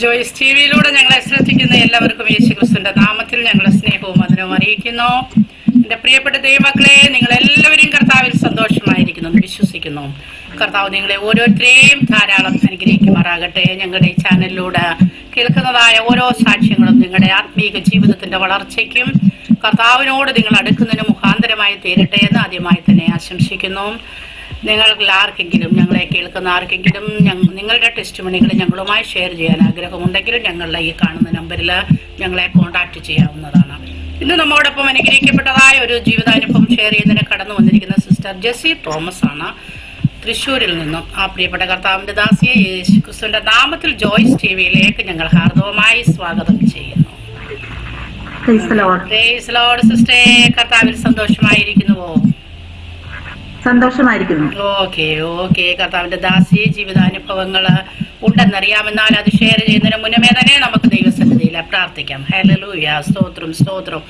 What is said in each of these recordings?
Joyce T വിയിലൂടെ ഞങ്ങളെ ശ്രദ്ധിക്കുന്ന എല്ലാവർക്കും യേശുക്രിസ്തുവിന്റെ നാമത്തിൽ ഞങ്ങളെ സ്നേഹവും വന്ദനവും അറിയിക്കുന്നു. എൻ്റെ പ്രിയപ്പെട്ട ദൈവമക്കളെ, നിങ്ങളെല്ലാവരും കർത്താവിൽ സന്തോഷമായിരിക്കുന്നു വിശ്വസിക്കുന്നു. കർത്താവ് നിങ്ങളെ ഓരോരുത്തരെയും ധാരാളം അനുഗ്രഹിക്കുമാറാകട്ടെ. ഞങ്ങളുടെ ഈ ചാനലിലൂടെ കേൾക്കുന്നതായ ഓരോ സാക്ഷ്യങ്ങളും നിങ്ങളുടെ ആത്മീക ജീവിതത്തിന്റെ വളർച്ചയ്ക്കും കർത്താവിനോട് നിങ്ങൾ അടുക്കുന്നതിന് മുഖാന്തരമായി തീരട്ടെ എന്ന് ആദ്യമായി തന്നെ ആശംസിക്കുന്നു. നിങ്ങൾക്ക് ആർക്കെങ്കിലും, ഞങ്ങളെ കേൾക്കുന്ന ആർക്കെങ്കിലും നിങ്ങളുടെ ടെസ്റ്റിമണികൾ ഞങ്ങളുമായി ഷെയർ ചെയ്യാൻ ആഗ്രഹമുണ്ടെങ്കിൽ ഞങ്ങളുടെ ഈ കാണുന്ന നമ്പറിൽ ഞങ്ങളെ കോൺടാക്ട് ചെയ്യാവുന്നതാണ്. ഇന്ന് നമ്മോടൊപ്പം അനുഗ്രഹിക്കപ്പെട്ടതായ ഒരു ജീവിതാനുഭവം ഷെയർ ചെയ്യുന്നതിന് കടന്നു വന്നിരിക്കുന്ന സിസ്റ്റർ ജെസ്സി തോമസ് ആണ്, തൃശ്ശൂരിൽ നിന്നും. ആ പ്രിയപ്പെട്ട കർത്താവിന്റെ ദാസിയെ യേശുക്രിസ്തുവിന്റെ നാമത്തിൽ ജോയ്സ് ടി വിയിലേക്ക് ഞങ്ങൾ ഹാർദവമായി സ്വാഗതം ചെയ്യുന്നു. സിസ്റ്ററെ, കർത്താവിൽ സന്തോഷമായിരിക്കുന്നുവോ? സന്തോഷമായിരിക്കുന്നു. ഓക്കെ. കർത്താവിന്റെ ദാസി ജീവിതാനുഭവങ്ങൾ ഉണ്ടെന്നറിയാമെന്നാൽ അത് ഷെയർ ചെയ്യുന്നതിന് മുന്നമേ തന്നെ നമുക്ക് ദൈവസന്നിധിയിൽ പ്രാർത്ഥിക്കാം. ഹല്ലേലൂയ, സ്തോത്രം.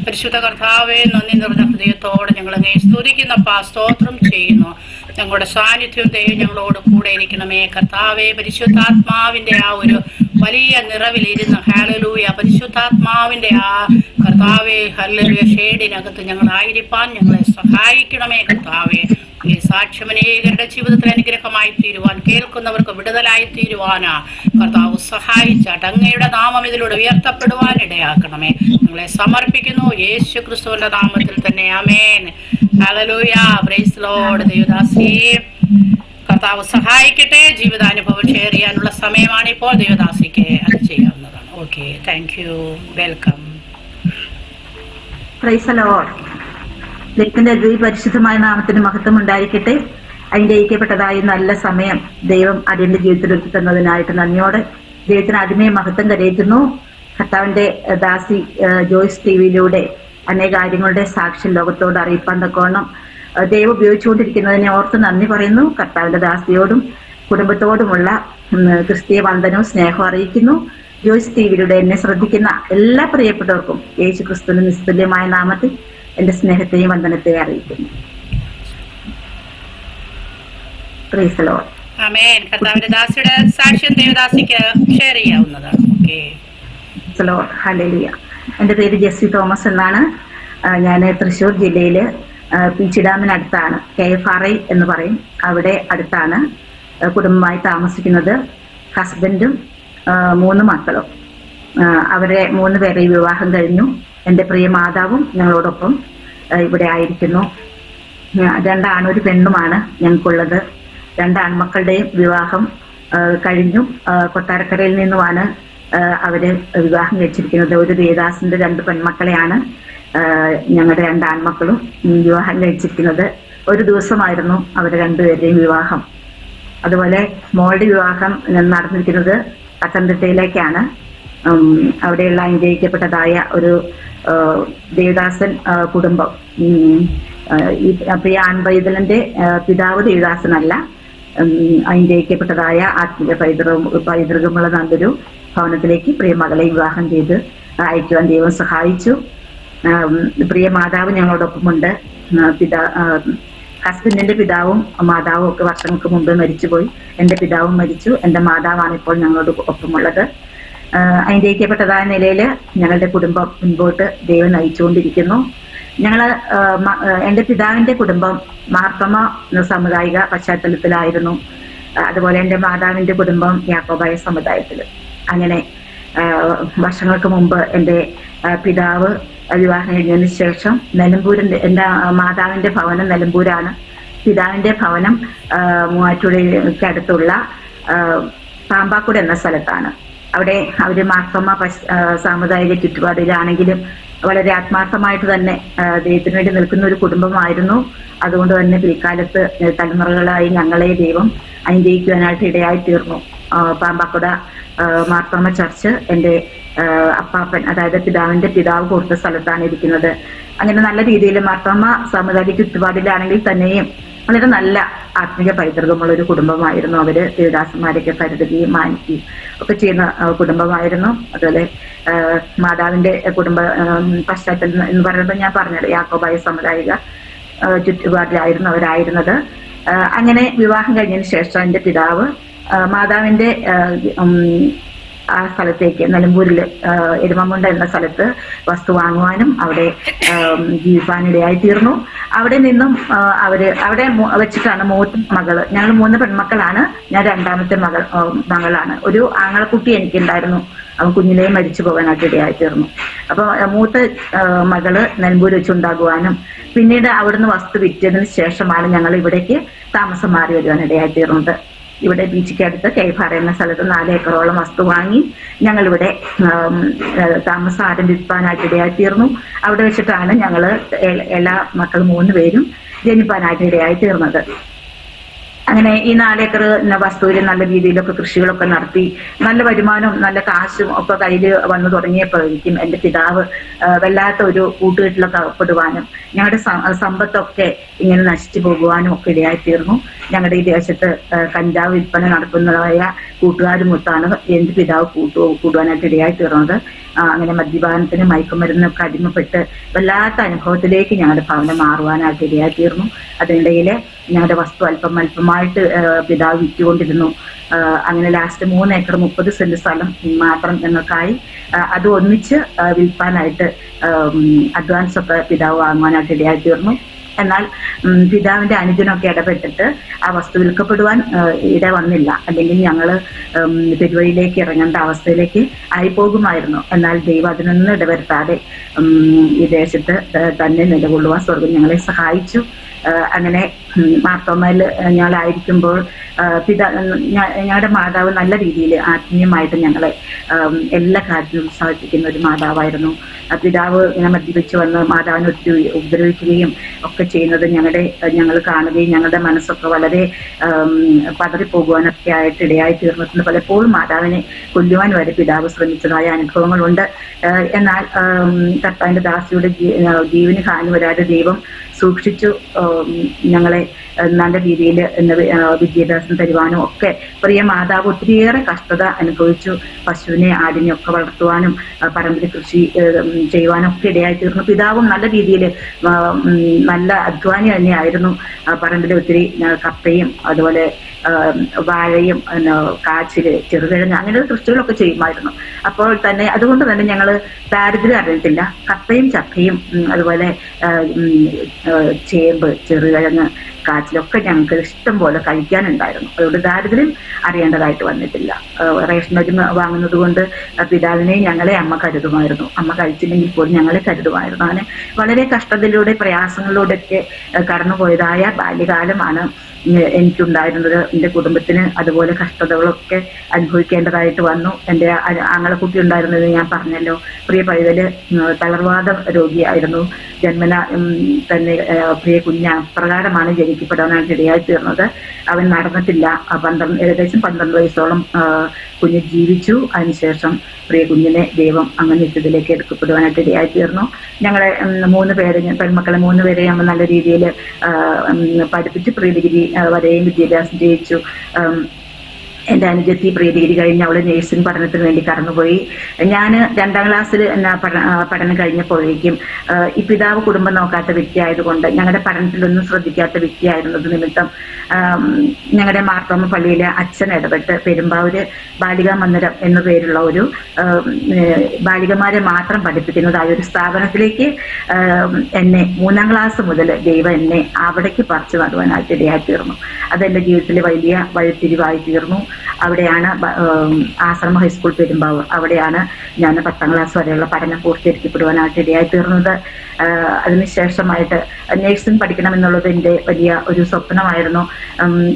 പരിശുദ്ധ കർത്താവേ, നന്ദി നിറഞ്ഞ ഹൃദയത്തോടെ ഞങ്ങൾ അങ്ങേ സ്തുതിക്കുന്നപ്പാ, സ്തോത്രം ചെയ്യുന്നു. ഞങ്ങളുടെ സാന്നിധ്യത്തെ ഞങ്ങളോട് കൂടെ ഇരിക്കണമേ കർത്താവേ. പരിശുദ്ധാത്മാവിന്റെ ആ ഒരു വലിയ നിറവിലിരുന്ന് ഹല്ലേലൂയ, പരിശുദ്ധാത്മാവിന്റെ ആ കർത്താവേ ഹല്ലേലൂയ ഷേഡിനകത്ത് ഞങ്ങളായിരിക്കാൻ ഞങ്ങളെ സഹായിക്കണമേ കർത്താവേ. ഈ സാക്ഷ്യം അനേകരുടെ ജീവിതത്തിൽ അനുഗ്രഹമായി തീരുവാൻ, കേൾക്കുന്നവർക്ക് വിടുതലായി തീരുവാനാ കർത്താവ് സഹായിച്ചാട്ട് അങ്ങയുടെ നാമം ഇതിലൂടെ ഉയർത്തപ്പെടുവാൻ ഇടയാക്കണമേ. ഞങ്ങളെ സമർപ്പിക്കുന്നു യേശു ക്രിസ്തുവിന്റെ നാമത്തിൽ തന്നെ. ആമേൻ. ഹല്ലേലൂയ, പ്രൈസ് ലോർഡ്. ദേവദാസി, കർത്താവ് സഹായിക്കട്ടെ. ജീവിതാനുഭവം ഷെയർ ചെയ്യാനുള്ള സമയമാണ് ഇപ്പോൾ. ദേവദാസിക്ക് അത് ചെയ്യാവുന്നതാണ്. Okay, thank you, welcome. Praise Lord. ദൈവത്തിന്റെ പരിശുദ്ധമായ നാമത്തിന് മഹത്വം ഉണ്ടായിരിക്കട്ടെ. അനുഗ്രഹിക്കപ്പെട്ടതായി നല്ല സമയം ദൈവം അതിന്റെ ജീവിതത്തിൽ ഒരുക്കി തന്നതിനായിട്ട് നന്ദിയോടെ ദൈവത്തിന് ആദ്യമേ മഹത്വം കരയറ്റുന്നു. കർത്താവിന്റെ ദാസി ജോയ്സ് ടി വിയിലൂടെ അനേക കാര്യങ്ങളുടെ സാക്ഷ്യം ലോകത്തോട് അറിയിപ്പാൻ തക്കോണം ദൈവം ഉപയോഗിച്ചുകൊണ്ടിരിക്കുന്നതിനെ ഓർത്ത് നന്ദി പറയുന്നു. കർത്താവിന്റെ ദാസിയോടും കുടുംബത്തോടുമുള്ള ക്രിസ്തീയ വന്ദനവും സ്നേഹവും അറിയിക്കുന്നു. ജോയ്സ് ടി വിയിലൂടെ എന്നെ ശ്രദ്ധിക്കുന്ന എല്ലാ പ്രിയപ്പെട്ടവർക്കും യേശു ക്രിസ്തുവിന്റെ നിസ്തുല്യമായ നാമത്തിൽ എന്റെ സ്നേഹത്തെയും വന്ദനത്തെയും അറിയിക്കുന്നു. Praise Lord. ആമേൻ. കർത്താവിന്റെ ദാസിയുടെ സാക്ഷ്യം ദേവദാസിക്ക് ഷെയർ ചെയ്യാവുന്നതാണ്. ഓക്കേ. Praise Lord. ഹല്ലേലൂയ. എൻ്റെ പേര് ജെസ്സി തോമസ് എന്നാണ്. ഞാൻ തൃശ്ശൂർ ജില്ലയില് പീച്ചി ഡാമിനടുത്താണ്, KFRI എന്ന് പറയും, അവിടെ അടുത്താണ് കുടുംബമായി താമസിക്കുന്നത്. ഹസ്ബൻഡും 3 മക്കളും. അവരെ 3 പേരെ വിവാഹം കഴിഞ്ഞു. എൻ്റെ പ്രിയ മാതാവും ഞങ്ങളോടൊപ്പം ഇവിടെ ആയിരിക്കുന്നു. 2 ആണും 1 പെണ്ണുമാണ് ഞങ്ങൾക്കുള്ളത്. 2 ആൺമക്കളുടെയും വിവാഹം കഴിഞ്ഞു. കൊട്ടാരക്കരയിൽ നിന്നുമാണ് അവര് വിവാഹം കഴിച്ചിരിക്കുന്നത്. ഒരു ദേവദാസിന്റെ 2 പെൺമക്കളെയാണ് ഞങ്ങളുടെ 2 ആൺമക്കളും വിവാഹം കഴിച്ചിരിക്കുന്നത്. ഒരു ദിവസമായിരുന്നു അവരുടെ 2 പേരുടെയും വിവാഹം. അതുപോലെ മോളുടെ വിവാഹം നടന്നിരിക്കുന്നത് പത്തനംതിട്ടയിലേക്കാണ്. അവിടെയുള്ള അനുഗ്രഹിക്കപ്പെട്ടതായ ഒരു ദേവദാസൻ കുടുംബം. പ്രിയ ആൺപൈതലിന്റെ പിതാവ് ദേവദാസനല്ല, അനുഗ്രഹിക്കപ്പെട്ടതായ ആത്മീയ പൈതൃകമുള്ള നല്ലൊരു ഭവനത്തിലേക്ക് പ്രിയ മകളെ വിവാഹം ചെയ്ത് അയക്കുവാൻ ദൈവം സഹായിച്ചു. പ്രിയ മാതാവ് ഞങ്ങളോടൊപ്പമുണ്ട്. ഹസ്ബൻഡിന്റെ പിതാവും മാതാവും ഒക്കെ വർഷങ്ങൾക്ക് മുമ്പ് മരിച്ചുപോയി. എൻ്റെ പിതാവും മരിച്ചു. എൻ്റെ മാതാവാണ് ഇപ്പോൾ ഞങ്ങളോട് ഒപ്പമുള്ളത്. അനുഗ്രഹിക്കപ്പെട്ടതായ നിലയിൽ ഞങ്ങളുടെ കുടുംബം മുൻപോട്ട് ദൈവം നയിച്ചുകൊണ്ടിരിക്കുന്നു. എൻ്റെ പിതാവിന്റെ കുടുംബം മാർത്തമ സാമുദായിക പശ്ചാത്തലത്തിലായിരുന്നു. അതുപോലെ എൻ്റെ മാതാവിന്റെ കുടുംബം യാക്കോബായ സമുദായത്തിൽ. അങ്ങനെ വർഷങ്ങൾക്ക് മുമ്പ് എൻ്റെ പിതാവ് വിവാഹം കഴിഞ്ഞതിന് ശേഷം നിലമ്പൂരിന്റെ, എൻ്റെ മാതാവിന്റെ ഭവനം നിലമ്പൂരാണ്. പിതാവിന്റെ ഭവനം മൂവാറ്റുപുഴയ്ക്ക് അടുത്തുള്ള പാമ്പാക്കുട് എന്ന സ്ഥലത്താണ്. അവിടെ അവര് മാർത്തമ സാമുദായിക ചുറ്റുപാടിലാണെങ്കിലും വളരെ ആത്മാർത്ഥമായിട്ട് തന്നെ ദൈവത്തിന് വേണ്ടി നിൽക്കുന്ന ഒരു കുടുംബമായിരുന്നു. അതുകൊണ്ട് തന്നെ പിൽക്കാലത്ത് തലമുറകളായി ഞങ്ങളെ ദൈവം അനുഗ്രഹിക്കുവാനായിട്ട് ഇടയായി തീർന്നു. പാമ്പാക്കുട മാർത്തമ ചർച്ച് എൻ്റെ അപ്പാപ്പൻ, അതായത് പിതാവിന്റെ പിതാവ് കൊടുത്ത സ്ഥലത്താണ് ഇരിക്കുന്നത്. അങ്ങനെ നല്ല രീതിയിൽ മാർത്തമ സാമുദായിക ചുറ്റുപാടിലാണെങ്കിൽ തന്നെയും വളരെ നല്ല ആത്മീയ പൈതൃകമുള്ള ഒരു കുടുംബമായിരുന്നു. അവര് ദേവദാസന്മാരൊക്കെ കരുതുകയും മാനിക്കുകയും ഒക്കെ ചെയ്യുന്ന കുടുംബമായിരുന്നു. അതുപോലെ മാതാവിന്റെ കുടുംബ പശ്ചാത്തലം എന്ന് പറയുമ്പോൾ ഞാൻ പറഞ്ഞത് യാക്കോബായ സമുദായിക ചുറ്റുപാടിലായിരുന്നു അവരായിരുന്നത്. അങ്ങനെ വിവാഹം കഴിഞ്ഞതിന് ശേഷം എൻ്റെ പിതാവ് മാതാവിന്റെ ആ സ്ഥലത്തേക്ക് നിലമ്പൂരിൽ എരുമമുണ്ട എന്ന സ്ഥലത്ത് വസ്തു വാങ്ങുവാനും അവിടെ ജീവിക്കാനിടയായി തീർന്നു. അവിടെ നിന്നും അവിടെ വെച്ചിട്ടാണ് മൂത്ത മകള്, ഞങ്ങൾ 3 പെൺമക്കളാണ്, ഞാൻ രണ്ടാമത്തെ മകളാണ്. ഒരു ആങ്ങളക്കുട്ടി എനിക്കുണ്ടായിരുന്നു, അവൻ കുഞ്ഞിലേ മരിച്ചു പോകാനായിട്ട് ഇടയായി തീർന്നു. അപ്പൊ മൂത്ത മകള് നിലമ്പൂർ വെച്ചുണ്ടാകുവാനും പിന്നീട് അവിടുന്ന് വസ്തു വിറ്റതിന് ശേഷമാണ് ഞങ്ങൾ ഇവിടേക്ക് താമസം മാറി വരുവാൻ ഇടയായി തീർന്നത്. ഇവിടെ ബീച്ചിക്ക് അടുത്ത് കൈഫാറ എന്ന സ്ഥലത്ത് 4 ഏക്കറോളം വസ്തു വാങ്ങി ഞങ്ങളിവിടെ താമസം ആരംഭിക്കാനായിട്ട് ഇടയായി തീർന്നു. അവിടെ വെച്ചിട്ടാണ് ഞങ്ങള് എല്ലാ മക്കളും 3 പേരും ജനിപ്പാനായിട്ട് ഇടയായി തീർന്നത്. അങ്ങനെ ഈ 4 ഏക്കർ വസ്തുവിൽ നല്ല രീതിയിലൊക്കെ കൃഷികളൊക്കെ നടത്തി നല്ല വരുമാനവും നല്ല കാശും ഒക്കെ കയ്യിൽ വന്നു തുടങ്ങിയപ്പോഴേക്കും എൻ്റെ പിതാവ് വല്ലാത്ത ഒരു കൂട്ടുകെട്ടിലൊക്കെ അകപ്പെടുവാനും ഞങ്ങളുടെ സമ്പത്തൊക്കെ ഇങ്ങനെ നശിച്ചു പോകുവാനും ഒക്കെ ഇടയായി തീർന്നു. ഞങ്ങളുടെ ഈ ദേശത്ത് കഞ്ചാവ് വിൽപ്പന നടത്തുന്നതായ കൂട്ടുകാരുമൊത്താണ് എൻ്റെ പിതാവ് കൂടുവാനായിട്ട് ഇടയായി തീർന്നത്. അങ്ങനെ മദ്യപാനത്തിന് മയക്കുമരുന്നൊക്കെ അടിമപ്പെട്ട് വല്ലാത്ത അനുഭവത്തിലേക്ക് ഞങ്ങളുടെ ഭവനം മാറുവാനായിട്ട് ഇടയായി തീർന്നു. അതിനിടയിൽ ഞങ്ങളുടെ വസ്തു അല്പമായിട്ട് പിതാവ് വിറ്റുകൊണ്ടിരുന്നു. അങ്ങനെ ലാസ്റ്റ് 3 ഏക്കർ 30 സെന്റ് സ്ഥലം മാത്രം ഞങ്ങൾക്കായി. അത് ഒന്നിച്ച് വിൽപ്പാനായിട്ട് അഡ്വാൻസ് ഒക്കെ പിതാവ് വാങ്ങുവാനായിട്ട് ഇടയായി തീർന്നു. എന്നാൽ പിതാവിന്റെ അനുജനൊക്കെ ഇടപെട്ടിട്ട് ആ വസ്തു വിൽക്കപ്പെടുവാൻ ഇട വന്നില്ല, അല്ലെങ്കിൽ ഞങ്ങൾ പെരുവഴിയിലേക്ക് ഇറങ്ങേണ്ട അവസ്ഥയിലേക്ക് ആയിപ്പോകുമായിരുന്നു. എന്നാൽ ദൈവം അതിനൊന്നും ഇടവരുത്താതെ ഈ ദേശത്ത് തന്നെ നിലകൊള്ളുവാൻ സ്വർഗം ഞങ്ങളെ സഹായിച്ചു. അങ്ങനെ മാർത്തോമയിൽ ഞങ്ങളായിരിക്കുമ്പോൾ ഞങ്ങളുടെ മാതാവ് നല്ല രീതിയിൽ ആത്മീയമായിട്ട് ഞങ്ങളെ എല്ലാ കാര്യത്തിലും ഉത്സാഹിപ്പിക്കുന്ന ഒരു മാതാവായിരുന്നു. പിതാവ് ഇങ്ങനെ മദ്യപിച്ച് വന്ന് മാതാവിനെ ഒത്തിരി ഉപദ്രവിക്കുകയും ഒക്കെ ചെയ്യുന്നത് ഞങ്ങൾ കാണുകയും ഞങ്ങളുടെ മനസ്സൊക്കെ വളരെ പതറിപ്പോകുവാനൊക്കെ ആയിട്ട് ഇടയായി തീർന്നിട്ടുണ്ട്. പലപ്പോഴും മാതാവിനെ കൊല്ലുവാൻ വരെ പിതാവ് ശ്രമിച്ചതായ അനുഭവങ്ങളുണ്ട്. എന്നാൽ കർത്താവിന്റെ ദാസിയുടെ ജീവന് ഹാനി വരാതെ ദൈവം സൂക്ഷിച്ചു ഞങ്ങളെ നല്ല രീതിയിൽ വിദ്യാഭ്യാസം തരുവാനും ഒക്കെ. പ്രിയ മാതാവ് ഒത്തിരിയേറെ കഷ്ടത അനുഭവിച്ചു. പശുവിനെ ആടിനെ ഒക്കെ വളർത്തുവാനും പറമ്പിൽ കൃഷി ചെയ്യുവാനും ഒക്കെ ഇടയായി തീർന്നു. പിതാവും നല്ല രീതിയിൽ നല്ല അധ്വാനി തന്നെയായിരുന്നു. പറമ്പിൽ ഒത്തിരി കപ്പയും അതുപോലെ വാഴയും കാച്ചില് ചെറുകിഴങ്ങ് അങ്ങനെയുള്ള കൃഷികളൊക്കെ ചെയ്യുമായിരുന്നു. അപ്പോൾ തന്നെ അതുകൊണ്ട് തന്നെ ഞങ്ങൾ ദാരിദ്ര്യം അറിയത്തില്ല. കപ്പയും ചക്കയും അതുപോലെ ചേമ്പ് ചെറുകിഴങ്ങ് കാച്ചിലൊക്കെ ഞങ്ങൾക്ക് ഇഷ്ടം പോലെ കഴിക്കാനുണ്ടായിരുന്നു. അതുകൊണ്ട് ദാരിദ്ര്യം അറിയേണ്ടതായിട്ട് വന്നിട്ടില്ല. റേഷൻ അരി വാങ്ങുന്നത് കൊണ്ട് പിതാവിനെയും ഞങ്ങളെ അമ്മ കരുതുമായിരുന്നു. അമ്മ കഴിച്ചില്ലെങ്കിൽ പോലും ഞങ്ങളെ കരുതുമായിരുന്നു. അങ്ങനെ വളരെ കഷ്ടതയിലൂടെ പ്രയാസങ്ങളിലൂടെയൊക്കെ കടന്നുപോയതായ ബാല്യകാലമാണ് എനിക്കുണ്ടായിരുന്നത്. എൻ്റെ കുടുംബത്തിന് അതുപോലെ കഷ്ടതകളൊക്കെ അനുഭവിക്കേണ്ടതായിട്ട് വന്നു. എൻ്റെ ആങ്ങളക്കുട്ടി ഉണ്ടായിരുന്നത് ഞാൻ പറഞ്ഞല്ലോ. പ്രിയ പൈതല് തളർവാദ രോഗിയായിരുന്നു. ജന്മന തന്നെ പ്രിയ കുഞ്ഞ് അപ്രകാരമാണ് ജനിക്കപ്പെടാനായിട്ട് ഇടയായി തീർന്നത്. അവൻ നടന്നിട്ടില്ല. ഏകദേശം 12 വയസ്സോളം കുഞ്ഞ് ജീവിച്ചു. അതിനുശേഷം പ്രിയ കുഞ്ഞിനെ ദൈവം അങ്ങനെ നിത്യത്തിലേക്ക് എടുക്കപ്പെടുവാനായിട്ട് ഇടയായി തീർന്നു. ഞങ്ങളെ 3 പേരെ പെൺമക്കളെ 3 പേരെ നമ്മൾ നല്ല രീതിയിൽ പഠിപ്പിച്ച് പ്രീ ഡിഗ്രി വരെയും വിദ്യാഭ്യാസം ചെയ്യിച്ചു. എൻ്റെ അനുജത്തി പ്രീ ഡിഗ്രി കഴിഞ്ഞ് അവള് നേഴ്സിംഗ് പഠനത്തിന് വേണ്ടി കടന്നുപോയി. ഞാൻ 2ാം ക്ലാസ്സിൽ പഠനം കഴിഞ്ഞപ്പോഴേക്കും ഈ പിതാവ് കുടുംബം നോക്കാത്ത വ്യക്തിയായതുകൊണ്ട് ഞങ്ങളുടെ പഠനത്തിലൊന്നും ശ്രദ്ധിക്കാത്ത വ്യക്തിയായിരുന്നത് നിമിത്തം ഞങ്ങളുടെ മാർത്തോമ പള്ളിയിലെ അച്ഛൻ ഇടപെട്ട് പെരുമ്പാവൂര് ബാലികാ മന്ദിരം എന്നു പേരുള്ള ഒരു ബാലികമാരെ മാത്രം പഠിപ്പിക്കുന്നതായ ഒരു സ്ഥാപനത്തിലേക്ക് എന്നെ 3ാം ക്ലാസ് മുതൽ ദൈവം എന്നെ അവിടേക്ക് പറിച്ചു നടുവാനായിട്ട് ഇടയായി തീർന്നു. അതെൻ്റെ ജീവിതത്തിലെ വലിയ വഴിത്തിരിവായി തീർന്നു. അവിടെയാണ് ആശ്രമ ഹൈസ്കൂൾ പെരുമ്പാവൂർ, അവിടെയാണ് ഞാൻ 10ാം ക്ലാസ് വരെയുള്ള പഠനം പൂർത്തീകരിക്കപ്പെടുവാനായിട്ട് ഇടയായി തീർന്നത്. അതിനുശേഷമായിട്ട് നേഴ്സിംഗ് പഠിക്കണം എന്നുള്ളത് എൻ്റെ വലിയ ഒരു സ്വപ്നമായിരുന്നു.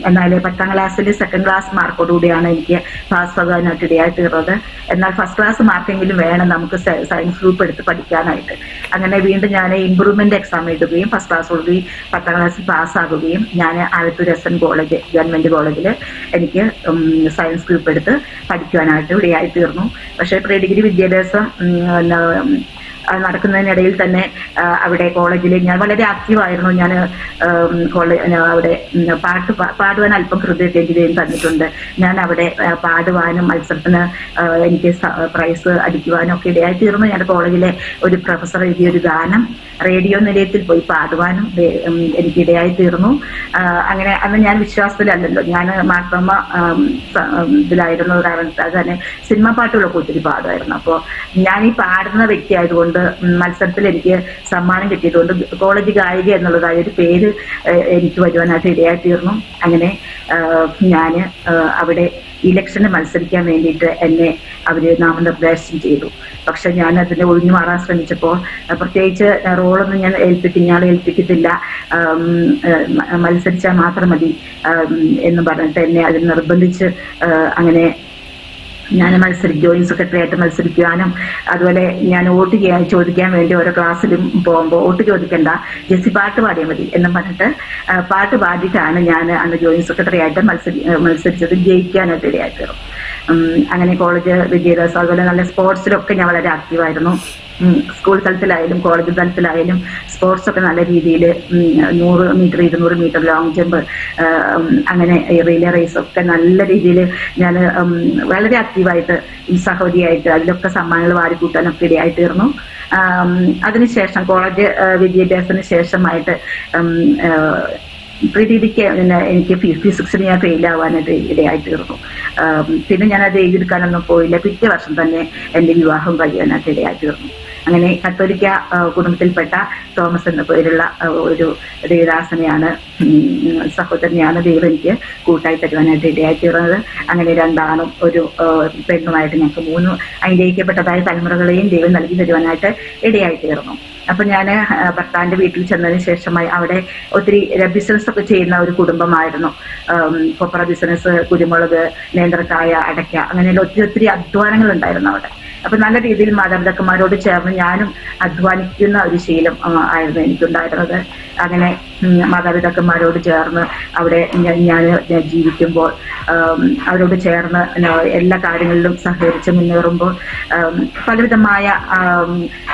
എന്നാൽ 10ാം ക്ലാസ്സിൽ 2nd ക്ലാസ് മാർക്കോടുകൂടിയാണ് എനിക്ക് പാസ് ആകാനായിട്ട് ഇടയായി തീർന്നത്. എന്നാൽ 1st ക്ലാസ് മാർക്കെങ്കിലും വേണം നമുക്ക് സയൻസ് ഗ്രൂപ്പ് എടുത്ത് പഠിക്കാനായിട്ട്. അങ്ങനെ വീണ്ടും ഞാൻ ഇംപ്രൂവ്മെന്റ് എക്സാം എഴുതുകയും 1st ക്ലാസ്സോടുകൂടി 10ാം ക്ലാസ്സിൽ പാസ്സാകുകയും ഞാൻ ആലത്തൂർ SN കോളേജ് ഗവൺമെന്റ് കോളേജിൽ എനിക്ക് സയൻസ് ഗ്രൂപ്പ് എടുത്ത് പഠിക്കുവാനായിട്ട് ഇടയായി തീർന്നു. പക്ഷേ പ്രീ ഡിഗ്രി വിദ്യാഭ്യാസം നടക്കുന്നതിനിടയിൽ തന്നെ അവിടെ കോളേജിൽ ഞാൻ വളരെ ആക്റ്റീവായിരുന്നു. ഞാൻ അവിടെ പാടുവാൻ അല്പം ഹൃദയ കേന്ദ്രീയം തന്നിട്ടുണ്ട്. ഞാൻ അവിടെ പാടുവാനും മത്സരത്തിന് എനിക്ക് പ്രൈസ് അടിക്കുവാനും ഒക്കെ ഇടയായി തീർന്നു. ഞാൻ കോളേജിലെ ഒരു പ്രൊഫസർ എഴുതിയ ഒരു ഗാനം റേഡിയോ നിലയത്തിൽ പോയി പാടുവാനും എനിക്ക് ഇടയായി തീർന്നു. അങ്ങനെ അന്ന് ഞാൻ വിശ്വാസത്തിലല്ലല്ലോ, ഞാൻ മാർത്തോമ ഇതിലായിരുന്നു കാരണത്താൽ തന്നെ സിനിമാ പാട്ടുകളൊക്കെ ഒത്തിരി പാടുമായിരുന്നു. അപ്പോൾ ഞാൻ ഈ പാടുന്ന വ്യക്തി ആയതുകൊണ്ട് മത്സരത്തിൽ എനിക്ക് സമ്മാനം കിട്ടിയതുകൊണ്ട് കോളേജ് ഗായിക എന്നുള്ളതായ ഒരു പേര് എനിക്ക് വരുവാനായിട്ട് ഇടയായി തീർന്നു. അങ്ങനെ ഞാൻ അവിടെ ഇലക്ഷന് മത്സരിക്കാൻ വേണ്ടിയിട്ട് എന്നെ അവർ നാമനിർദ്ദേശം ചെയ്തു. പക്ഷെ ഞാൻ അതിനെ ഒഴിഞ്ഞു മാറാൻ ശ്രമിച്ചപ്പോൾ പ്രത്യേകിച്ച് റോളൊന്നും ഞാൻ ഇയാളെ ഏൽപ്പിക്കത്തില്ല, മത്സരിച്ചാൽ മാത്രം മതി എന്ന് പറഞ്ഞിട്ട് എന്നെ അതിൽ നിർബന്ധിച്ച് അങ്ങനെ ഞാൻ ജോയിന്റ് സെക്രട്ടറി ആയിട്ട് മത്സരിക്കുവാനും അതുപോലെ ഞാൻ വോട്ട് ചോദിക്കാൻ വേണ്ടി ഓരോ ക്ലാസ്സിലും പോകുമ്പോൾ വോട്ട് ചോദിക്കണ്ട, ജെസ്സി പാട്ട് പാടിയാൽ മതി എന്നും പറഞ്ഞിട്ട് പാട്ട് പാടിയിട്ടാണ് ഞാൻ അന്ന് ജോയിന്റ് സെക്രട്ടറി ആയിട്ട് മത്സരിച്ചത്, ജയിക്കാനായിട്ട് ഇടയായിട്ട്. അങ്ങനെ കോളേജ് വിദ്യാഭ്യാസം അതുപോലെ നല്ല സ്പോർട്സിലൊക്കെ ഞാൻ വളരെ ആക്റ്റീവായിരുന്നു. സ്കൂൾ തലത്തിലായാലും കോളേജ് തലത്തിലായാലും സ്പോർട്സ് ഒക്കെ നല്ല രീതിയിൽ 100 മീറ്റർ 200 മീറ്റർ ലോങ് ജമ്പ് അങ്ങനെ റിലേ റേസ് ഒക്കെ നല്ല രീതിയിൽ ഞാൻ വളരെ ആക്റ്റീവായിട്ട് സഹോദരിയായിട്ട് അതിലൊക്കെ സമ്മാനങ്ങൾ വാരിക്കൂട്ടാനൊക്കെ ഇടയായി തീർന്നു. അതിനുശേഷം കോളേജ് വിദ്യാഭ്യാസത്തിന് ശേഷമായിട്ട് പ്രീതിക്ക് എനിക്ക് ഫിസിക്സിന് ഞാൻ ഫെയിൽ ആവാനായിട്ട് ഇടയായി തീർന്നു. പിന്നെ ഞാൻ അത് എഴുതിയെടുക്കാനൊന്നും പോയില്ല. പിറ്റേ വർഷം തന്നെ എൻ്റെ വിവാഹം കഴിയാനായിട്ട് ഇടയായി തീർന്നു. അങ്ങനെ കത്തോലിക്ക കുടുംബത്തിൽപ്പെട്ട തോമസ് എന്ന പേരുള്ള ഒരു ദേവദാസനെയാണ്, സഹോദരനെയാണ് ദൈവം എനിക്ക് കൂട്ടായി തരുവാനായിട്ട് ഇടയായി തീർന്നത്. അങ്ങനെ 2 ആണും ഒരു പെണ്ണുമായിട്ട് ഞങ്ങൾക്ക് 3 അനുഗ്രഹിക്കപ്പെട്ടതായ തലമുറകളെയും ദൈവം നൽകി തരുവാനായിട്ട് ഇടയായി തീർന്നു. അപ്പൊ ഞാൻ ഭർത്താവിന്റെ വീട്ടിൽ ചെന്നതിന് ശേഷമായി അവിടെ ഒത്തിരി ബിസിനസ് ഒക്കെ ചെയ്യുന്ന ഒരു കുടുംബമായിരുന്നു. കൊപ്ര ബിസിനസ്, കുരുമുളക്, നേന്ത്രക്കായ, അടയ്ക്ക, അങ്ങനെയുള്ള ഒത്തിരി അധ്വാനങ്ങൾ ഉണ്ടായിരുന്നു അവിടെ. അപ്പൊ നല്ല രീതിയിൽ മാതാപിതാക്കന്മാരോട് ചേർന്ന് ഞാനും അധ്വാനിക്കുന്ന ഒരു ശീലം ആയിരുന്നു എനിക്കുണ്ടായിരുന്നത്. അങ്ങനെ മാതാപിതാക്കന്മാരോട് ചേർന്ന് അവിടെ ഞാൻ ജീവിക്കുമ്പോൾ അവരോട് ചേർന്ന് എല്ലാ കാര്യങ്ങളിലും സഹകരിച്ച് മുന്നേറുമ്പോൾ പലവിധമായ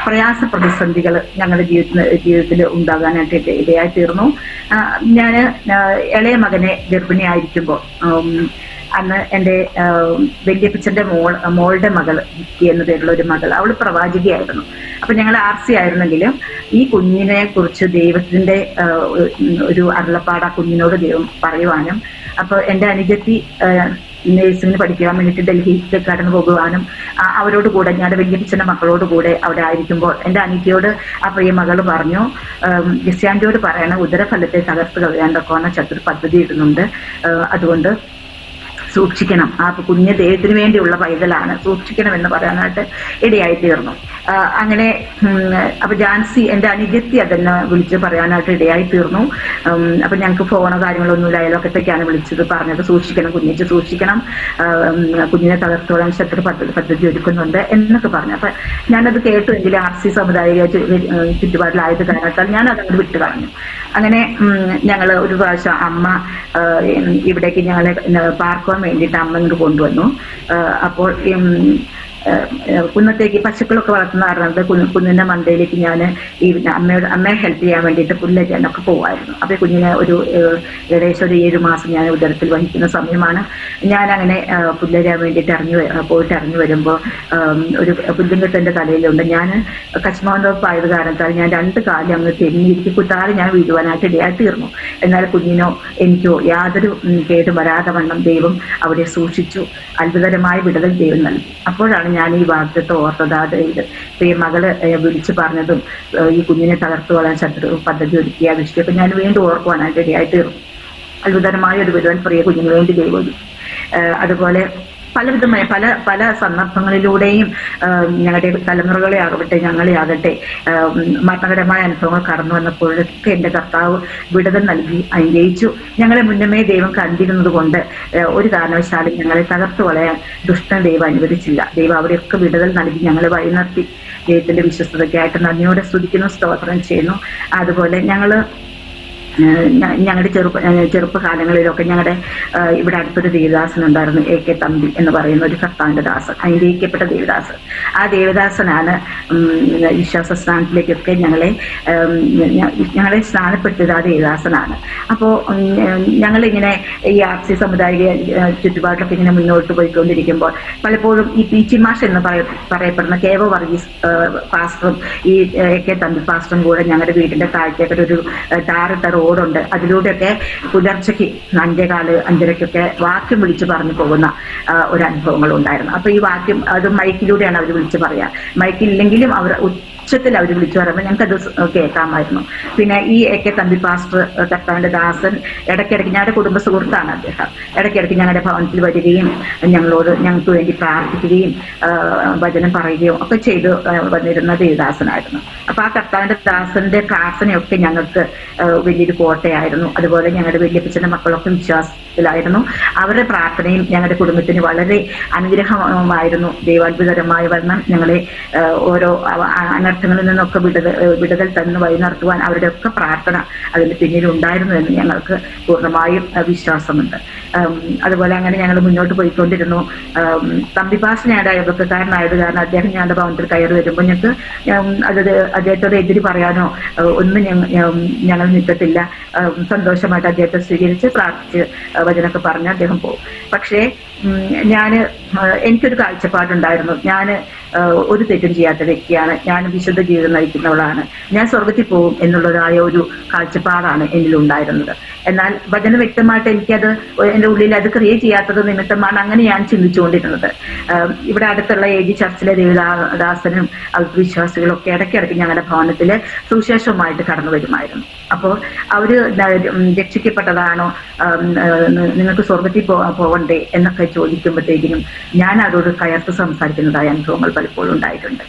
പ്രയാസ പ്രതിസന്ധികൾ ഞങ്ങളുടെ ജീവിതത്തിൽ ഉണ്ടാകാനായിട്ട് ഇടയായി തീർന്നു. ഞാൻ ഇളയ മകനെ ഗർഭിണിയായിരിക്കുമ്പോൾ അന്ന് എൻ്റെ വല്യപ്പച്ചൻ്റെ മോളുടെ മകൾ വിക്കി എന്ന പേരുള്ള ഒരു മകൾ, അവൾ പ്രവാചികയായിരുന്നു. അപ്പൊ ഞങ്ങൾ RC ആയിരുന്നെങ്കിലും ഈ കുഞ്ഞിനെ കുറിച്ച് ദൈവത്തിന്റെ ഒരു അരുളപ്പാട് ആ കുഞ്ഞിനോട് ദൈവം പറയുവാനും, അപ്പൊ എൻ്റെ അനുജത്തി നേഴ്സിംഗിന് പഠിക്കാൻ വേണ്ടിയിട്ട് ഡൽഹിയിലേക്ക് കടന്നു പോകുവാനും അവരോട് കൂടെ ഞങ്ങളുടെ വല്യപ്പച്ചൻ്റെ മക്കളോട് കൂടെ അവിടെ ആയിരിക്കുമ്പോൾ എൻ്റെ അനിയത്തിയോട് ആ പ്രിയ മകൾ പറഞ്ഞു, ക്രിസ്ത്യാനിയോട് പറയണം ഉദരഫലത്തെ തകർത്ത് കളയാണ്ടൊക്കെ ചതുർ പദ്ധതി ഇടുന്നുണ്ട്, അതുകൊണ്ട് സൂക്ഷിക്കണം, ആ കുഞ്ഞ് ദൈവത്തിന് വേണ്ടിയുള്ള പൈതലാണ്, സൂക്ഷിക്കണം എന്ന് പറയാനായിട്ട് ഇടയായി തീർന്നു. അങ്ങനെ അപ്പൊ ജാൻസി എൻ്റെ അനുജത്തി അതെന്നെ വിളിച്ച് പറയാനായിട്ട് ഇടയായി തീർന്നു. അപ്പൊ ഞങ്ങൾക്ക് ഫോണോ കാര്യങ്ങളൊന്നുമില്ല, അയൽവക്കത്തേക്കാണ് വിളിച്ചത്, പറഞ്ഞത് സൂക്ഷിക്കണം, കുഞ്ഞിച്ച് സൂക്ഷിക്കണം, കുഞ്ഞിനെ തകർത്തോളാൻ ശത്രു പദ്ധതി ഒരുക്കുന്നുണ്ട് എന്നൊക്കെ പറഞ്ഞു. അപ്പൊ ഞാനത് കേട്ടു. എങ്കിലും RC സമുദായിക ചുറ്റുപാടിലായത് കാരണത്താൽ ഞാൻ അതങ്ങോട്ട് വിട്ടു കളഞ്ഞു. അങ്ങനെ ഞങ്ങൾ ഒരു പ്രാവശ്യം അമ്മ ഇവിടേക്ക് ഞങ്ങളെ പാർക്കുവാൻ വേണ്ടിയിട്ട് അമ്മ ഇങ്ങോട്ട് കൊണ്ടുവന്നു. അപ്പോൾ കുന്നത്തേക്ക് പശുക്കളൊക്കെ വളർത്തുന്ന പറഞ്ഞത് കുന്നിന്റെ മണ്ടയിലേക്ക് ഞാൻ ഈ അമ്മയെ ഹെൽപ്പ് ചെയ്യാൻ വേണ്ടിയിട്ട് പുല്ലരിയാനൊക്കെ പോകുമായിരുന്നു. അപ്പൊ കുഞ്ഞിനെ ഏകദേശം ഒരു 7 മാസം ഞാൻ ഉദരത്തിൽ വഹിക്കുന്ന സമയമാണ്. ഞാൻ അങ്ങനെ പുല്ലരിയാൻ വേണ്ടിയിട്ട് ഇറങ്ങി വരുമ്പോൾ ഒരു പുല്ലുങ്കെട്ട് തലയിലുണ്ട്. ഞാൻ കശ്മാന്തോപ്പായത് കാരണത്താൽ ഞാൻ 2 കാലം അങ്ങ് തെന്നിയിരിക്കും കുത്താതെ ഞാൻ വീഴുവാനായിട്ട് ഇടയായി തീർന്നു. എന്നാൽ കുഞ്ഞിനോ എനിക്കോ യാതൊരു കേടും വരാതെ വണ്ണം ദൈവം അവിടെ സൂക്ഷിച്ചു. അത്ഭുതകരമായ വിടുതൽ ദൈവം നൽകി. അപ്പോഴാണ് ഞാൻ ഈ വാഗ്ദത്തം ഓർത്തത്. അതായത് പ്രിയ മകള് വിളിച്ചു പറഞ്ഞതും ഈ കുഞ്ഞിനെ തകർത്തു കളയാൻ ശത്രു പദ്ധതി ഒരുക്കിയ വിഷയമൊക്കെ ഞാൻ വീണ്ടും ഓർക്കുവാനായിട്ട് ഇടയായി തീർന്നു. അത്ഭുതകരമായ ഒരു വിടുതൽ പ്രിയ കുഞ്ഞിന് വേണ്ടി ദൈവം. അതുപോലെ പലവിധമായ പല സന്ദർഭങ്ങളിലൂടെയും ഞങ്ങളുടെ തലമുറകളെ ആകട്ടെ ഞങ്ങളെ ആകട്ടെ മരണകരമായ അനുഭവങ്ങൾ കടന്നു വന്നപ്പോഴൊക്കെ എൻ്റെ കർത്താവ് വിടുതൽ നൽകി അനുഗ്രഹിച്ചു. ഞങ്ങളെ മുന്നമേ ദൈവം കണ്ടിരുന്നത് കൊണ്ട് ഒരു കാരണവശാലും ഞങ്ങളെ തകർത്തു കളയാൻ ദുഷ്ടൻ ദൈവം അനുവദിച്ചില്ല. ദൈവം അവിടെയൊക്കെ വിടുതൽ നൽകി ഞങ്ങളെ വഴി നിർത്തി. ദൈവത്തിന്റെ വിശ്വസ്തതയ്ക്കായിട്ട് നന്ദിയോടെ സ്തുതിക്കുന്നു, സ്തോത്രം ചെയ്യുന്നു. അതുപോലെ ഞങ്ങൾ ഞങ്ങളുടെ ചെറുപ്പകാലങ്ങളിലൊക്കെ ഞങ്ങളുടെ ഇവിടെ അടുത്തൊരു ദേവദാസൻ ഉണ്ടായിരുന്നു, AK തമ്പി എന്ന് പറയുന്ന ഒരു കർത്താവിന്റെ ദാസൻ, അനുഗ്രഹിക്കപ്പെട്ട ദേവദാസൻ. ആ ദേവദാസനാണ് വിശ്വാസ സ്നാനത്തിലേക്കൊക്കെ ഞങ്ങളെ സ്നാനപ്പെടുത്തിയത്. ആ ദേവദാസനാണ്. അപ്പോൾ ഞങ്ങളിങ്ങനെ ഈ RC സമുദായിക ചുറ്റുപാടിലൊക്കെ ഇങ്ങനെ മുന്നോട്ട് പോയിക്കൊണ്ടിരിക്കുമ്പോൾ പലപ്പോഴും ഈ PC മാഷ് എന്ന് പറയപ്പെടുന്ന KV വർഗീസ് പാസ്റ്ററും ഈ AK തമ്പി പാസ്റ്ററും കൂടെ ഞങ്ങളുടെ വീടിന്റെ താഴത്തേക്കൊരു ഒരു ടാറിട്ട റോഡുണ്ട്. അതിലൂടെയൊക്കെ പുലർച്ചയ്ക്ക് 5:15-5:30 വാക്യം വിളിച്ചു പറഞ്ഞു പോകുന്ന ഒരു അനുഭവങ്ങൾ ഉണ്ടായിരുന്നു. അപ്പൊ ഈ വാക്യം അത് മൈക്കിലൂടെയാണ് അവർ വിളിച്ചു പറയാ. മൈക്കില്ലെങ്കിലും അവർ ഉച്ചത്തിൽ അവർ വിളിച്ചു പറയുമ്പോൾ ഞങ്ങൾക്കത് കേൾക്കാമായിരുന്നു. പിന്നെ ഈ AK തമ്പി പാസ്റ്റർ കർത്താവിന്റെ ദാസൻ ഇടയ്ക്കിടയ്ക്ക്, ഞങ്ങളുടെ കുടുംബ സുഹൃത്താണ് അദ്ദേഹം, ഇടയ്ക്കിടയ്ക്ക് ഞങ്ങളുടെ ഭവനത്തിൽ വരികയും ഞങ്ങൾക്ക് വേണ്ടി പ്രാർത്ഥിക്കുകയും വചനം പറയുകയും ഒക്കെ ചെയ്ത് വന്നിരുന്ന ദേവദാസനായിരുന്നു. അപ്പൊ ആ കർത്താവിന്റെ ദാസന്റെ പ്രാർത്ഥനയൊക്കെ ഞങ്ങൾക്ക് വലിയൊരു കോട്ടയായിരുന്നു. അതുപോലെ ഞങ്ങളുടെ വല്യപ്പച്ചന്റെ മക്കളൊക്കെ വിശ്വാസത്തിലായിരുന്നു. അവരുടെ പ്രാർത്ഥനയും ഞങ്ങളുടെ കുടുംബത്തിന് വളരെ അനുഗ്രഹമായിരുന്നു. ദൈവാത്ഭുതകരമായ വണ്ണം ഞങ്ങളെ ഓരോ അനർത്ഥങ്ങളിൽ നിന്നൊക്കെ വിടുതൽ തന്ന് വഴി നടത്തുവാൻ അവരുടെ ഒക്കെ പ്രാർത്ഥന അതിന്റെ പിന്നിലുണ്ടായിരുന്നു എന്ന് ഞങ്ങൾക്ക് പൂർണ്ണമായും വിശ്വാസമുണ്ട്. അതുപോലെ അങ്ങനെ ഞങ്ങൾ മുന്നോട്ട് പോയിക്കൊണ്ടിരുന്നു. തമ്പിപാസ് ഞങ്ങളുടെ അയൽവക്കക്കാരനായത് കാരണം അദ്ദേഹം ഞങ്ങളുടെ ഭവനത്തിൽ കയറി വരുമ്പോൾ ഞങ്ങൾക്ക് അദ്ദേഹത്തോട് എതിര് പറയാനോ ഒന്നും ഞങ്ങൾ നിൽക്കത്തില്ല. സന്തോഷമായിട്ട് അദ്ദേഹത്തെ സ്വീകരിച്ച് പ്രാർത്ഥിച്ച് വചനമൊക്കെ പറഞ്ഞ് അദ്ദേഹം പോകും. പക്ഷേ എനിക്കൊരു കാഴ്ചപ്പാടുണ്ടായിരുന്നു. ഞാൻ ഒരു തെറ്റും ചെയ്യാത്ത വ്യക്തിയാണ്, ഞാൻ വിശുദ്ധ ജീവിതം നയിക്കുന്നവളാണ്, ഞാൻ സ്വർഗത്തിൽ പോകും എന്നുള്ളതായ ഒരു കാഴ്ചപ്പാടാണ് എന്നിലുണ്ടായിരുന്നത്. എന്നാൽ വചനം വ്യക്തമായിട്ട് എനിക്കത് എൻ്റെ ഉള്ളിൽ അത് ക്രിയേറ്റ് ചെയ്യാത്തത് നിമിത്തമാണ് അങ്ങനെ ഞാൻ ചിന്തിച്ചുകൊണ്ടിരുന്നത്. ഇവിടെ അടുത്തുള്ള AG ചർച്ചിലെ ദേവദാസനും വിശ്വാസികളും ഒക്കെ ഇടയ്ക്കിടയ്ക്ക് ഞങ്ങളുടെ ഭവനത്തിൽ സുവിശേഷവുമായിട്ട് കടന്നു വരുമായിരുന്നു. അപ്പോൾ അവര് രക്ഷിക്കപ്പെട്ടതാണോ, നിങ്ങൾക്ക് സ്വർഗത്തിൽ പോകണ്ടേ എന്നൊക്കെ ചോദിക്കുമ്പോഴത്തേക്കിനും ഞാൻ അവരോട് കയർത്ത് സംസാരിക്കുന്നതായ അനുഭവങ്ങൾ പലപ്പോഴും ഉണ്ടായിട്ടുണ്ട്.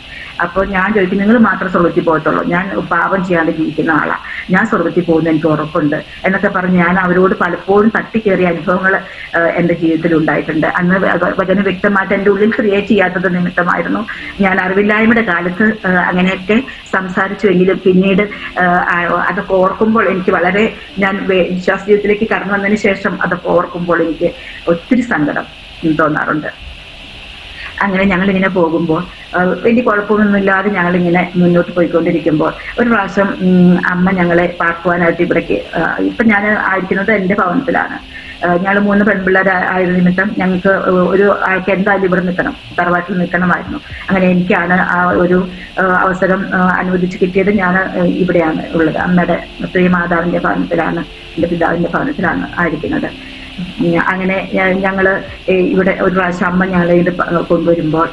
അപ്പോൾ ഞാൻ ചോദിക്കും, നിങ്ങൾ മാത്രം സ്വർഗത്തിൽ പോകത്തുള്ളൂ, ഞാൻ പാപം ചെയ്യാതെ ജീവിക്കുന്ന ആളാണ്, ഞാൻ സ്വർഗത്തിൽ പോകുന്ന എനിക്ക് ഉറപ്പുണ്ട് എന്നൊക്കെ പറഞ്ഞ് ഞാൻ അവരോട് പലപ്പോഴും തട്ടിക്കേറിയ അനുഭവങ്ങൾ എൻ്റെ ജീവിതത്തിൽ ഉണ്ടായിട്ടുണ്ട്. അന്ന് വചനം വ്യക്തമായിട്ട് എൻ്റെ ഉള്ളിൽ ക്രിയേറ്റ് ചെയ്യാത്തത് നിമിത്തമായിരുന്നു. ഞാൻ അറിവില്ലായ്മയുടെ കാലത്ത് അങ്ങനെയൊക്കെ സംസാരിച്ചുവെങ്കിലും പിന്നീട് അതൊക്കെ ഓർക്കുമ്പോൾ എനിക്ക് വളരെ, ഞാൻ വിശ്വാസ ജീവിതത്തിലേക്ക് കടന്നു വന്നതിന് ശേഷം അതൊക്കെ ഓർക്കുമ്പോൾ എനിക്ക് ഒത്തിരി സങ്കടം തോന്നാറുണ്ട്. അങ്ങനെ ഞങ്ങളിങ്ങനെ പോകുമ്പോൾ വലിയ കുഴപ്പമൊന്നുമില്ലാതെ ഞങ്ങളിങ്ങനെ മുന്നോട്ട് പോയിക്കൊണ്ടിരിക്കുമ്പോൾ ഒരു പ്രാവശ്യം അമ്മ ഞങ്ങളെ പാർക്കുവാനായിട്ട് ഇവിടേക്ക്, ഇപ്പം ഞാൻ ആയിരിക്കുന്നത് എൻ്റെ ഭവനത്തിലാണ്. ഞങ്ങൾ 3 പെൺപിള്ളേർ ആയ നിമിത്തം ഞങ്ങൾക്ക് ഒരു ആൾക്ക് എന്തായാലും ഇവിടെ നിൽക്കണം, തറവാട്ടിൽ നിൽക്കണമായിരുന്നു. അങ്ങനെ എനിക്കാണ് ആ ഒരു അവസരം അനുവദിച്ച് കിട്ടിയത്. ഞാൻ ഇവിടെയാണ് ഉള്ളത്, അമ്മയുടെ പ്രിയമാതാവിൻ്റെ ഭവനത്തിലാണ്, എൻ്റെ പിതാവിൻ്റെ ഭവനത്തിലാണ് ആയിരിക്കുന്നത്. അങ്ങനെ ഞങ്ങള് ഇവിടെ ഒരു പ്രാവശ്യം അമ്മ ഞങ്ങളെ കൊണ്ടുവരുമ്പോൾ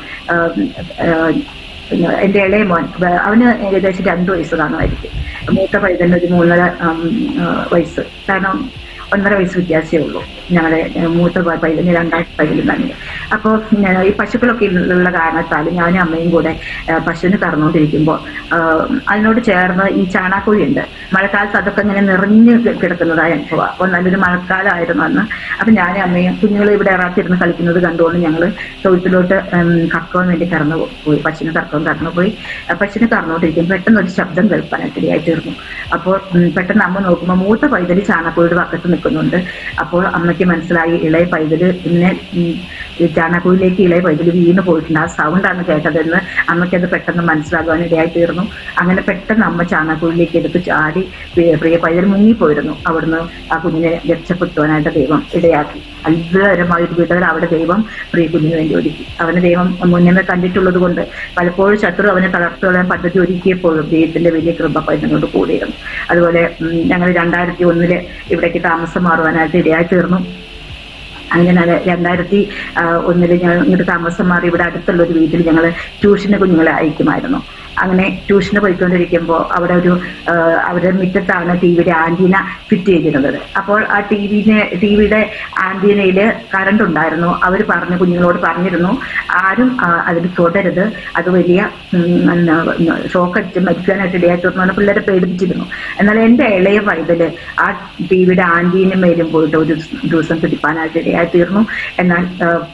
എൻ്റെ ഇളയ മോൻ, അവന് ഏകദേശം 2 വയസ്സ് കാണുമായിരിക്കും. മൂത്ത പൈതലിന് ഒരു 3.5 വയസ്സ്, കാരണം 1.5 വയസ്സ് വ്യത്യാസമേ ഉള്ളൂ ഞങ്ങളുടെ മൂത്ത പൈതലിന് 2 പൈതലും തന്നെ. അപ്പോൾ ഈ പശുക്കളൊക്കെ ഉള്ള കാരണത്താൽ ഞാനും അമ്മയും കൂടെ പശുവിന് കറന്നുകൊണ്ടിരിക്കുമ്പോൾ അതിനോട് ചേർന്ന് ഈ ചാണാക്കുഴിയുണ്ട്. മഴക്കാലത്ത് അതൊക്കെ ഇങ്ങനെ നിറഞ്ഞു കിടക്കുന്നതായ അനുഭവം. അപ്പോൾ നല്ലൊരു മഴക്കാലമായിരുന്നു അന്ന്. അപ്പം ഞാനും അമ്മയും കുഞ്ഞുങ്ങൾ ഇവിടെ ഇറത്തിരുന്ന് കളിക്കുന്നത് കണ്ടുകൊണ്ട് ഞങ്ങൾ തൊഴുത്തിലോട്ട് കറക്കുവാൻ വേണ്ടി പോയി, പശുവിന് കറന്നു പോയി. പശുവിന് കറന്നുകൊണ്ടിരിക്കും പെട്ടെന്ന് ഒരു ശബ്ദം കേൾപ്പാനായിട്ടിടയായി തീർന്നു. അപ്പോൾ പെട്ടെന്ന് അമ്മ നോക്കുമ്പോൾ മൂത്ത പൈതൽ ചാണാക്കുഴിയുടെ പക്കത്ത് നിൽക്കുന്നുണ്ട്. അപ്പോൾ അമ്മയ്ക്ക് മനസ്സിലായി ഇളയ പൈതല് ഇങ്ങനെ ചാണാക്കുഴിയിലേക്ക് ഇളയ പൈതല് വീണ് പോയിട്ടുണ്ട്. ആ സൗണ്ടാണ് കേട്ടതെന്ന് അമ്മയ്ക്കത് പെട്ടെന്ന് മനസ്സിലാകുവാൻ ഇടയായി തീർന്നു. അങ്ങനെ പെട്ടെന്ന് അമ്മ ചാണാക്കുഴിയിലേക്ക് എടുത്ത് ചാടി പ്രിയ പൈതൽ മുങ്ങിപ്പോയിരുന്നു. അവിടുന്ന് ആ കുഞ്ഞിനെ രക്ഷപ്പെടുത്തുവാനായിട്ട് ദൈവം ഇടയാക്കി. അത്ഭുതകരമായ ഒരു വിടുതൽ അവിടെ ദൈവം പ്രിയ കുഞ്ഞിന് വേണ്ടി ഒരുക്കി. അവനെ ദൈവം മുന്നേ കണ്ടിട്ടുള്ളത് കൊണ്ട് പലപ്പോഴും ശത്രു അവനെ തളർത്തുകളയാൻ പദ്ധതി ഒരുക്കിയപ്പോഴും ദൈവത്തിന്റെ വലിയ കൃപ പൈതനോട് കൂടിയിരുന്നു. അതുപോലെ ഞങ്ങൾ 2001 ഇവിടേക്ക് താമസം മാറുവാനായിട്ട് ഇടയായി തീർന്നു. അങ്ങനെ 2001 ഞങ്ങൾ ഇങ്ങോട്ട് താമസം മാറി ഇവിടെ അടുത്തുള്ള ഒരു വീട്ടിൽ ഞങ്ങൾ ട്യൂഷന് കുഞ്ഞുങ്ങളെ അയക്കുമായിരുന്നു. അങ്ങനെ ട്യൂഷന് പോയിക്കൊണ്ടിരിക്കുമ്പോൾ അവിടെ അവരുടെ മുറ്റത്താണ് ടിവിയുടെ ആന്റീന ഫിറ്റ് ചെയ്തിരുന്നത്. അപ്പോൾ ആ ടിവിയുടെ ആന്റീനയിൽ കറണ്ട് ഉണ്ടായിരുന്നു. അവർ കുഞ്ഞുങ്ങളോട് പറഞ്ഞിരുന്നു, ആരും അതിൽ തൊടരുത്, അത് വലിയ ഷോക്കടിച്ച് മരിക്കാനായിട്ട് ഇടയായിത്തീർന്നു. പിള്ളേരെ പേടിപ്പിച്ചിരുന്നു. എന്നാൽ എൻ്റെ ഇളയ പൈതല് ആ ടിവിയുടെ ആന്റീന മേലും പോയിട്ട് ഒരു ദിവസം പിടിപ്പാനായിട്ട് ഇടയായിത്തീർന്നു. എന്നാൽ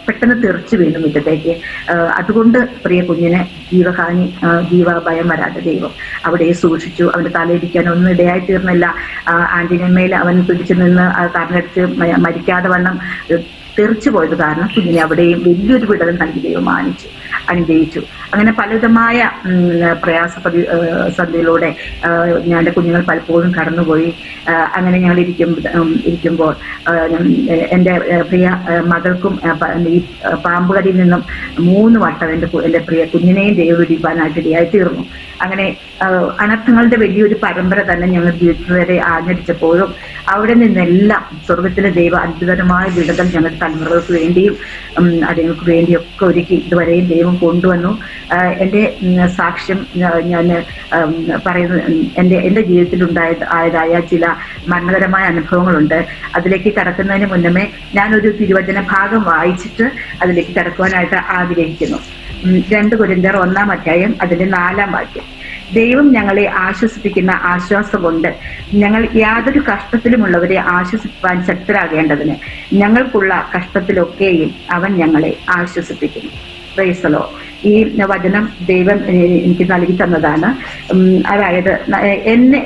പെട്ടെന്ന് തെറിച്ചു വീണു മുറ്റത്തേക്ക്. അതുകൊണ്ട് പ്രിയ കുഞ്ഞിന് ജീവഹാനി ദൈവഭയം വരാതെ ദൈവം അവിടെ സൂക്ഷിച്ചു. അവന്റെ തലയിടിക്കാൻ ഒന്നും ഇടയായി തീർന്നില്ല. ആന്റിനമ്മയിൽ അവൻ പിടിച്ചു നിന്ന് കാരണടിച്ച് മരിക്കാതെ വണ്ണം തെറിച്ചു പോയത് കാരണം കുഞ്ഞിനെ അവിടെയും വലിയൊരു വിടലും നൽകി ദൈവം അനുഗ്രഹിച്ചു. അങ്ങനെ പലവിധമായ സന്ധിയിലൂടെ ഞങ്ങളുടെ കുഞ്ഞുങ്ങൾ പലപ്പോഴും കടന്നുപോയി. അങ്ങനെ ഞങ്ങൾ ഇരിക്കുമ്പോൾ എൻ്റെ പ്രിയ മകൾക്കും ഈ പാമ്പുകടിയിൽ നിന്നും 3 വട്ടം എൻ്റെ പ്രിയ കുഞ്ഞിനെയും ദൈവം വിടിപ്പാനായിട്ട് ഇടയായി തീർന്നു. അങ്ങനെ അനർത്ഥങ്ങളുടെ വലിയൊരു പരമ്പര തന്നെ ഞങ്ങൾ ജീവിതത്തിൽ വരെ ആഞ്ഞടിച്ചപ്പോഴും അവിടെ നിന്നെല്ലാം സ്വർഗത്തിലെ ദൈവ അത്ഭുതകരമായ വിടുതൽ ഞങ്ങളുടെ തലമുറകൾക്ക് വേണ്ടിയും അതുങ്ങൾക്ക് വേണ്ടിയൊക്കെ ഒരുക്കി ഇതുവരെയും ദൈവം കൊണ്ടുവന്നു. എൻ്റെ സാക്ഷ്യം ഞാൻ പറയുന്നത് എൻ്റെ ജീവിതത്തിൽ ആയതായ ചില മരണകരമായ അനുഭവങ്ങളുണ്ട്. അതിലേക്ക് കടക്കുന്നതിന് മുന്നമേ ഞാനൊരു തിരുവചന ഭാഗം വായിച്ചിട്ട് അതിലേക്ക് കടക്കുവാനായിട്ട് ആഗ്രഹിക്കുന്നു. 2 കൊരിന്ത്യർ 1-ാം അധ്യായം അതിന്റെ 4-ാം വാക്യം. ദൈവം ഞങ്ങളെ ആശ്വസിപ്പിക്കുന്ന ആശ്വാസം കൊണ്ട് ഞങ്ങൾ യാതൊരു കഷ്ടത്തിലുമുള്ളവരെ ആശ്വസിപ്പാൻ ശക്തരാകേണ്ടതിന് ഞങ്ങൾക്കുള്ള കഷ്ടത്തിലൊക്കെയും അവൻ ഞങ്ങളെ ആശ്വസിപ്പിക്കുന്നു. Price the Lord. ഈ വചനം ദൈവം എനിക്ക് നൽകി തന്നതാണ്. അതായത്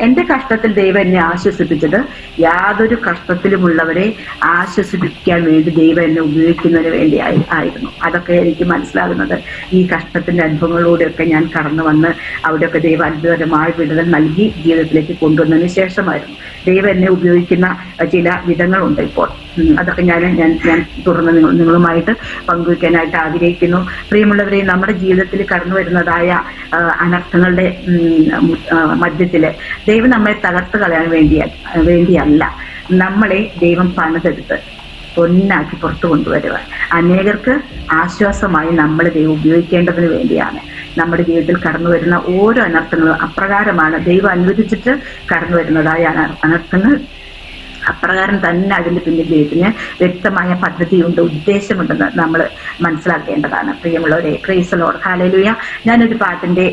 എൻ്റെ കഷ്ടത്തിൽ ദൈവം എന്നെ ആശ്വസിപ്പിച്ചത് യാതൊരു കഷ്ടത്തിലുമുള്ളവരെ ആശ്വസിപ്പിക്കാൻ വേണ്ടി ദൈവം എന്നെ ഉപയോഗിക്കുന്നതിന് വേണ്ടി ആയിരുന്നു. അതൊക്കെ എനിക്ക് മനസ്സിലാകുന്നത് ഈ കഷ്ടത്തിന്റെ അനുഭവങ്ങളിലൂടെയൊക്കെ ഞാൻ കടന്നു വന്ന് അവിടെയൊക്കെ ദൈവം അത്ഭുതകരമായ വിടുതൽ നൽകി ജീവിതത്തിലേക്ക് കൊണ്ടുവന്നതിന് ശേഷമായിരുന്നു. ദൈവം എന്നെ ഉപയോഗിക്കുന്ന ചില വിധങ്ങളുണ്ട് ഇപ്പോൾ. അതൊക്കെ ഞാൻ തുടർന്ന് നിങ്ങളുമായിട്ട് പങ്കുവയ്ക്കാനായിട്ട് ആഗ്രഹിക്കുന്നു. പ്രിയമുള്ളവരെ, നമ്മുടെ ജീവിതത്തിൽ കടന്നു വരുന്നതായ അനർത്ഥങ്ങളുടെ മധ്യത്തില് ദൈവം നമ്മെ തകർത്ത് കളയാൻ വേണ്ടിയല്ല, നമ്മളെ ദൈവം പണിതെടുത്ത് പൊന്നാക്കി പുറത്തു കൊണ്ടുവരുക, അനേകർക്ക് ആശ്വാസമായി നമ്മളെ ദൈവം ഉപയോഗിക്കേണ്ടതിന് വേണ്ടിയാണ്. നമ്മുടെ ജീവിതത്തിൽ കടന്നു വരുന്ന ഓരോ അനർത്ഥങ്ങളും അപ്രകാരമാണ്. ദൈവം അനുവദിച്ചിട്ട് കടന്നു വരുന്നതായ അനർത്ഥങ്ങൾ അപ്രകാരം തന്നെ അതിന്റെ പിന്നിൽ ദൈവത്തിന് വ്യക്തമായ പദ്ധതിയുണ്ട്, ഉദ്ദേശമുണ്ടെന്ന് നമ്മൾ മനസ്സിലാക്കേണ്ടതാണ്. പ്രിയമുള്ളവരെ, പ്രൈസ് ദി ലോർഡ്, ഹല്ലേലൂയ. ഞാനൊരു പാട്ടിന്റെ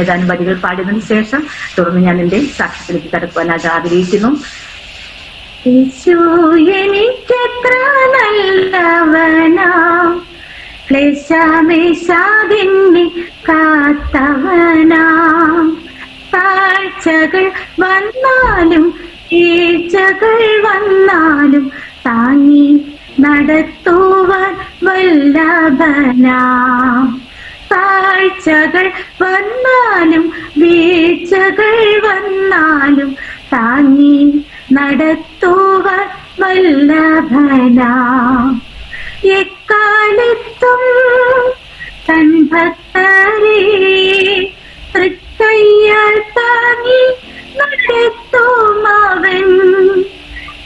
ഏതാനും വരികൾ പാടിയതിനു ശേഷം തുടർന്ന് ഞാൻ എന്റെ സാക്ഷ്യത്തിലേക്ക് കടക്കുവാനായിട്ട് ആഗ്രഹിക്കുന്നു. യേശു എനിക്കെത്ര നല്ലവനാം, ക്ലേശമേശാതിന്നെ കാത്തവനാം, താഴ്ചകൾ വന്നാലും വീഴ്ചകൾ വന്നാലും താങ്ങി നടത്തുവാൻ വല്ലഭനാം, താഴ്ചകൾ വന്നാലും വീഴ്ചകൾ വന്നാലും താങ്ങി നടത്തുവാൻ വല്ലഭനാം, എക്കാലത്തും തൻ ഭക്തരെ തൃക്കയ്യാൽ താങ്ങി നടത്തും അവൻ,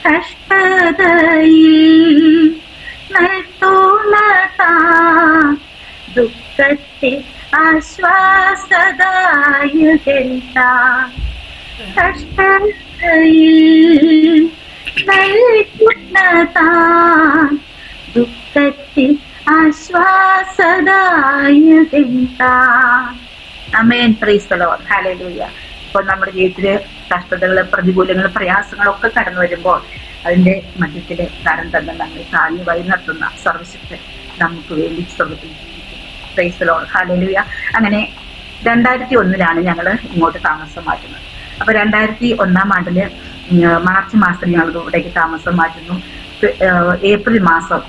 കഷ്ടതയിൽ നടത്തുന്നതാ ദുഃഖത്തെ ആശ്വാസദായകനാ, കഷ്ടതയിൽ നൽകുന്നതാ ദുഃഖത്തെ ആശ്വാസദായകനാ. ആമേൻ. പ്രൈസ് ദി ലോർഡ്, ഹല്ലേലൂയ. ഇപ്പോൾ നമ്മുടെ ജീവിതത്തില് കഷ്ടതകള്, പ്രതികൂലങ്ങള്, പ്രയാസങ്ങളൊക്കെ കടന്നു വരുമ്പോൾ അതിന്റെ മധ്യത്തില് തരം തന്നെ നമ്മൾ താങ്ങി വഴി നടത്തുന്ന സർവശക്തൻ നമുക്ക് വേണ്ടി സ്വർഗ്ഗത്തിൽ ജീവിക്കുന്നു. പ്രൈസ് ദി ലോർഡ്, ഹല്ലേലൂയ. അങ്ങനെ 2001 ഞങ്ങൾ ഇങ്ങോട്ട് താമസം മാറ്റുന്നത്. അപ്പൊ 2001 ആണ്ടില് മാർച്ച് മാസത്തിൽ ഞങ്ങൾ ഇവിടേക്ക് താമസം മാറ്റുന്നു. ഏപ്രിൽ മാസം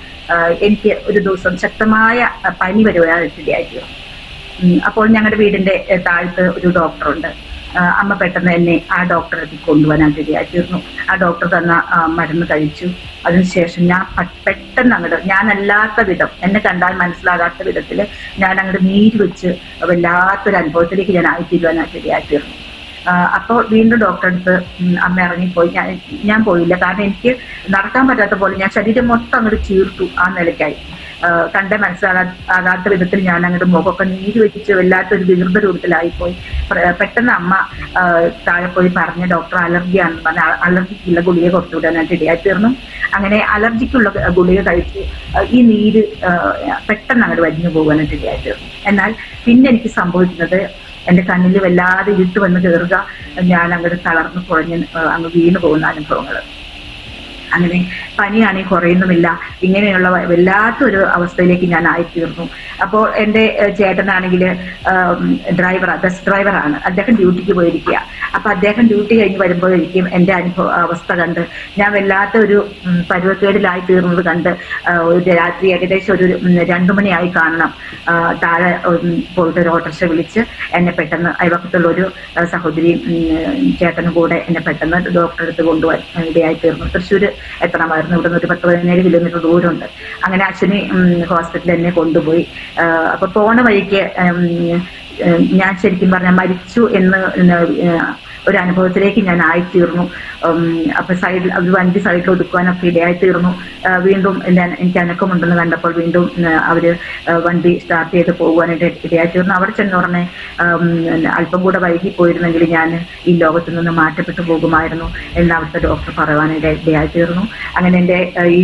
എനിക്ക് ഒരു ദിവസം ശക്തമായ പനി വരുവാനിടയായി. അപ്പോൾ ഞങ്ങളുടെ വീടിന്റെ താഴത്ത് ഒരു ഡോക്ടറുണ്ട്. അമ്മ പെട്ടെന്ന് എന്നെ ആ ഡോക്ടറെ കൊണ്ടുപോകാനായിട്ട് ഇടയായിത്തീർന്നു. ആ ഡോക്ടർ തന്ന മരുന്ന് കഴിച്ചു. അതിനുശേഷം ഞാൻ പെട്ടെന്ന് ഞാനല്ലാത്ത വിധം, എന്നെ കണ്ടാൽ മനസ്സിലാകാത്ത വിധത്തിൽ ഞാൻ നീര് വെച്ച് വല്ലാത്തൊരു അനുഭവത്തിലേക്ക് ഞാൻ ആയിത്തീരുവാനായിട്ട് ഇടയായിത്തീർന്നു. അപ്പോൾ വീണ്ടും ഡോക്ടറെ അടുത്ത് അമ്മ ഇറങ്ങിപ്പോയി. ഞാൻ പോയില്ല, കാരണം എനിക്ക് നടക്കാൻ പറ്റാത്ത പോലെ ഞാൻ ശരീരം മൊത്തം ചീർത്തു. ആ നിലയ്ക്കായി കണ്ടേ മനസ്സിലാകാത്ത വിധത്തിൽ ഞാൻ മുഖമൊക്കെ നീര് വെച്ച് വല്ലാത്തൊരു വികൃത രൂപത്തിലായിപ്പോയി. പെട്ടെന്ന് അമ്മ താഴെ പോയി പറഞ്ഞ ഡോക്ടർ അലർജിയാണെന്ന് പറഞ്ഞ അലർജിക്കുള്ള ഗുളിക കൊടുത്തുവിടാനായിട്ട് ഇടയായിത്തീർന്നു. അങ്ങനെ അലർജിക്കുള്ള ഗുളിക കഴിച്ച് ഈ നീര് പെട്ടെന്ന് വലിഞ്ഞു പോകാനായിട്ട് ഇടയായിത്തീർന്നു. എന്നാൽ പിന്നെ എനിക്ക് സംഭവിക്കുന്നത് എന്റെ കണ്ണിൽ വല്ലാതെ ഇരുട്ട് വന്ന് കയറുക, ഞാൻ തളർന്നു കുഴഞ്ഞ് വീണു പോകുന്ന അനുഭവങ്ങൾ. അങ്ങനെ പനിയാണെങ്കിൽ കുറയുന്നുമില്ല. ഇങ്ങനെയുള്ള വല്ലാത്തൊരു അവസ്ഥയിലേക്ക് ഞാൻ ആയിത്തീർന്നു. അപ്പോൾ എൻ്റെ ചേട്ടനാണെങ്കിൽ ബസ് ഡ്രൈവറാണ്. അദ്ദേഹം ഡ്യൂട്ടിക്ക് പോയിരിക്കുക. അപ്പൊ അദ്ദേഹം ഡ്യൂട്ടി കഴിഞ്ഞ് വരുമ്പോഴേക്കും എൻ്റെ അവസ്ഥ കണ്ട് ഞാൻ വല്ലാത്ത ഒരു പരുവക്കേടിലായി തീർന്നത് കണ്ട് ഒരു രാത്രി ഏകദേശം ഒരു 2 മണിയായി കാണണം. താഴെ പോയിട്ട് ഒരു ഓട്ടോറിക്ഷ വിളിച്ച് എന്നെ പെട്ടെന്ന് അയൽവക്കത്തുള്ള ഒരു സഹോദരിയും ചേട്ടനും കൂടെ എന്നെ പെട്ടെന്ന് ഡോക്ടറെ അടുത്ത് കൊണ്ടുപോയി ഇടയായി തീർന്നു. തൃശ്ശൂർ എത്തണമായിരുന്നു. ഇവിടെ നിന്ന് ഒരു 10-17 കിലോമീറ്റർ ദൂരമുണ്ട്. അങ്ങനെ അശ്വിനി ഹോസ്പിറ്റലിൽ എന്നെ കൊണ്ടുപോയി. അപ്പൊ പോണ വഴിക്ക് ഞാൻ ശരിക്കും പറഞ്ഞാൽ മരിച്ചു എന്ന് ഒരു അനുഭവത്തിലേക്ക് ഞാൻ ആയിത്തീർന്നു. അപ്പൊ ഒരു വണ്ടി സൈഡിൽ ഒതുക്കുവാനൊക്കെ ഇടയായി തീർന്നു. വീണ്ടും എനിക്ക് അനക്കമുണ്ടെന്ന് കണ്ടപ്പോൾ വീണ്ടും അവര് വണ്ടി സ്റ്റാർട്ട് ചെയ്ത് പോകുവാനായിട്ട് ഇടയായി തീർന്നു. അവിടെ ചെന്നുടനെ അല്പം കൂടെ വൈകി പോയിരുന്നെങ്കിൽ ഞാൻ ഈ ലോകത്തു നിന്ന് മാറ്റപ്പെട്ടു പോകുമായിരുന്നു എന്ന് അവിടുത്തെ ഡോക്ടർ പറയുവാനായിട്ട് ഇടയായി തീർന്നു. അങ്ങനെ എൻ്റെ ഈ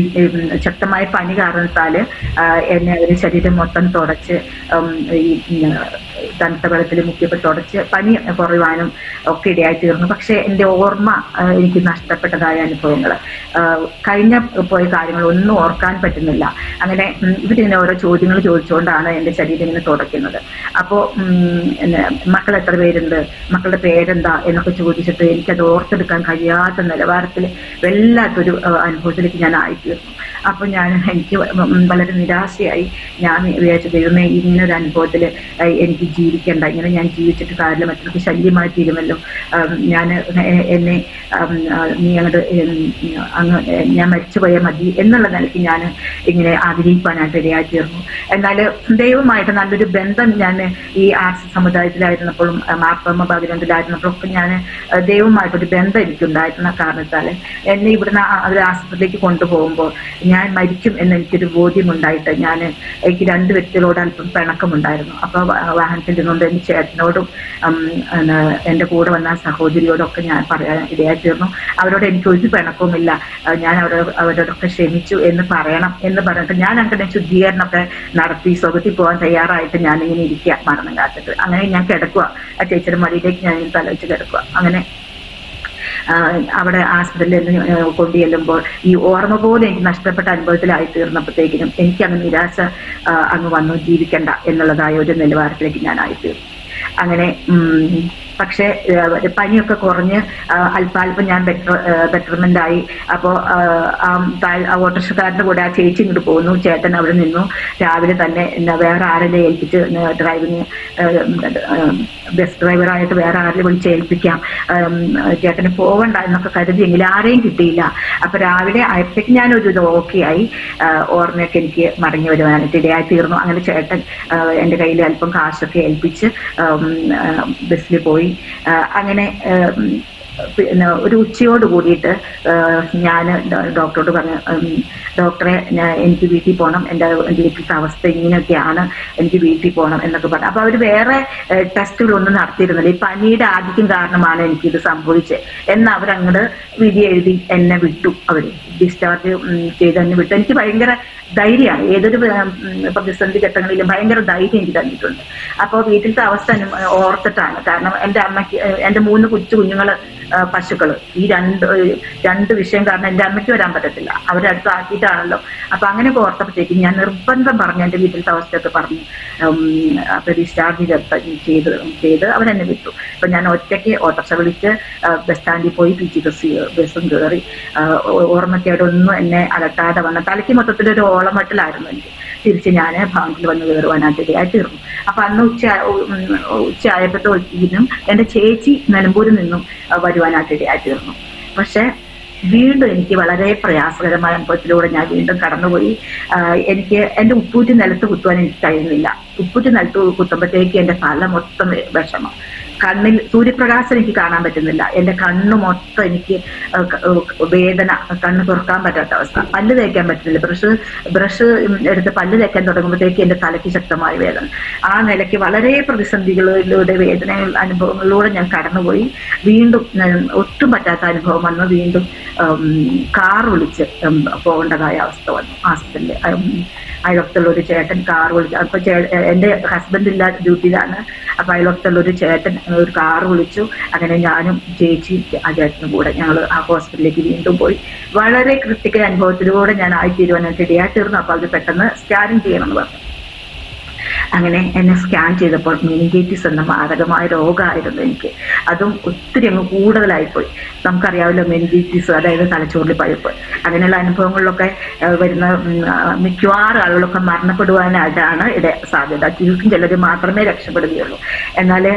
ശക്തമായ പനി കാരണത്താൽ എന്നെ ഒരു ശരീരം മൊത്തം തുടച്ച് ഈ തണുത്ത വെള്ളത്തിൽ മുക്കിയപ്പോൾ തുടച്ച് പനി കുറയുവാനും ഒക്കെ ഇടയായി തീർന്നു. പക്ഷെ എൻ്റെ ഓർമ്മ എനിക്ക് നഷ്ടപ്പെട്ടതായ അനുഭവങ്ങൾ, കഴിഞ്ഞ പോയ കാര്യങ്ങൾ ഒന്നും ഓർക്കാൻ പറ്റുന്നില്ല. അങ്ങനെ ഇവരിങ്ങനെ ഓരോ ചോദ്യങ്ങൾ ചോദിച്ചുകൊണ്ടാണ് എൻ്റെ ശരീരം ഇങ്ങനെ തുടയ്ക്കുന്നത്. അപ്പോൾ മക്കൾ എത്ര പേരുണ്ട്, മക്കളുടെ പേരെന്താ എന്നൊക്കെ ചോദിച്ചിട്ട് എനിക്കത് ഓർത്തെടുക്കാൻ കഴിയാത്ത നിലവാരത്തിൽ വല്ലാത്തൊരു അനുഭവത്തിലേക്ക് ഞാൻ ആയിത്തീർന്നു. അപ്പോൾ എനിക്ക് വളരെ നിരാശയായി. ഞാൻ വിചാരിച്ചു, ദൈവമേ, ഇങ്ങനൊരു അനുഭവത്തിൽ എനിക്ക് ജീവിക്കേണ്ട, ഇങ്ങനെ ഞാൻ ജീവിച്ചിട്ട് കാര്യമില്ല, മറ്റൊരു ശല്യമായി തീരുമല്ലോ. എന്നെ നീ അങ്ങ് ഞാൻ മരിച്ചുപോയാൽ മതി എന്നുള്ള നിലയ്ക്ക് ഞാൻ ഇങ്ങനെ ആഗ്രഹിക്കാനായിട്ട് ഇടയായി തീർന്നു. എന്നാൽ ദൈവമായിട്ട് നല്ലൊരു ബന്ധം ഞാൻ ഈ ആർട്സ് സമുദായത്തിലായിരുന്നപ്പോഴും മാർത്തോമ ഭഗവന്തിലായിരുന്നപ്പോഴും ഒക്കെ ഞാൻ ദൈവമായിട്ടൊരു ബന്ധം എനിക്കുണ്ടായിരുന്ന കാരണത്താൽ എന്നെ ഇവിടുന്ന് ഒരു ആശുപത്രിയിലേക്ക് കൊണ്ടുപോകുമ്പോൾ ഞാൻ മരിക്കും എന്ന് എനിക്കൊരു ബോധ്യമുണ്ടായിട്ട് എനിക്ക് 2 വ്യക്തികളോട് അല്പം പിണക്കമുണ്ടായിരുന്നു. അപ്പോൾ വാഹനത്തിൽ നിന്നുകൊണ്ട് എൻ്റെ ചേട്ടനോടും എൻ്റെ കൂടെ വന്ന സഹോദരിയോടൊക്കെ ഞാൻ പറയാൻ ഇടയായി തീർന്നു. അവരോട് എനിക്ക് ഒരു പിണക്കവുമില്ല, ഞാൻ അവരോടൊക്കെ ക്ഷമിച്ചു എന്ന് പറയണം എന്ന് പറഞ്ഞിട്ട് ഞാൻ അങ്ങനെ ശുദ്ധീകരണമൊക്കെ നടത്തി സ്വഗത്തിൽ പോകാൻ തയ്യാറായിട്ട് ഞാനിങ്ങനെ ഇരിക്കുക മരണം കാത്തിട്ട്. അങ്ങനെ ഞാൻ കിടക്കുക, ആ ചേച്ചിയുടെ മടിയിലേക്ക് ഞാൻ തലവെച്ച് കിടക്കുക. അങ്ങനെ അവിടെ ആശുപത്രിയിൽ കൊണ്ടു ചെല്ലുമ്പോൾ ഈ ഓർമ്മ പോലെ എനിക്ക് നഷ്ടപ്പെട്ട അനുഭവത്തിലായി തീർന്നപ്പോഴത്തേക്കിനും എനിക്ക് അങ്ങ് നിരാശ അങ്ങ് വന്നു, ജീവിക്കണ്ട എന്നുള്ളതായ ഒരു നിലവാരത്തിലേക്ക് ഞാൻ ആയിത്തീർന്നു. അങ്ങനെ പക്ഷെ പനിയൊക്കെ കുറഞ്ഞ് അല്പാൽപ്പം ഞാൻ ബെറ്റർമെന്റ് ആയി. അപ്പോൾ ഓട്ടോറിക്ഷക്കാരൻ്റെ കൂടെ ആ ചേച്ചി ഇങ്ങോട്ട് പോകുന്നു, ചേട്ടൻ അവിടെ നിന്നു. രാവിലെ തന്നെ വേറെ ആരെല്ലാം ഏൽപ്പിച്ച് ഡ്രൈവിങ് ബസ് ഡ്രൈവറായിട്ട് വേറെ ആരെങ്കിലും വിളിച്ച് ഏൽപ്പിക്കാം, ചേട്ടന് പോകണ്ട എന്നൊക്കെ കരുതിയെങ്കിൽ ആരെയും കിട്ടിയില്ല. അപ്പൊ രാവിലെ ആയപ്പോഴേക്ക് ഞാനൊരു ഇത് ഓക്കെ ആയി, ഓർമ്മയൊക്കെ എനിക്ക് മടങ്ങി വരുവാനായിട്ട് ഇടയായി തീർന്നു. അങ്ങനെ ചേട്ടൻ എൻ്റെ കയ്യിൽ അല്പം കാശൊക്കെ ഏൽപ്പിച്ച് ബസ്സിൽ പോയി. അങ്ങനെ പിന്നെ ഒരു ഉച്ചയോട് കൂടിയിട്ട് ഞാൻ ഡോക്ടറോട് പറഞ്ഞു, ഡോക്ടറെ എനിക്ക് വീട്ടിൽ പോകണം, എൻ്റെ വീട്ടിലത്തെ അവസ്ഥ ഇങ്ങനെയൊക്കെയാണ്, എനിക്ക് വീട്ടിൽ പോകണം എന്നൊക്കെ പറഞ്ഞു. അപ്പോൾ അവർ വേറെ ടെസ്റ്റുകളൊന്നും നടത്തിയിരുന്നില്ല. ഈ പനിയുടെ ആധിക്യം കാരണമാണ് എനിക്കിത് സംഭവിച്ചത് എന്ന് അവരങ്ങോട്ട് വിധി എഴുതി എന്നെ വിട്ടു. അവർ ഡിസ്ചാർജ് ചെയ്ത് എന്നെ വിട്ടു. എനിക്ക് ഭയങ്കര ധൈര്യമാണ്, ഏതൊരു പ്രതിസന്ധി ഘട്ടങ്ങളിലും ഭയങ്കര ധൈര്യം എനിക്ക് തന്നിട്ടുണ്ട്. അപ്പോൾ വീട്ടിലത്തെ അവസ്ഥ ഓർത്തിട്ടാണ്. കാരണം എൻ്റെ 3 കുഞ്ഞുങ്ങൾ പശുക്കൾ, ഈ രണ്ട് വിഷയം കാരണം എൻ്റെ അമ്മയ്ക്ക് വരാൻ പറ്റത്തില്ല, അവരടുത്ത് ആക്കിയിട്ടാണല്ലോ. അപ്പൊ അങ്ങനെ ഓർത്തപ്പോഴത്തേക്കും ഞാൻ നിർബന്ധം പറഞ്ഞു, എൻ്റെ വീട്ടിലത്തെ അവസ്ഥയൊക്കെ പറഞ്ഞു. അപ്പൊ ഡിസ്ചാർജ് ചെയ്ത് അവരെന്നെ വിട്ടു. അപ്പൊ ഞാൻ ഒറ്റയ്ക്ക് ഓട്ടോറിക്ഷ വിളിച്ച് ബസ് സ്റ്റാൻഡിൽ പോയി ബസ്സും കയറി. ഓർമ്മക്കേടൊന്നും എന്നെ അലട്ടാതെ വന്ന തലയ്ക്ക് മൊത്തത്തിലൊരു ഓളമട്ടിലായിരുന്നു എനിക്ക്. തിരിച്ച് ഞാൻ ബാങ്കിൽ വന്ന് കയറുവാനായിട്ട് ഇടയായി തീർന്നു. അപ്പൊ അന്ന് ഉച്ചയായപ്പോഴത്തേക്കും എൻ്റെ ചേച്ചി നിലമ്പൂരിൽ നിന്നും വരുവാനായിട്ട് ഇടയായി തീർന്നു. പക്ഷെ വീണ്ടും എനിക്ക് വളരെ പ്രയാസകരമായ അനുഭവത്തിലൂടെ ഞാൻ വീണ്ടും കടന്നുപോയി. എനിക്ക് എൻ്റെ ഉപ്പൂറ്റി നിലത്ത് കുത്തുവാൻ എനിക്ക് കഴിയുന്നില്ല. ഉപ്പൂറ്റി നിലത്ത് കുത്തുമ്പോഴത്തേക്ക് എൻ്റെ തല മൊത്തം വിഷമം. കണ്ണിൽ സൂര്യപ്രകാശം എനിക്ക് കാണാൻ പറ്റുന്നില്ല. എൻ്റെ കണ്ണ് മൊത്തം എനിക്ക് വേദന, കണ്ണ് തുറക്കാൻ പറ്റാത്ത അവസ്ഥ. പല്ല് തേക്കാൻ പറ്റുന്നില്ല. ബ്രഷ് എടുത്ത് പല്ല് തേക്കാൻ തുടങ്ങുമ്പോഴത്തേക്ക് എൻ്റെ തലയ്ക്ക് ശക്തമായ വേദന. ആ നിലയ്ക്ക് വളരെ പ്രതിസന്ധികളിലൂടെ അനുഭവങ്ങളിലൂടെ ഞാൻ കടന്നുപോയി. വീണ്ടും ഒട്ടും പറ്റാത്ത അനുഭവം വന്നു. വീണ്ടും കാർ വിളിച്ച് പോകേണ്ടതായ അവസ്ഥ വന്നു ഹോസ്പിറ്റലിൽ. അയൽവക്കത്തുള്ള ഒരു ചേട്ടൻ കാർ വിളിച്ചു. അപ്പൊ എൻ്റെ ഹസ്ബൻഡ് ഇല്ലാത്ത ഡ്യൂട്ടിയിലാണ്. അപ്പൊ അയൽവക്കത്തുള്ള ഒരു ചേട്ടൻ ഒരു കാറ് വിളിച്ചു. അങ്ങനെ ഞാനും ചേച്ചി ആ ചേട്ടനും കൂടെ ഞങ്ങൾ ആ ഹോസ്പിറ്റലിലേക്ക് വീണ്ടും പോയി. വളരെ ക്രിട്ടിക്കൽ അനുഭവത്തിലൂടെ ഞാൻ ആയിത്തീരുവാനായിട്ട് ഇടയായിത്തീർന്നു. അപ്പോൾ അത് പെട്ടെന്ന് സ്കാനിങ് ചെയ്യണമെന്ന് പറഞ്ഞു. അങ്ങനെ എന്നെ സ്കാൻ ചെയ്തപ്പോൾ മെനിഞ്ചൈറ്റിസ് എന്ന മാരകമായ രോഗമായിരുന്നു എനിക്ക്. അതും ഒത്തിരി അങ്ങ് കൂടുതലായിപ്പോയി. നമുക്കറിയാമല്ലോ മെനിഞ്ചൈറ്റിസ്, അതായത് തലച്ചോറിൽ പഴുപ്പ്. അങ്ങനെയുള്ള അനുഭവങ്ങളിലൊക്കെ വരുന്ന മിക്കവാറും ആളുകളൊക്കെ മരണപ്പെടുവാനായിട്ടാണ് സാധ്യത. ചുരുക്കം ചിലർ മാത്രമേ രക്ഷപ്പെടുകയുള്ളൂ. എന്നാൽ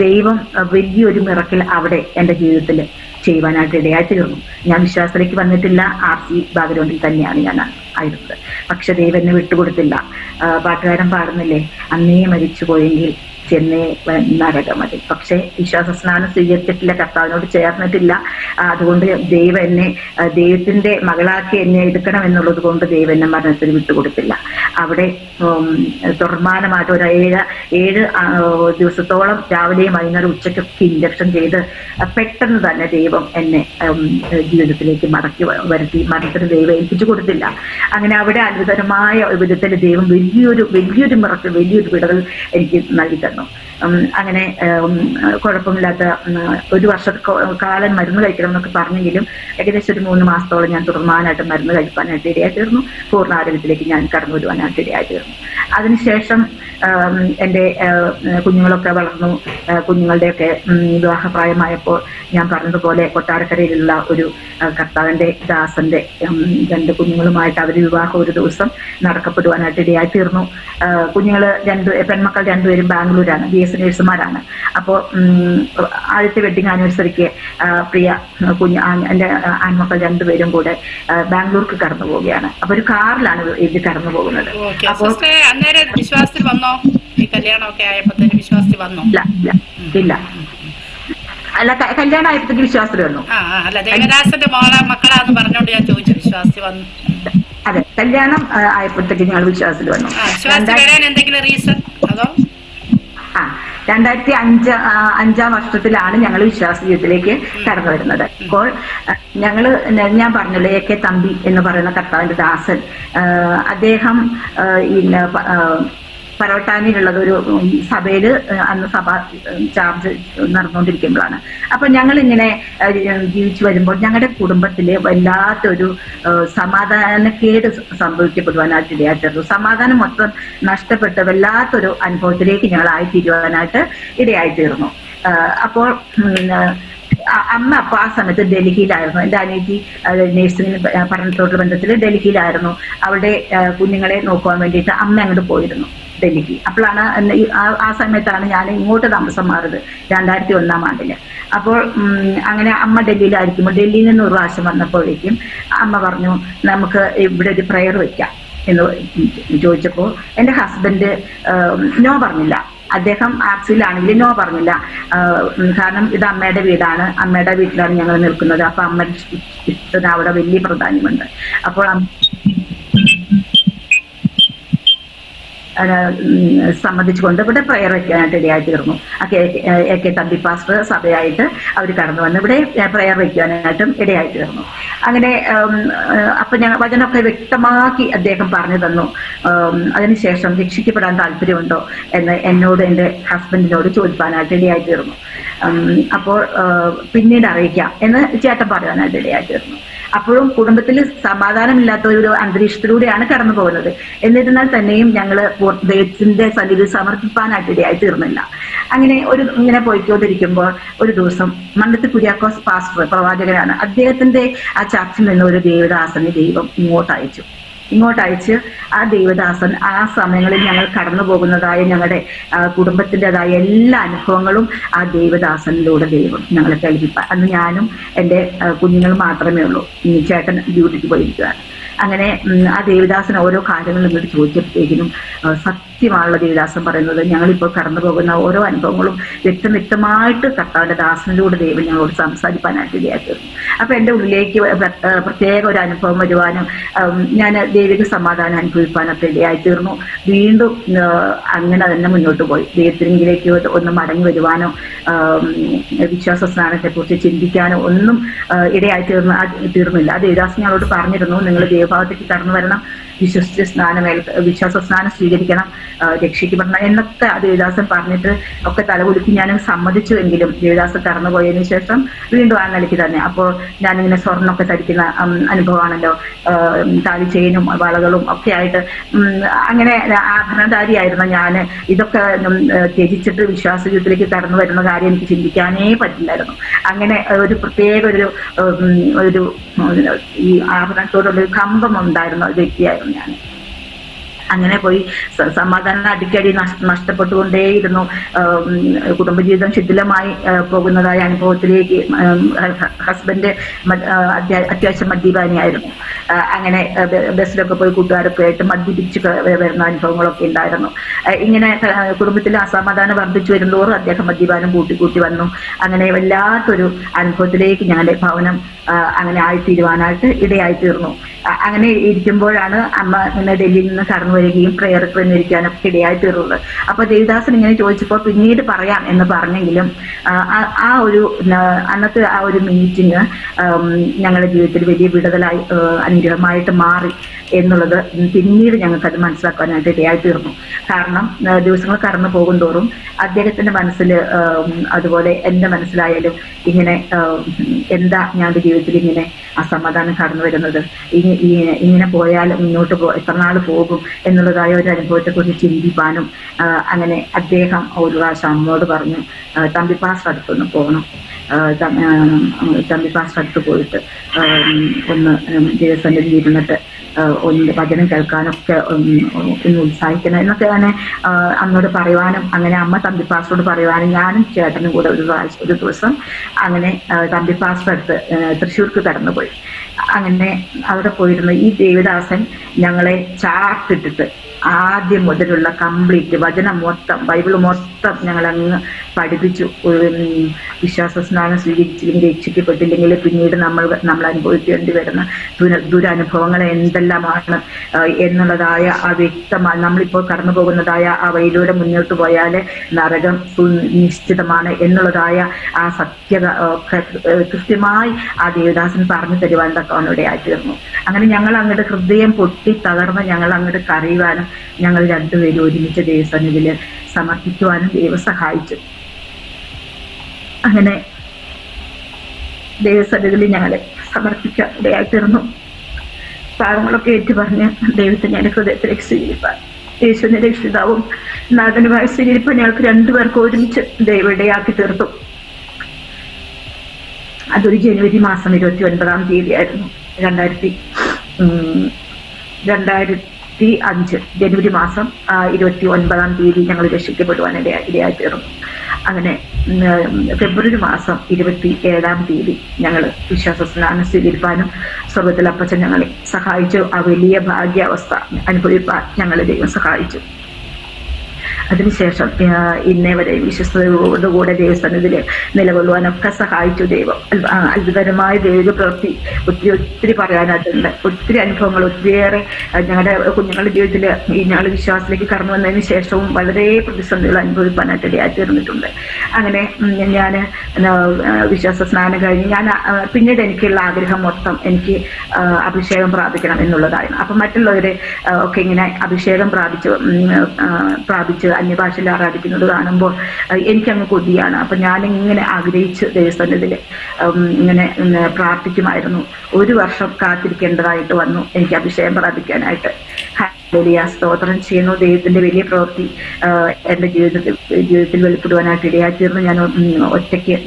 ദൈവം വലിയൊരു മിറക്കിൾ അവിടെ എൻ്റെ ജീവിതത്തിൽ ചെയ്യുവാനായിട്ട് ഇടയായിത്തീർന്നു. ഞാൻ വിശ്വാസത്തിലേക്ക് വന്നിട്ടില്ല, RC ബാക്ക്ഗ്രൗണ്ടിൽ തന്നെയാണ് ഞാൻ ആയിരുന്നത്. പക്ഷെ ദൈവം എന്നെ വിട്ടുകൊടുത്തില്ല. പാട്ടുകാരൻ പാടുന്നില്ലേ, അന്നേ മരിച്ചു പോയെങ്കിൽ ചെന്നേ നരകമതി. പക്ഷെ വിശ്വാസ സ്നാനം സ്വീകരിച്ചിട്ടില്ല, കർത്താവിനോട് ചേർന്നിട്ടില്ല. അതുകൊണ്ട് ദൈവം എന്നെ ദൈവത്തിന്റെ മകളാക്കി എന്നെ എടുക്കണം എന്നുള്ളത് കൊണ്ട് ദൈവം എന്നെ മരണത്തിന് വിട്ടുകൊടുത്തില്ല. അവിടെ തുടർമാനമായിട്ട് ഒരു 7 ദിവസത്തോളം രാവിലെയും വൈകുന്നേരം ഉച്ചയ്ക്കൊക്കെ ഇൻജക്ഷൻ ചെയ്ത് പെട്ടെന്ന് തന്നെ ദൈവം എന്നെ ജീവിതത്തിലേക്ക് മടക്കി വരുത്തി. മരണത്തിന് ദൈവം ഏൽപ്പിച്ചു കൊടുത്തില്ല. അങ്ങനെ അവിടെ അത്ഭുതകരമായ വിധത്തിൽ ദൈവം വലിയൊരു മിറക്കിൾ, വലിയൊരു വിടുതൽ എനിക്ക് നൽകി തന്നു. അങ്ങനെ കുഴപ്പമില്ലാത്ത 1 വർഷക്കാലം മരുന്ന് കഴിക്കണം എന്നൊക്കെ പറഞ്ഞെങ്കിലും ഏകദേശം ഒരു 3 മാസത്തോളം ഞാൻ തുടർമാനായിട്ട് മരുന്ന് കഴിക്കാനായിട്ട് ഇടയായിത്തീർന്നു. പൂർണ്ണ ആരോഗ്യത്തിലേക്ക് ഞാൻ കടന്നു വരുവാനായിട്ട് ഇടയായിത്തീർന്നു. അതിനുശേഷം എൻ്റെ കുഞ്ഞുങ്ങളൊക്കെ വളർന്നു. കുഞ്ഞുങ്ങളുടെയൊക്കെ വിവാഹപ്രായമായപ്പോൾ ഞാൻ പറഞ്ഞതുപോലെ കൊട്ടാരക്കരയിലുള്ള ഒരു കർത്താവിൻ്റെ ദാസന്റെ 2 കുഞ്ഞുങ്ങളുമായിട്ട് അവർ വിവാഹം ഒരു ദിവസം നടക്കപ്പെടുവാനായിട്ട് ഇടയായിത്തീർന്നു. കുഞ്ഞുങ്ങൾ പെൺമക്കൾ 2 പേരും ബാംഗ്ലൂരാണ്, BS നേഴ്സുമാരാണ്. അപ്പോൾ ആദ്യത്തെ വെഡിങ് ആനിവേഴ്സറിക്ക് പ്രിയ എൻ്റെ ആൺമക്കൾ 2 പേരും കൂടെ ബാംഗ്ലൂർക്ക് കടന്നു പോവുകയാണ്. അപ്പൊ ഒരു കാറിലാണ് ഇത് കടന്നു പോകുന്നത്. അപ്പോൾ വിശ്വാസത്തിൽ വന്നോ? ഈ കല്യാണമൊക്കെ ആയപ്പോഴത്തേന് വിശ്വാസത്തിൽ വന്നോ? ഇല്ല, അല്ല, കല്യാണം ആയപ്പോഴത്തേക്ക് വിശ്വാസത്തിൽ വന്നു. അല്ല, ദേവദാസന്റെ മക്കളാന്ന് പറഞ്ഞോണ്ട് ഞാൻ ചോദിച്ചു, വിശ്വാസത്തിൽ വന്നു. അതെ, കല്യാണം ആയപ്പോഴത്തേക്ക് ഞങ്ങൾ വിശ്വാസത്തിൽ വന്നു. എന്തെങ്കിലും റീസൺ അതോ? 2005 വർഷത്തിലാണ് ഞങ്ങൾ വിശ്വാസ ജീവിതത്തിലേക്ക് കടന്നു വരുന്നത്. അപ്പോൾ ഞാൻ പറഞ്ഞല്ലോ, AK തമ്പി എന്ന് പറയുന്ന കർത്താവിന്റെ ദാസൻ, അദ്ദേഹം പറവട്ടാനിയിലുള്ളത് ഒരു സഭയിൽ അന്ന് സഭ ചാർജ് നടന്നുകൊണ്ടിരിക്കുമ്പോഴാണ്. അപ്പൊ ഞങ്ങൾ ഇങ്ങനെ ജീവിച്ചു വരുമ്പോൾ ഞങ്ങളുടെ കുടുംബത്തില് വല്ലാത്തൊരു സമാധാനക്കേട് സംഭവിക്കപ്പെടുവാനായിട്ട് ഇടയായിത്തീർന്നു. സമാധാനം മൊത്തം നഷ്ടപ്പെട്ട് വല്ലാത്തൊരു അനുഭവത്തിലേക്ക് ഞങ്ങൾ ആയിത്തീരുവാനായിട്ട് ഇടയായിത്തീർന്നു. അപ്പോൾ അമ്മ അപ്പോൾ ആ സമയത്ത് ഡൽഹിയിലായിരുന്നു. എൻ്റെ അനിയത്തി നേഴ്സിംഗിന് പഠനത്തോടുള്ള ബന്ധത്തിൽ ഡൽഹിയിലായിരുന്നു. അവിടെ കുഞ്ഞുങ്ങളെ നോക്കുവാൻ വേണ്ടിയിട്ട് അമ്മ അങ്ങോട്ട് പോയിരുന്നു ഡൽഹിക്ക്. അപ്പോഴാണ് ആ സമയത്താണ് ഞാൻ ഇങ്ങോട്ട് താമസം മാറിയത് 2001 ആണ്ടില്. അപ്പോൾ അങ്ങനെ അമ്മ ഡൽഹിയിലായിരിക്കുമ്പോൾ ഡൽഹിയിൽ നിന്ന് ഒരു പ്രാവശ്യം വന്നപ്പോഴേക്കും അമ്മ പറഞ്ഞു, നമുക്ക് ഇവിടെ ഒരു പ്രയർ വെക്കാം എന്ന് ചോദിച്ചപ്പോൾ എൻ്റെ ഹസ്ബൻഡ് നോ പറഞ്ഞില്ല. അദ്ദേഹം ആർസിയിലാണെങ്കിൽ നോ പറഞ്ഞില്ല. കാരണം ഇത് അമ്മയുടെ വീടാണ്, അമ്മയുടെ വീട്ടിലാണ് ഞങ്ങൾ നിൽക്കുന്നത്. അപ്പൊ അമ്മയുടെ ഇഷ്ടത്തിന് അവിടെ വലിയ പ്രാധാന്യമുണ്ട്. അപ്പോൾ സമ്മതിച്ചുകൊണ്ട് ഇവിടെ പ്രയർ വയ്ക്കാനായിട്ട് ഇടയായിത്തീർന്നു. AK തമ്പി പാസ്റ്റർ സഭയായിട്ട് അവർ കടന്നു വന്ന് ഇവിടെ പ്രയർ വയ്ക്കാനായിട്ടും ഇടയായിത്തീർന്നു. അങ്ങനെ അപ്പൊ ഞങ്ങൾ വചനമൊക്കെ വ്യക്തമാക്കി അദ്ദേഹം പറഞ്ഞു തന്നു. അതിനുശേഷം രക്ഷിക്കപ്പെടാൻ താല്പര്യമുണ്ടോ എന്ന് എന്നോട് എൻ്റെ ഹസ്ബൻഡിനോട് ചോദിക്കാനായിട്ട് ഇടയായിത്തീർന്നു. അപ്പോൾ പിന്നീട് അറിയിക്കാം എന്ന് ചേട്ടൻ പറയാനായിട്ട് ഇടയായിത്തീർന്നു. അപ്പോഴും കുടുംബത്തിൽ സമാധാനമില്ലാത്ത ഒരു അന്തരീക്ഷത്തിലൂടെയാണ് കടന്നു പോകുന്നത്. എന്നിരുന്നാൽ തന്നെയും ഞങ്ങൾ ദൈവത്തിന്റെ സന്നിധിയിൽ സമർപ്പിക്കാനായിട്ട് ഇടയായി തീർന്നില്ല. അങ്ങനെ ഇങ്ങനെ പോയിക്കൊണ്ടിരിക്കുമ്പോൾ ഒരു ദിവസം മണ്ടത്ത് കുര്യാക്കോസ് പാസ്റ്റർ പ്രവാചകനാണ്, അദ്ദേഹത്തിന്റെ ആ ചർച്ചിൽ നിന്ന് ഒരു ദേവദാസനെ ദൈവം ഇങ്ങോട്ടയച്ച് ആ ദേവദാസൻ ആ സമയങ്ങളിൽ ഞങ്ങൾ കടന്നു പോകുന്നതായ ഞങ്ങളുടെ കുടുംബത്തിൻ്റെതായ എല്ലാ അനുഭവങ്ങളും ആ ദേവദാസനിലൂടെ ദൈവം ഞങ്ങളെ കേൾപ്പിപ്പാൻ. അന്ന് ഞാനും എൻ്റെ കുഞ്ഞുങ്ങൾ മാത്രമേ ഉള്ളൂ. ചേട്ടൻ ഡ്യൂട്ടിക്ക് പോയിരിക്കുകയാണ്. അങ്ങനെ ആ ദേവദാസൻ ഓരോ കാര്യങ്ങളും ഇങ്ങോട്ട് ചോദിച്ചപ്പോഴത്തേക്കിനും സത്യമായുള്ള ദേവദാസൻ പറയുന്നത്, ഞങ്ങളിപ്പോൾ കടന്നു പോകുന്ന ഓരോ അനുഭവങ്ങളും വ്യക്തമായിട്ട് കർത്താവിന്റെ ദാസനിലൂടെ ദൈവം ഞങ്ങളോട് സംസാരിക്കാനായിട്ട് ഇടയായിരുന്നു. അപ്പൊ എൻ്റെ ഉള്ളിലേക്ക് പ്രത്യേക ഒരു അനുഭവം വരുവാനും ഞാൻ ദൈവിക സമാധാനം അനുഭവിക്കാനൊക്കെ ഇടയായിത്തീർന്നു. വീണ്ടും അങ്ങനെ തന്നെ മുന്നോട്ട് പോയി. ദൈവത്തിനെങ്കിലേക്ക് ഒന്ന് മടങ്ങി വരുവാനോ വിശ്വാസ സ്നാനത്തെക്കുറിച്ച് ചിന്തിക്കാനോ ഒന്നും ഇടയായി തീർന്നില്ല. ദേവദാസൻ ഞങ്ങളോട് പറഞ്ഞിരുന്നു, നിങ്ങൾ ദൈവഭാവത്തേക്ക് കടന്നു വരണം, വിശ്വസിച്ച് വിശ്വാസ സ്നാനം സ്വീകരിക്കണം, രക്ഷിക്കപ്പെടണം എന്നൊക്കെ ദേവദാസൻ പറഞ്ഞിട്ട് ഒക്കെ തലകുലുക്കി ഞാൻ സമ്മതിച്ചുവെങ്കിലും ദേവദാസൻ കടന്നുപോയതിനു ശേഷം വീണ്ടും ആ നിലയ്ക്ക് തന്നെ. അപ്പോൾ ഞാനിങ്ങനെ സ്വർണ്ണമൊക്കെ ധരിക്കുന്ന അനുഭവമാണല്ലോ, താലി ചെയിനും വളകളും ഒക്കെ ആയിട്ട് അങ്ങനെ ആഭരണധാരിയായിരുന്നു ഞാൻ. ഇതൊക്കെ ത്യജിച്ചിട്ട് വിശ്വാസ ജീവിതത്തിലേക്ക് കടന്നു വരുന്ന കാര്യം എനിക്ക് ചിന്തിക്കാനേ പറ്റില്ലായിരുന്നു. അങ്ങനെ ഒരു പ്രത്യേക ഒരു ഈ ആഭരണത്തോടുള്ള കമ്പം ഉണ്ടായിരുന്ന വ്യക്തിയായിരുന്നു ഞാൻ. അങ്ങനെ പോയി സമാധാനം അടിക്കടി നഷ്ടപ്പെട്ടുകൊണ്ടേയിരുന്നു. കുടുംബജീവിതം ശിഥിലമായി പോകുന്നതായ അനുഭവത്തിലേക്ക്. ഹസ്ബൻഡ് അത്യാവശ്യം മദ്യപാനിയായിരുന്നു. അങ്ങനെ ബസ്സിലൊക്കെ പോയി കൂട്ടുകാരൊക്കെ ആയിട്ട് മദ്യപിച്ച് വരുന്ന അനുഭവങ്ങളൊക്കെ ഉണ്ടായിരുന്നു. ഇങ്ങനെ കുടുംബത്തിൽ അസമാധാനം വർദ്ധിച്ചു വരുന്നതോറും അദ്ദേഹം മദ്യപാനം കൂട്ടി വന്നു. അങ്ങനെ വല്ലാത്തൊരു അനുഭവത്തിലേക്ക് ഞങ്ങളുടെ ഭവനം അങ്ങനെ ആയിത്തീരുവാനായിട്ട് ഇടയായി തീർന്നു. അങ്ങനെ ഇരിക്കുമ്പോഴാണ് അമ്മ ഇങ്ങനെ ഡൽഹിയിൽ നിന്ന് കടന്നു വരികയും പ്രേയർക്ക് വന്നിരിക്കാനൊക്കെ ഇടയായി തീർന്നത്. അപ്പൊ ദേവദാസൻ ഇങ്ങനെ ചോദിച്ചപ്പോൾ പിന്നീട് പറയാം എന്ന് പറഞ്ഞെങ്കിലും ആ ഒരു അന്നത്തെ ആ ഒരു മീറ്റിംഗ് ഞങ്ങളുടെ ജീവിതത്തിൽ വലിയ വിടുതലായി അനുഗ്രഹമായിട്ട് മാറി എന്നുള്ളത് പിന്നീട് ഞങ്ങൾക്കത് മനസ്സിലാക്കാനായിട്ട് ഇടയായി തീർന്നു. കാരണം ദിവസങ്ങൾ കടന്നു പോകും തോറും അദ്ദേഹത്തിന്റെ മനസ്സിൽ അതുപോലെ എൻ്റെ മനസ്സിലായാലും ഇങ്ങനെ എന്താ ഞങ്ങളുടെ ജീവിതത്തിൽ ഇങ്ങനെ അസമാധാനം കടന്നു വരുന്നത്, ഇങ്ങനെ പോയാൽ മുന്നോട്ട് എത്ര നാൾ പോകും എന്നുള്ളതായ ഒരു അനുഭവത്തെക്കുറിച്ച് ചിന്തിപ്പാനും അങ്ങനെ അദ്ദേഹം ഒരു പ്രാവശ്യം അമ്മോട് പറഞ്ഞു, തമ്പി പാസ്റ്റർ അടുത്തൊന്ന് പോകണം, തമ്പി പാസ്റ്റർ അടുത്ത് പോയിട്ട് ഒന്ന് ദേവസന്നിധിയിൽ ഇരുന്നിട്ട് ഒന്ന് ഭജനം കേൾക്കാനൊക്കെ ഒന്ന് ഉത്സാഹിക്കണം എന്നൊക്കെ അങ്ങനെ അമ്മയോട് പറയുവാനും, അങ്ങനെ അമ്മ തമ്പി പാസ്റ്ററോട് പറയുവാനും ഞാനും ചേട്ടനും കൂടെ ഒരു ദിവസം അങ്ങനെ തമ്പി പാസ്റ്റർ അടുത്ത് തൃശ്ശൂർക്ക് കടന്നുപോയി. അങ്ങനെ അവിടെ പോയിരുന്ന ഈ ദേവദാസൻ ഞങ്ങളെ ചാർട്ടിട്ടിട്ട് ആദ്യം മുതലുള്ള കംപ്ലീറ്റ് വചനം മൊത്തം ബൈബിള് മൊത്തം ഞങ്ങളങ്ങ് പഠിപ്പിച്ചു. വിശ്വാസ സ്നാനം സ്വീകരിച്ചില്ലെങ്കിൽ രക്ഷിക്കപ്പെട്ടില്ലെങ്കിൽ പിന്നീട് നമ്മൾ അനുഭവിക്കേണ്ടി വരുന്ന ദുരനുഭവങ്ങൾ എന്തെല്ലാമാണ് എന്നുള്ളതായ ആ വ്യക്തമായി നമ്മളിപ്പോൾ കടന്നു പോകുന്നതായ ആ വഴിയിലൂടെ മുന്നോട്ട് പോയാൽ നരകം നിശ്ചിതമാണ് എന്നുള്ളതായ ആ സത്യത കൃത്യമായി ആ ദേവദാസൻ പറഞ്ഞു തരുവാൻ തക്കവണ്ണം അങ്ങനെ ഞങ്ങൾ അങ്ങോട്ട് ഹൃദയം പൊട്ടി തകർന്ന് ഞങ്ങൾ അങ്ങോട്ട് കരയുവാനും ഞങ്ങൾ രണ്ടുപേരും ഒരുമിച്ച് ദൈവസന്നിധിയിൽ സമർപ്പിക്കുവാനും ദൈവം സഹായിച്ചു. അങ്ങനെ ദൈവസന്നിധിയിൽ ഞങ്ങളെ സമർപ്പിക്കാൻ ഇടയായിത്തീർന്നു. പാവങ്ങളൊക്കെ ഏറ്റു പറഞ്ഞ് ദൈവത്തെ ഞാൻ ഹൃദയത്തിലേക്ക് സ്വീകരിപ്പാൻ, യേശുവിനെ രക്ഷിതാവും നാഥനുമായി സ്വീകരിപ്പാൻ ഞങ്ങൾക്ക് രണ്ടുപേർക്കും ഒരുമിച്ച് ദൈവം ഇടയാക്കി തീർത്തു. അതൊരു ജനുവരി മാസം 29-ാം തീയതി ആയിരുന്നു. 2005 ജനുവരി മാസം 29-ാം തീയതി ഞങ്ങൾ രക്ഷിക്കപ്പെടുവാൻ ഇടയായി തീർന്നു. അങ്ങനെ ഫെബ്രുവരി മാസം 27-ാം തീയതി ഞങ്ങൾ വിശ്വാസ സ്നാനം സ്വീകരിപ്പാനും സ്വർഗ്ഗത്തിൽ അപ്പച്ചൻ ഞങ്ങളെ സഹായിച്ചു. ആ വലിയ ഭാഗ്യാവസ്ഥ അനുഭവിപ്പാൻ ഞങ്ങളെ ദൈവം സഹായിച്ചു. അതിനുശേഷം ഇന്നേ വരെ വിശ്വസ്തയോടുകൂടെ ദൈവസന്നിധിയിൽ നിലകൊള്ളുവാനൊക്കെ സഹായിച്ചു ദൈവം. അത്ഭുതകരമായ ദൈവിക പ്രവൃത്തി ഒത്തിരി പറയാനായിട്ടുണ്ട്. ഒത്തിരി അനുഭവങ്ങൾ, ഒത്തിരിയേറെ ഞങ്ങളുടെ കുഞ്ഞുങ്ങളുടെ ജീവിതത്തിൽ ഈ ഞങ്ങൾ വിശ്വാസത്തിലേക്ക് കടന്നു വന്നതിന് ശേഷവും വളരെ പ്രതിസന്ധികൾ അനുഭവിക്കാനായിട്ട് ഇടയായി തീർന്നിട്ടുണ്ട്. അങ്ങനെ ഞാൻ വിശ്വാസ സ്നാനം കഴിഞ്ഞ് ഞാൻ പിന്നീട് എനിക്കുള്ള ആഗ്രഹം മൊത്തം എനിക്ക് അഭിഷേകം പ്രാപിക്കണം എന്നുള്ളതായിരുന്നു. അപ്പം മറ്റുള്ളവരെ ഒക്കെ ഇങ്ങനെ അഭിഷേകം പ്രാപിച്ച് അന്യഭാഷയിൽ ആരാധിക്കുന്നത് കാണുമ്പോൾ എനിക്കങ്ങ് കൊതിയാണ്. അപ്പം ഞാനിങ്ങനെ ആഗ്രഹിച്ച് ദൈവസന്നിധിയിൽ ഇങ്ങനെ പ്രാർത്ഥിക്കുമായിരുന്നു. 1 വർഷം കാത്തിരിക്കേണ്ടതായിട്ട് വന്നു എനിക്ക് അഭിഷേകം പ്രാപിക്കാനായിട്ട്. ഹല്ലേലൂയ, സ്തോത്രം ചെയ്യുന്നു. ദൈവത്തിന്റെ വലിയ പ്രവൃത്തി എൻ്റെ ജീവിതത്തിൽ വെളിപ്പെടുവാനായിട്ട് ഇടയായിത്തീർന്ന്. ഞാൻ ഒറ്റയ്ക്ക്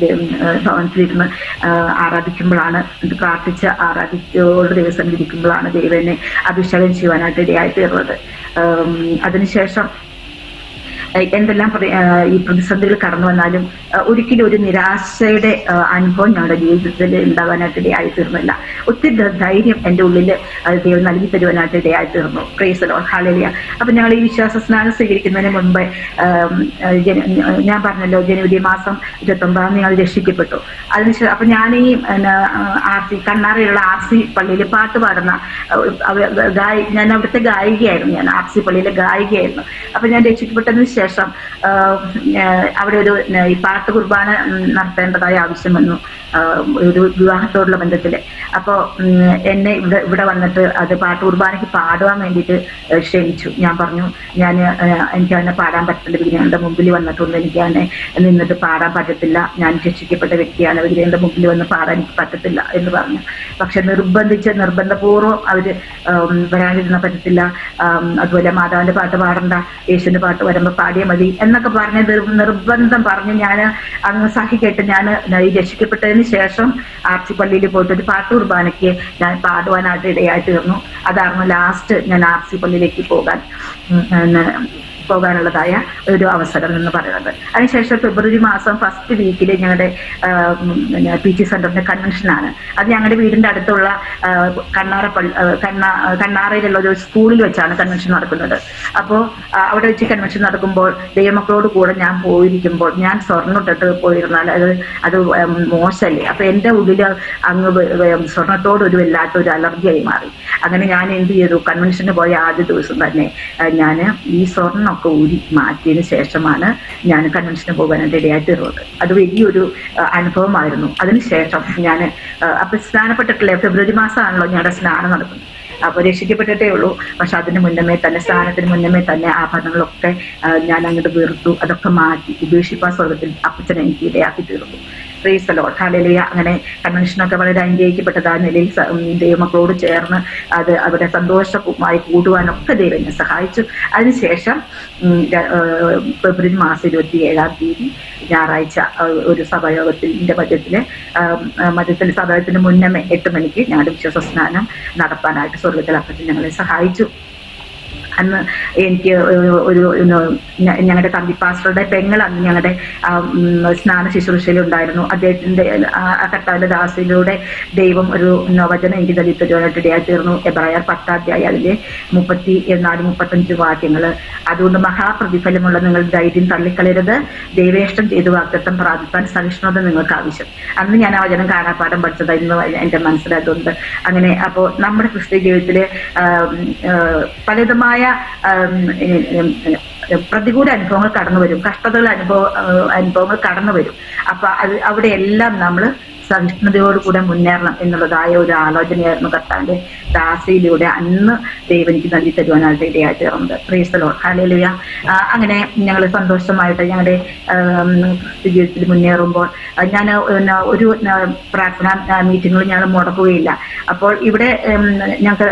ഭവനത്തിലിരുന്ന് ആരാധിക്കുമ്പോഴാണ്, ആരാധിച്ചോട് ദിവസം ഇരിക്കുമ്പോഴാണ് ദൈവം എന്നെ അഭിഷേകം ചെയ്യുവാനായിട്ട് ഇടയായിത്തീർന്നത്. അതിനുശേഷം എന്തെല്ലാം ഈ പ്രതിസന്ധികൾ കടന്നു വന്നാലും ഒരിക്കലും ഒരു നിരാശയുടെ അനുഭവം ഞങ്ങളുടെ ജീവിതത്തിൽ ഉണ്ടാകാനായിട്ട് ഇടയായി തീർന്നില്ല. ഒത്തിരി ധൈര്യം എൻ്റെ ഉള്ളിൽ ദൈവം നൽകി തരുവാനായിട്ട് ഇടയായി തീർന്നു. Price the Lord, hallelujah. അപ്പൊ ഞങ്ങൾ ഈ വിശ്വാസ സ്നാനം സ്വീകരിക്കുന്നതിന് മുൻപ് ഞാൻ പറഞ്ഞല്ലോ ജനുവരി മാസം 29-ാം ഞങ്ങൾ രക്ഷിക്കപ്പെട്ടു. അതിനുശേഷം അപ്പൊ ഞാൻ ഈ കണ്ണാറയിലുള്ള RC പള്ളിയിൽ പാട്ട് പാടുന്ന ഞാൻ അവിടുത്തെ ഗായികയായിരുന്നു. ഞാൻ RC പള്ളിയിലെ ഗായികയായിരുന്നു. അപ്പൊ ഞാൻ രക്ഷിക്കപ്പെട്ടതിന് ശേഷം അതിനുശേഷം അവിടെ ഒരു ഈ പാട്ട് കുർബാന നടത്തേണ്ടതായ ആവശ്യം വന്നു, ഒരു വിവാഹത്തോടുള്ള ബന്ധത്തില്. അപ്പോൾ എന്നെ ഇവിടെ വന്നിട്ട് അത് പാട്ട് കുർബാനയ്ക്ക് പാടുവാൻ വേണ്ടിയിട്ട് ക്ഷണിച്ചു. ഞാൻ പറഞ്ഞു എനിക്ക് അതിനെ പാടാൻ പറ്റില്ല, വിഗ്രഹങ്ങളുടെ മുമ്പിൽ വന്നിട്ടുണ്ട്, എനിക്ക് അതിനെ നിന്നിട്ട് പാടാൻ പറ്റത്തില്ല, ഞാൻ രക്ഷിക്കപ്പെട്ട വ്യക്തിയാണ്, വിഗ്രഹങ്ങളുടെ മുമ്പിൽ വന്ന് പാടാൻ എനിക്ക് പറ്റത്തില്ല എന്ന് പറഞ്ഞു. പക്ഷെ നിർബന്ധപൂർവ്വം അവര് വരാനിരുന്ന പറ്റത്തില്ല, അതുപോലെ മാതാവിന്റെ പാട്ട് പാടണ്ട, യേശുവിന്റെ പാട്ട് വരുമ്പോൾ പാടിയാൽ മതി എന്നൊക്കെ പറഞ്ഞ് നിർബന്ധം പറഞ്ഞ് ഞാൻ അങ്ങ് സഹിക്കേട്ട് ഞാൻ ഈ രക്ഷിക്കപ്പെട്ടതിന് ശേഷം ആർസി പള്ളിയിൽ പോയിട്ട് ഒരു പാട്ട് കുർബാനയ്ക്ക് ഞാൻ പാടുവാനായിട്ട് ഇടയായി തീർന്നു. അതായിരുന്നു ലാസ്റ്റ് ഞാൻ ആർസി പള്ളിയിലേക്ക് പോകാനുള്ളതായ ഒരു അവസരം എന്ന് പറയുന്നത്. അതിനുശേഷം ഫെബ്രുവരി മാസം ഫസ്റ്റ് വീക്കിൽ ഞങ്ങളുടെ PG സെന്ററിന്റെ കൺവെൻഷനാണ്. അത് ഞങ്ങളുടെ വീടിന്റെ അടുത്തുള്ള കണ്ണാറയിലുള്ള ഒരു സ്കൂളിൽ വെച്ചാണ് കൺവെൻഷൻ നടക്കുന്നത്. അപ്പോൾ അവിടെ വെച്ച് കൺവെൻഷൻ നടക്കുമ്പോൾ ദൈവമക്കളോട് കൂടെ ഞാൻ പോയിരിക്കുമ്പോൾ ഞാൻ സ്വർണ്ണിട്ടിട്ട് പോയിരുന്നാൽ അത് മോശമല്ലേ. അപ്പൊ എന്റെ ഉള്ളിൽ അങ്ങ് സ്വർണത്തോട് ഒരു വല്ലാത്തൊരു അലർജിയായി മാറി. അങ്ങനെ ഞാൻ എന്ത് ചെയ്തു, കൺവെൻഷന് പോയ ആദ്യ ദിവസം തന്നെ ഞാൻ ഈ സ്വർണ്ണം ഒക്കെ ഊരി മാറ്റിയതിന് ശേഷമാണ് ഞാൻ കൺവെൻഷന് പോകാനായിട്ട് ഇടയായി തീർന്നത്. അത് വലിയൊരു അനുഭവമായിരുന്നു. അതിനുശേഷം ഞാൻ അപ്പൊ സ്നാനപ്പെട്ടിട്ടില്ല, ഫെബ്രുവരി മാസമാണല്ലോ ഞങ്ങളുടെ സ്നാനം നടക്കുന്നത്. അപ്പൊ രക്ഷിക്കപ്പെട്ടിട്ടേ ഉള്ളൂ. പക്ഷെ അതിന് മുന്നമേ തന്നെ, സ്നാനത്തിന് മുന്നമേ തന്നെ ആഭരണങ്ങളൊക്കെ ഞാൻ അങ്ങോട്ട് വെറുത്തു, അതൊക്കെ മാറ്റി ഉപേക്ഷിപ്പാ സ്വർഗത്തിൽ അപ്പച്ചനെ എനിക്ക് ഇടയാക്കി തീർന്നു. പ്രൈസ് ദി ലോർഡ്, ഹല്ലേലൂയ. അങ്ങനെ കൺവെൻഷനൊക്കെ വളരെ അനുഗ്രഹിക്കപ്പെട്ടതായ നിലയിൽ ദൈവമക്കളോട് ചേർന്ന് അത് അവിടെ സന്തോഷമായി കൂടുവാനൊക്കെ ദൈവം എന്നെ സഹായിച്ചു. അതിനുശേഷം ഫെബ്രുവരി മാസം 27-ാം തീയതി ഞായറാഴ്ച ഒരു സഭായോഗത്തിന്റെ മധ്യത്തിൽ സഭായോഗത്തിന് മുന്നമേ 8 മണിക്ക് ഞങ്ങളുടെ വിശ്വാസ സ്നാനം നടത്താനായിട്ട് സ്വർഗത്തിൽ അപ്പച്ചൻ ഞങ്ങളെ സഹായിച്ചു. അന്ന് എനിക്ക് ഞങ്ങളുടെ തമ്പി പാസ്റ്ററുടെ പെങ്ങൾ അന്ന് ഞങ്ങളുടെ സ്നാന ശുശ്രൂഷയിലുണ്ടായിരുന്നു. അദ്ദേഹത്തിന്റെ കർത്താവിന്റെ ദാസിലൂടെ ദൈവം ഒരു വചനം എനിക്ക് ദലിതരുവാനായിട്ട് ഇടയായി തീർന്നു. എബ്രായർ 10-ാം അധ്യായം അതിലെ 34-35 വാക്യങ്ങൾ. അതുകൊണ്ട് മഹാപ്രതിഫലമുള്ള നിങ്ങൾ ധൈര്യം തള്ളിക്കളയരുത്, ദൈവേഷ്ടം ചെയ്ത് വാഗ്ദത്തം പ്രാപിക്കാൻ സഹിഷ്ണുത നിങ്ങൾക്ക് ആവശ്യം. അന്ന് ഞാൻ ആ വചനം കാണാപ്പാഠം പഠിച്ചതായിരുന്നു എന്റെ മനസ്സിലായതുകൊണ്ട്. അങ്ങനെ അപ്പോൾ നമ്മുടെ ക്രിസ്ത്യ ജീവിതത്തില് പലവിധമായ പ്രതികൂല അനുഭവങ്ങൾ കടന്നു വരും, അനുഭവങ്ങൾ കടന്നു വരും. അപ്പൊ അവിടെ എല്ലാം നമ്മൾ സഹിഷ്ണുതയോടുകൂടെ മുന്നേറണം എന്നുള്ളതായ ഒരു ആലോചനയായിരുന്നു കർത്താവിന്റെ ദാസിയിലൂടെ അന്ന് ദൈവം എനിക്ക് നൽകി തരുവാനായിട്ട് ഇടയായി തീർന്നത്. പ്രൈസ് ദി ലോർഡ്, ഹല്ലേലൂയ. അങ്ങനെ ഞങ്ങൾ സന്തോഷമായിട്ട് ഞങ്ങളുടെ ജീവിതത്തിൽ മുന്നേറുമ്പോൾ ഞാൻ ഒരു പ്രാർത്ഥന മീറ്റിങ്ങുകൾ ഞങ്ങൾ മുടക്കുകയില്ല. അപ്പോൾ ഇവിടെ ഞങ്ങൾക്ക്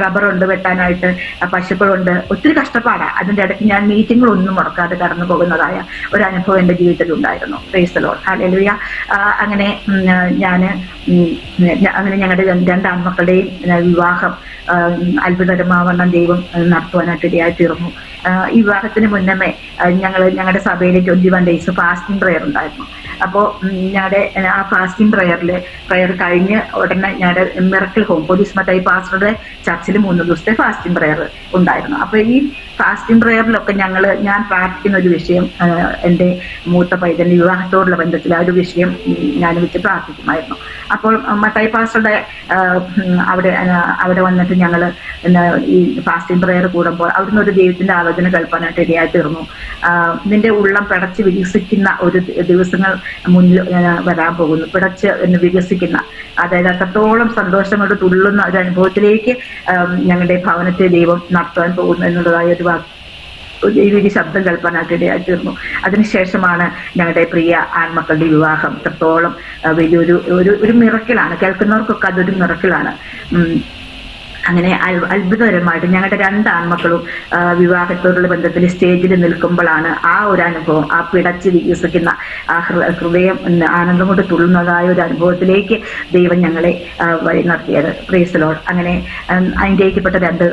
റബ്ബറുണ്ട് വെട്ടാനായിട്ട്, പശുക്കളുണ്ട്, ഒത്തിരി കഷ്ടപ്പാടാണ്. അതിന്റെ ഇടയ്ക്ക് ഞാൻ മീറ്റിങ്ങുകളൊന്നും മുടക്കാതെ കടന്നു പോകുന്നതായ ഒരു അനുഭവം എന്റെ ജീവിതത്തിൽ ഉണ്ടായിരുന്നു. പ്രൈസ് ദി ലോർഡ്, ഹല്ലേലൂയ. അങ്ങനെ ഞങ്ങളുടെ 2 ആൺമക്കളുടെയും വിവാഹം അത്ഭുതകരമാവണ്ണം ദൈവം നടത്തുവാനായിട്ട് ഇടയായി തീർന്നു. ഈ വിവാഹത്തിന് മുന്നമേ ഞങ്ങളുടെ സഭയിലെ 21 ഡേയ്സ് ഫാസ്റ്റിംഗ് പ്രയർ ഉണ്ടായിരുന്നു. അപ്പോൾ ഞങ്ങളുടെ ആ ഫാസ്റ്റിംഗ് പ്രയർ കഴിഞ്ഞ് ഉടനെ ഞങ്ങളുടെ മിറക്കിൾ ഹോം പോലീസ് മത്തായി പാസ്റ്ററുടെ ചർച്ചിൽ 3 ദിവസത്തെ ഫാസ്റ്റിംഗ് പ്രയർ ഉണ്ടായിരുന്നു. അപ്പൊ ഈ ഫാസ്റ്റിംഗ് പ്രയറിലൊക്കെ ഞാൻ പ്രാർത്ഥിക്കുന്ന ഒരു വിഷയം, എൻ്റെ മൂത്ത പൈതന്റെ വിവാഹത്തോടുള്ള ബന്ധത്തിൽ ആ ഒരു വിഷയം ഞാൻ വെച്ച് പ്രാർത്ഥിക്കുമായിരുന്നു. അപ്പോൾ മത്തായി പാസ്റ്ററുടെ അവിടെ വന്നിട്ട് ഞങ്ങൾ ഈ ഫാസ്റ്റിംഗ് പ്രയർ കൂടുമ്പോൾ അവിടുന്ന് ഒരു ദൈവത്തിന്റെ ആലോചന കേൾപ്പാനായിട്ട് ഇടയായി തീർന്നു. നിന്റെ ഉള്ളം പിടച്ച് വികസിക്കുന്ന ഒരു ദിവസങ്ങൾ മുന്നിൽ വരാൻ പോകുന്നു. പിടച്ച് വികസിക്കുന്ന, അതായത് അത്രത്തോളം സന്തോഷം കൊണ്ട് തുള്ളുന്ന ഒരു അനുഭവത്തിലേക്ക് ഞങ്ങളുടെ ഭവനത്തെ ദൈവം നടത്താൻ പോകുന്നു എന്നുള്ളതായ ഒരു ദൈവിക ശബ്ദം കേൾപ്പാനായിട്ട് ഇടയായി തീർന്നു. അതിനുശേഷമാണ് ഞങ്ങളുടെ പ്രിയ ആൺമക്കളുടെ വിവാഹം. എത്രത്തോളം വലിയൊരു മിറക്കിളാണ്. കേൾക്കുന്നവർക്കൊക്കെ അതൊരു മിറക്കിളാണ്. അങ്ങനെ അത്ഭുതകരമായിട്ട് ഞങ്ങളുടെ 2 ആൺമക്കളും വിവാഹത്തോടുള്ള ബന്ധത്തിൽ സ്റ്റേജിൽ നിൽക്കുമ്പോഴാണ് ആ ഒരു അനുഭവം, ആ പിടച്ച് വികസിക്കുന്ന ആ ഹൃദയം ആനന്ദം കൊണ്ട് തുള്ളുന്നതായ ഒരു അനുഭവത്തിലേക്ക് ദൈവം ഞങ്ങളെ വഴി നടത്തിയത്. Price the Lord. അങ്ങനെ അനുഗ്രഹിക്കപ്പെട്ട 2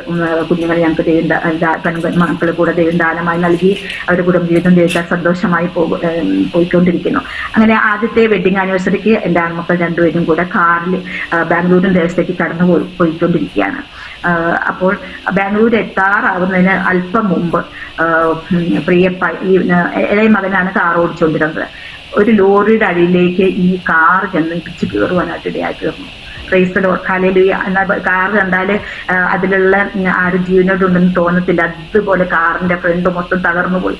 കുഞ്ഞുങ്ങളെ ഞങ്ങൾക്ക് മക്കൾ കൂടെ ദൈവം ദാനമായി നൽകി. അവരുടെ കുടുംബ ജീവിതം ദൈവത്താൽ സന്തോഷമായി പോയിക്കൊണ്ടിരിക്കുന്നു. അങ്ങനെ ആദ്യത്തെ വെഡിങ് ആനിവേഴ്സറിക്ക് എൻ്റെ ആൺമക്കൾ 2 പേരും കൂടെ കാറിൽ ബാംഗ്ലൂരിൻ ദേശത്തേക്ക് കടന്നു പോയിക്കൊണ്ടിരിക്കുകയാണ്. അപ്പോൾ ബാംഗ്ലൂർ എത്താറാവുന്നതിന് അല്പം മുമ്പ് ഇളയ മകനാണ് കാർ ഓടിച്ചുകൊണ്ടിരുന്നത്. ഒരു ലോറിയുടെ അടിയിലേക്ക് ഈ കാർ ചെന്ന് ഇടിച്ച് കയറുവാനായിട്ട് ഇടയായി തീർന്നു. Price the Lord hallelujah. എന്നാൽ കാർ കണ്ടാല് അതിലുള്ള ആരും ജീവനോടുണ്ടെന്ന് തോന്നത്തില്ല. അതുപോലെ കാറിന്റെ ഫ്രണ്ട് മൊത്തം തകർന്നു പോയി.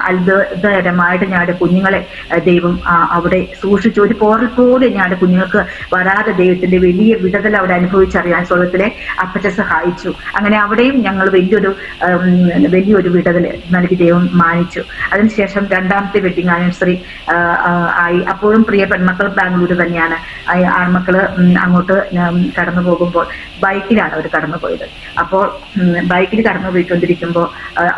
അത്ഭുതകരമായിട്ട് ഞങ്ങളുടെ കുഞ്ഞുങ്ങളെ ദൈവം അവിടെ സൂക്ഷിച്ചു. ഒരു പോറൽ പോലെ ഞങ്ങളുടെ കുഞ്ഞുങ്ങൾക്ക് വരാതെ ദൈവത്തിന്റെ വലിയ വിടുതൽ അവിടെ അനുഭവിച്ചറിയാൻ സ്വർഗത്തിലെ അപ്പച്ച സഹായിച്ചു. അങ്ങനെ അവിടെയും ഞങ്ങൾ വലിയൊരു വിടുതൽ നൽകി ദൈവം മാനിച്ചു. അതിനുശേഷം രണ്ടാമത്തെ വെഡിങ് ആനിവേഴ്സറി ആയി. അപ്പോഴും പ്രിയ പെൺമക്കൾ ബാംഗ്ലൂർ തന്നെയാണ്. ആൺമക്കള് അങ്ങോട്ട് കടന്നു പോകുമ്പോൾ ബൈക്കിലാണ് അവർ കടന്നുപോയത്. അപ്പോൾ ബൈക്കിൽ കടന്നു പോയിക്കൊണ്ടിരിക്കുമ്പോൾ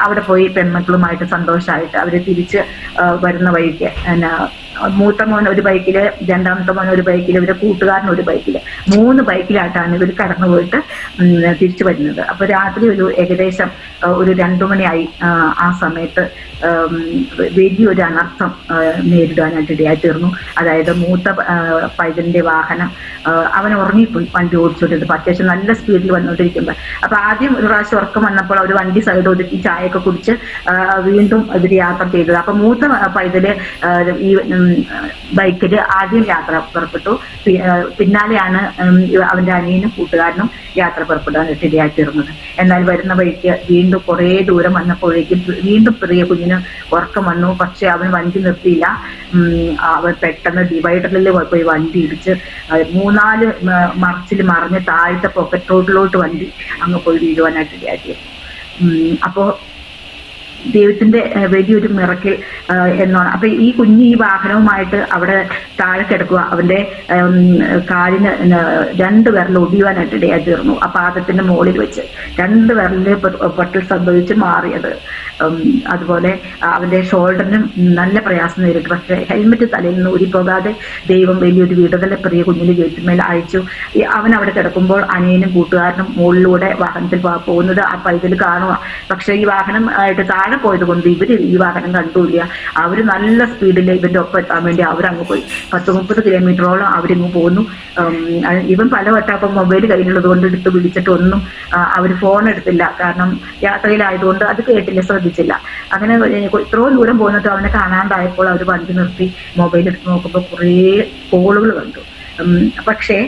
അവിടെ പോയി പെൺമക്കളുമായിട്ട് സന്തോഷമായിട്ട് അവര് തിരിച്ച് വരുന്ന വഴിക്ക് മൂത്ത മോൻ ഒരു ബൈക്കില്, രണ്ടാമത്തെ മോൻ ഒരു ബൈക്കില്, ഇവരുടെ കൂട്ടുകാരൻ ഒരു ബൈക്കില്, 3 ബൈക്കിലായിട്ടാണ് ഇവർ കടന്നുപോയിട്ട് തിരിച്ചു വരുന്നത്. അപ്പൊ രാത്രി ഏകദേശം ഒരു 2 മണിയായി. ആ സമയത്ത് വലിയൊരു അനർത്ഥം നേരിടാനായിട്ട് ഇടയായി തീർന്നു. അതായത് മൂത്ത പൈതലിന്റെ വാഹനം അവൻ ഉറങ്ങിപ്പോയി വണ്ടി ഓടിച്ചോണ്ടിരുന്നത്. അത്യാവശ്യം നല്ല സ്പീഡിൽ വന്നുകൊണ്ടിരിക്കുമ്പോൾ. അപ്പൊ ആദ്യം ഒരു പ്രാവശ്യം ഉറക്കം വന്നപ്പോൾ അവർ വണ്ടി സൈഡ് ഒതുക്കി ചായയൊക്കെ കുടിച്ച് വീണ്ടും ഇവർ യാത്ര ചെയ്തത്. അപ്പൊ മൂത്ത പൈതല് ഈ ബൈക്കില് ആദ്യം യാത്ര പുറപ്പെട്ടു. പിന്നാലെയാണ് അവന്റെ അനിയനും കൂട്ടുകാരനും യാത്ര പുറപ്പെടാനായിട്ട് ഇടയായി തീർന്നത്. എന്നാൽ വരുന്ന വഴിക്ക് വീണ്ടും കുറേ ദൂരം വന്നപ്പോഴേക്കും വീണ്ടും പ്രിയ കുഞ്ഞിന് ഉറക്കം വന്നു. പക്ഷെ അവൻ വണ്ടി നിർത്തിയില്ല. അവൻ പെട്ടെന്ന് ഡിവൈഡറിൽ പോയി വണ്ടി ഇടിച്ച് 3-4 മറിച്ചിൽ മറിഞ്ഞ് താഴത്തെ പോക്കറ്റ് റോഡിലോട്ട് വണ്ടി അങ്ങ് പോയി വീഴുവാനായിട്ട് ഇടയായി. അപ്പോ ദൈവത്തിന്റെ വലിയൊരു മിറക്കിൾ എന്നാണ്. അപ്പൊ ഈ കുഞ്ഞ് ഈ വാഹനവുമായിട്ട് അവിടെ താഴെ കിടക്കുക. അവന്റെ കാലിന് 2 വിരൽ ഒടിയുവാനായിട്ട് ഇടയായി തീർന്നു. ആ പാദത്തിന്റെ മുകളിൽ വെച്ച് 2 വിരലില് പൊട്ടൽ സംഭവിച്ച് മാറിയത്. അതുപോലെ അവന്റെ ഷോൾഡറിനും നല്ല പ്രയാസം നേരിട്ടു. പക്ഷെ ഹെൽമെറ്റ് തലയിൽ നിന്ന് ഊരിപ്പോകാതെ ദൈവം വലിയൊരു വിടുതലെ പ്രിയ കുഞ്ഞിന് ജീവിതത്തിന്മേൽ അയച്ചു. അവൻ അവിടെ കിടക്കുമ്പോൾ അനിയനും കൂട്ടുകാരനും മുകളിലൂടെ വാഹനത്തിൽ പോകുന്നത് ആ പൈതൽ കാണുക. പക്ഷെ ഈ വാഹനം ആയിട്ട് താഴെ പോയത് കൊണ്ട് ഇവര് ഈ വാഹനം കണ്ടുമില്ല. അവര് നല്ല സ്പീഡിൽ ഇവന്റെ ഒപ്പം എത്താൻ വേണ്ടി അവരങ്ങ് പോയി. 10-30 കിലോമീറ്ററോളം അവരിങ്ങ് പോന്നു. ഇവൻ പലവട്ടം അപ്പം മൊബൈൽ കയ്യിലുള്ളത് കൊണ്ട് എടുത്ത് വിളിച്ചിട്ടൊന്നും അവർ ഫോൺ എടുത്തില്ല. കാരണം യാത്രയിലായതുകൊണ്ട് അത് കേട്ടില്ല, ശ്രദ്ധിച്ചില്ല. അങ്ങനെ ഇത്രയും ദൂരം പോകുന്നിട്ട് അവനെ കാണാണ്ടായപ്പോൾ അവർ വണ്ടി നിർത്തി മൊബൈൽ എടുത്ത് നോക്കുമ്പോൾ കുറേ കോളുകൾ കണ്ടു. പക്ഷേ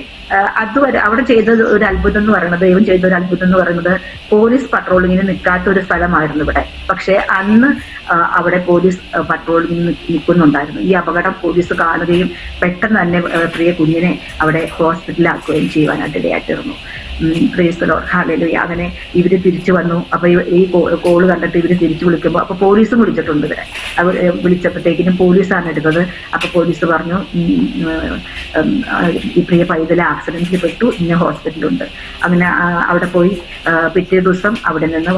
അതുവരെ അവിടെ ചെയ്ത ഒരു അത്ഭുതം എന്ന് പറയുന്നത്, ദൈവം ചെയ്ത ഒരു അത്ഭുതം എന്ന് പറയുന്നത്, പോലീസ് പട്രോളിങ്ങിന് നിൽക്കാത്ത ഒരു സ്ഥലമായിരുന്നു ഇവിടെ. പക്ഷെ അന്ന് അവിടെ പോലീസ് പട്രോളിങ്ങിന് നിൽക്കുന്നുണ്ടായിരുന്നു. ഈ അപകടം പോലീസ് കാണുകയും പെട്ടെന്ന് തന്നെ പ്രിയ കുഞ്ഞിനെ അവിടെ ഹോസ്പിറ്റലിലാക്കുകയും ചെയ്യുവാനായിട്ട് ഇടയായിത്തീർന്നു. പ്രൈസ് ദി ലോർഡ് ഹല്ലേലൂയ. അങ്ങനെ ഇവര് തിരിച്ചു വന്നു. അപ്പൊ ഈ കോള് കണ്ടിട്ട് ഇവര് തിരിച്ചു വിളിക്കുമ്പോൾ അപ്പൊ പോലീസും വിളിച്ചിട്ടുണ്ട് ഇവിടെ. അവർ വിളിച്ചപ്പോഴത്തേക്കിനും പോലീസാണ് എടുത്തത്. അപ്പൊ പോലീസ് പറഞ്ഞു, ഈ പ്രിയ പൈതൽ ആക്സിഡന്റിൽ പെട്ടു, ഇന്ന ഹോസ്പിറ്റലുണ്ട്. അങ്ങനെ അവിടെ പോയി പിറ്റേ ദിവസം അവിടെ നിന്ന്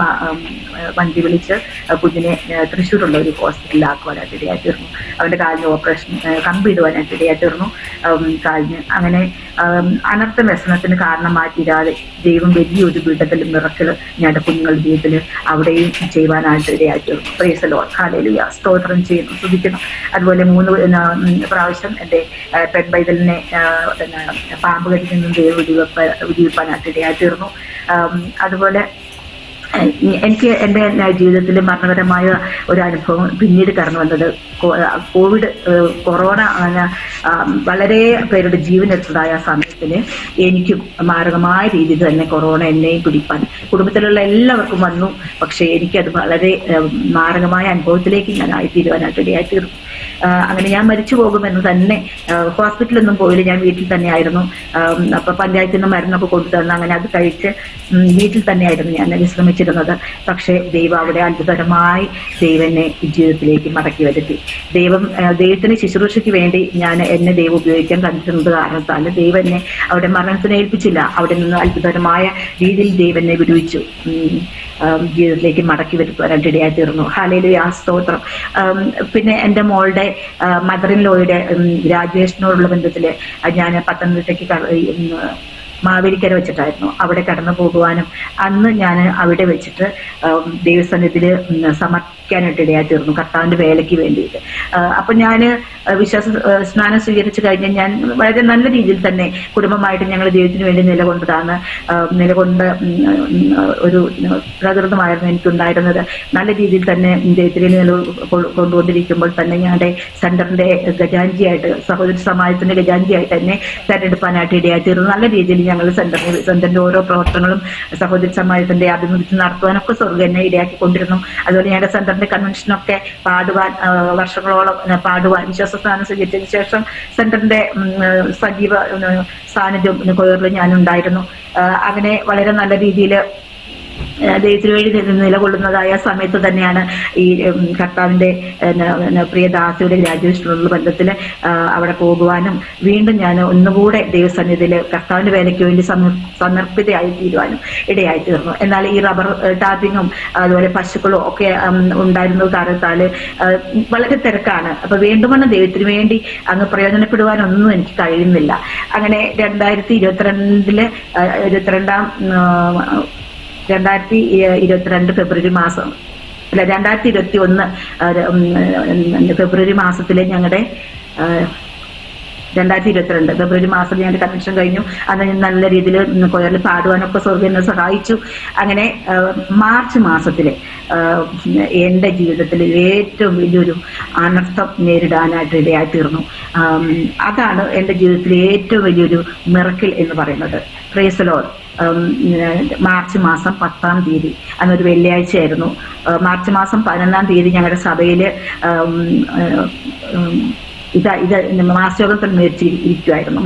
വണ്ടി വിളിച്ച് കുഞ്ഞിനെ തൃശ്ശൂരുള്ള ഒരു ഹോസ്പിറ്റലിലാക്കുവാനായിട്ട് ഇടയായിത്തീർന്നു. അവന്റെ കാലിന് ഓപ്പറേഷൻ കമ്പിടുവാനായിട്ട് ഇടയായിത്തീർന്നു കാലിന്. അങ്ങനെ അനർത്ഥ വ്യസനത്തിന് കാരണം മാറ്റിയിരാതെ ദൈവം വലിയൊരു വിടുതൽ മിറക്കിള് ഞങ്ങളുടെ കുഞ്ഞുങ്ങളുടെ ജീവിതത്തിൽ അവിടെയും ചെയ്യുവാനായിട്ട് ഇടയായിത്തീർന്നു. പ്രൈസ് ദി ലോർഡ് ഹല്ലേലൂയ. സ്തോത്രം ചെയ്യുന്നു, സ്തുതിക്കുന്നു. അതുപോലെ 3 പ്രാവശ്യം എൻ്റെ പെൺപൈതലിനെ പാമ്പ് കടിയിൽ നിന്നും ദൈവം വിടിവിപ്പാനായിട്ട് ഇടയായിത്തീർന്നു. അതുപോലെ എനിക്ക് എൻ്റെ ജീവിതത്തിൽ മരണകരമായ ഒരു അനുഭവം പിന്നീട് കടന്നു വന്നത് കൊറോണ വളരെ പേരുടെ ജീവനെടുത്തതായ സമയത്തിൽ എനിക്ക് മാരകമായ രീതിയിൽ തന്നെ കൊറോണ എന്നെയും പിടിപ്പാൻ കുടുംബത്തിലുള്ള എല്ലാവർക്കും വന്നു. പക്ഷേ എനിക്കത് വളരെ മാരകമായ അനുഭവത്തിലേക്ക് ഞാൻ ആയിത്തീരുവാനായിട്ട് ഇടയായിത്തീർന്നു. അങ്ങനെ ഞാൻ മരിച്ചു പോകുമെന്ന് തന്നെ ഹോസ്പിറ്റലൊന്നും പോയില്ല, ഞാൻ വീട്ടിൽ തന്നെയായിരുന്നു. അപ്പൊ പഞ്ചായത്തിൽ നിന്ന് മരുന്നൊക്കെ കൊണ്ടുതന്നു. അങ്ങനെ അത് കഴിച്ച് വീട്ടിൽ തന്നെയായിരുന്നു ഞാൻ വിശ്രമിച്ചിരുന്നത്. പക്ഷെ ദൈവം അവിടെ അത്ഭുതകരമായി ദൈവനെ ജീവിതത്തിലേക്ക് മടക്കി വരുത്തി. ദൈവത്തിന് ശുശ്രൂഷയ്ക്ക് വേണ്ടി എന്നെ ദൈവം ഉപയോഗിക്കാൻ കണ്ടിരുന്നത് കാരണത്താൽ ദൈവം എന്നെ അവിടെ മരണത്തിന് ഏൽപ്പിച്ചില്ല. അവിടെ നിന്ന് അത്ഭുതകരമായ രീതിയിൽ ദൈവനെ വിടുവിച്ചു, ജീവിതത്തിലേക്ക് മടക്കി വരുത്തുവാനായിട്ട് ഇടയായി തീർന്നു. ഹല്ലേലൂയ, സ്തോത്രം. പിന്നെ എൻ്റെ മോളുടെ മദർ ഇൻ ലോയുടെ ഗ്രാജുവേഷനോടുള്ള ബന്ധത്തിൽ ഞാൻ പത്തനംതിട്ടയ്ക്ക് മാവേലിക്കര വെച്ചിട്ടായിരുന്നു. അവിടെ കടന്നു പോകുവാനും അന്ന് ഞാൻ അവിടെ വെച്ചിട്ട് ദൈവസന്നിധിയിൽ സമർപ്പിക്കാനായിട്ട് ഇടയായി തീർന്നു, കർത്താവിന്റെ വേലയ്ക്ക് വേണ്ടിയിട്ട്. അപ്പൊ ഞാൻ വിശ്വാസ സ്നാനം സ്വീകരിച്ചു കഴിഞ്ഞ് ഞാൻ വളരെ നല്ല രീതിയിൽ തന്നെ കുടുംബമായിട്ട് ഞങ്ങൾ ദൈവത്തിന് വേണ്ടി നിലകൊണ്ട് ഒരു പ്രകൃതമായിരുന്നു എനിക്കുണ്ടായിരുന്നത്. നല്ല രീതിയിൽ തന്നെ ദൈവത്തിന് കൊണ്ടുകൊണ്ടിരിക്കുമ്പോൾ തന്നെ ഞങ്ങളുടെ സെന്ററിന്റെ ഗജാഞ്ചിയായിട്ട്, സഹോദര സമാജത്തിന്റെ ഗജാഞ്ചിയായിട്ട് തന്നെ തെരഞ്ഞെടുപ്പാനായിട്ട് ഇടയായി തീർന്നു. നല്ല രീതിയിൽ ഞങ്ങൾ സെന്ററിന്റെ ഓരോ പ്രവർത്തനങ്ങളും സഹോദര സമാജത്തിന്റെ ആഭിമുഖ്യത്തിൽ നടത്തുവാനൊക്കെ സ്വർഗ്ഗം എന്നെ ഇടയാക്കിക്കൊണ്ടിരുന്നു. അതുപോലെ ഞങ്ങളുടെ സെന്ററിന്റെ കൺവെൻഷനൊക്കെ പാടുവാൻ, വർഷങ്ങളോളം പാടുവാൻ, വിശ്വാസസ്ഥാനം സ്വീകരിച്ചതിന് ശേഷം സെന്ററിന്റെ സജീവ സാന്നിധ്യം കൊയറിൽ ഞാനുണ്ടായിരുന്നു. അങ്ങനെ വളരെ നല്ല രീതിയിൽ ദൈവത്തിന് വേണ്ടി നിലകൊള്ളുന്നതായ സമയത്ത് തന്നെയാണ് ഈ കർത്താവിന്റെ പ്രിയദാസിയുടെ ഗ്രാജുവേഷനുള്ള ബന്ധത്തിൽ അവിടെ പോകുവാനും വീണ്ടും ഞാൻ ഒന്നുകൂടെ ദൈവസന്നിധിയിൽ കർത്താവിന്റെ വേലയ്ക്ക് വേണ്ടി സമർപ്പിതയായി തീരുവാനും ഇടയായി തീർന്നു. എന്നാൽ ഈ റബ്ബർ ടാപ്പിങ്ങും അതുപോലെ പശുക്കളും ഒക്കെ ഉണ്ടായിരുന്ന കാരണത്താൽ വളരെ തിരക്കാണ്. അപ്പൊ വേണ്ടുമെന്ന് ദൈവത്തിന് വേണ്ടി അങ്ങ് പ്രയോജനപ്പെടുവാനൊന്നും എനിക്ക് കഴിയുന്നില്ല. അങ്ങനെ 2022 ഫെബ്രുവരി മാസം, അല്ല 2021 ഫെബ്രുവരി മാസത്തിലെ ഞങ്ങളുടെ 2022 ഫെബ്രുവരി മാസത്തിൽ ഞങ്ങളുടെ കൺവെൻഷൻ കഴിഞ്ഞു. അന്ന് നല്ല രീതിയിൽ കൊയറിൽ പാടുവാനൊക്കെ സ്വർഗ്ഗം എന്നെ സഹായിച്ചു. അങ്ങനെ മാർച്ച് മാസത്തില് എൻ്റെ ജീവിതത്തിൽ ഏറ്റവും വലിയൊരു അനർത്ഥം നേരിടാനായിട്ട് ഇടയായി തീർന്നു. അതാണ് എൻ്റെ ജീവിതത്തിലെ ഏറ്റവും വലിയൊരു മിറക്കിൾ എന്ന് പറയുന്നത്. Price the Lord. മാർച്ച് മാസം 10-ാം തീയതി, അന്നൊരു വെള്ളിയാഴ്ചയായിരുന്നു. മാർച്ച് മാസം 11-ാം തീയതി ഞങ്ങളുടെ സഭയിൽ ഇത് മാസയോഗം ക്രമീകരിച്ചിരിക്കുമായിരുന്നു.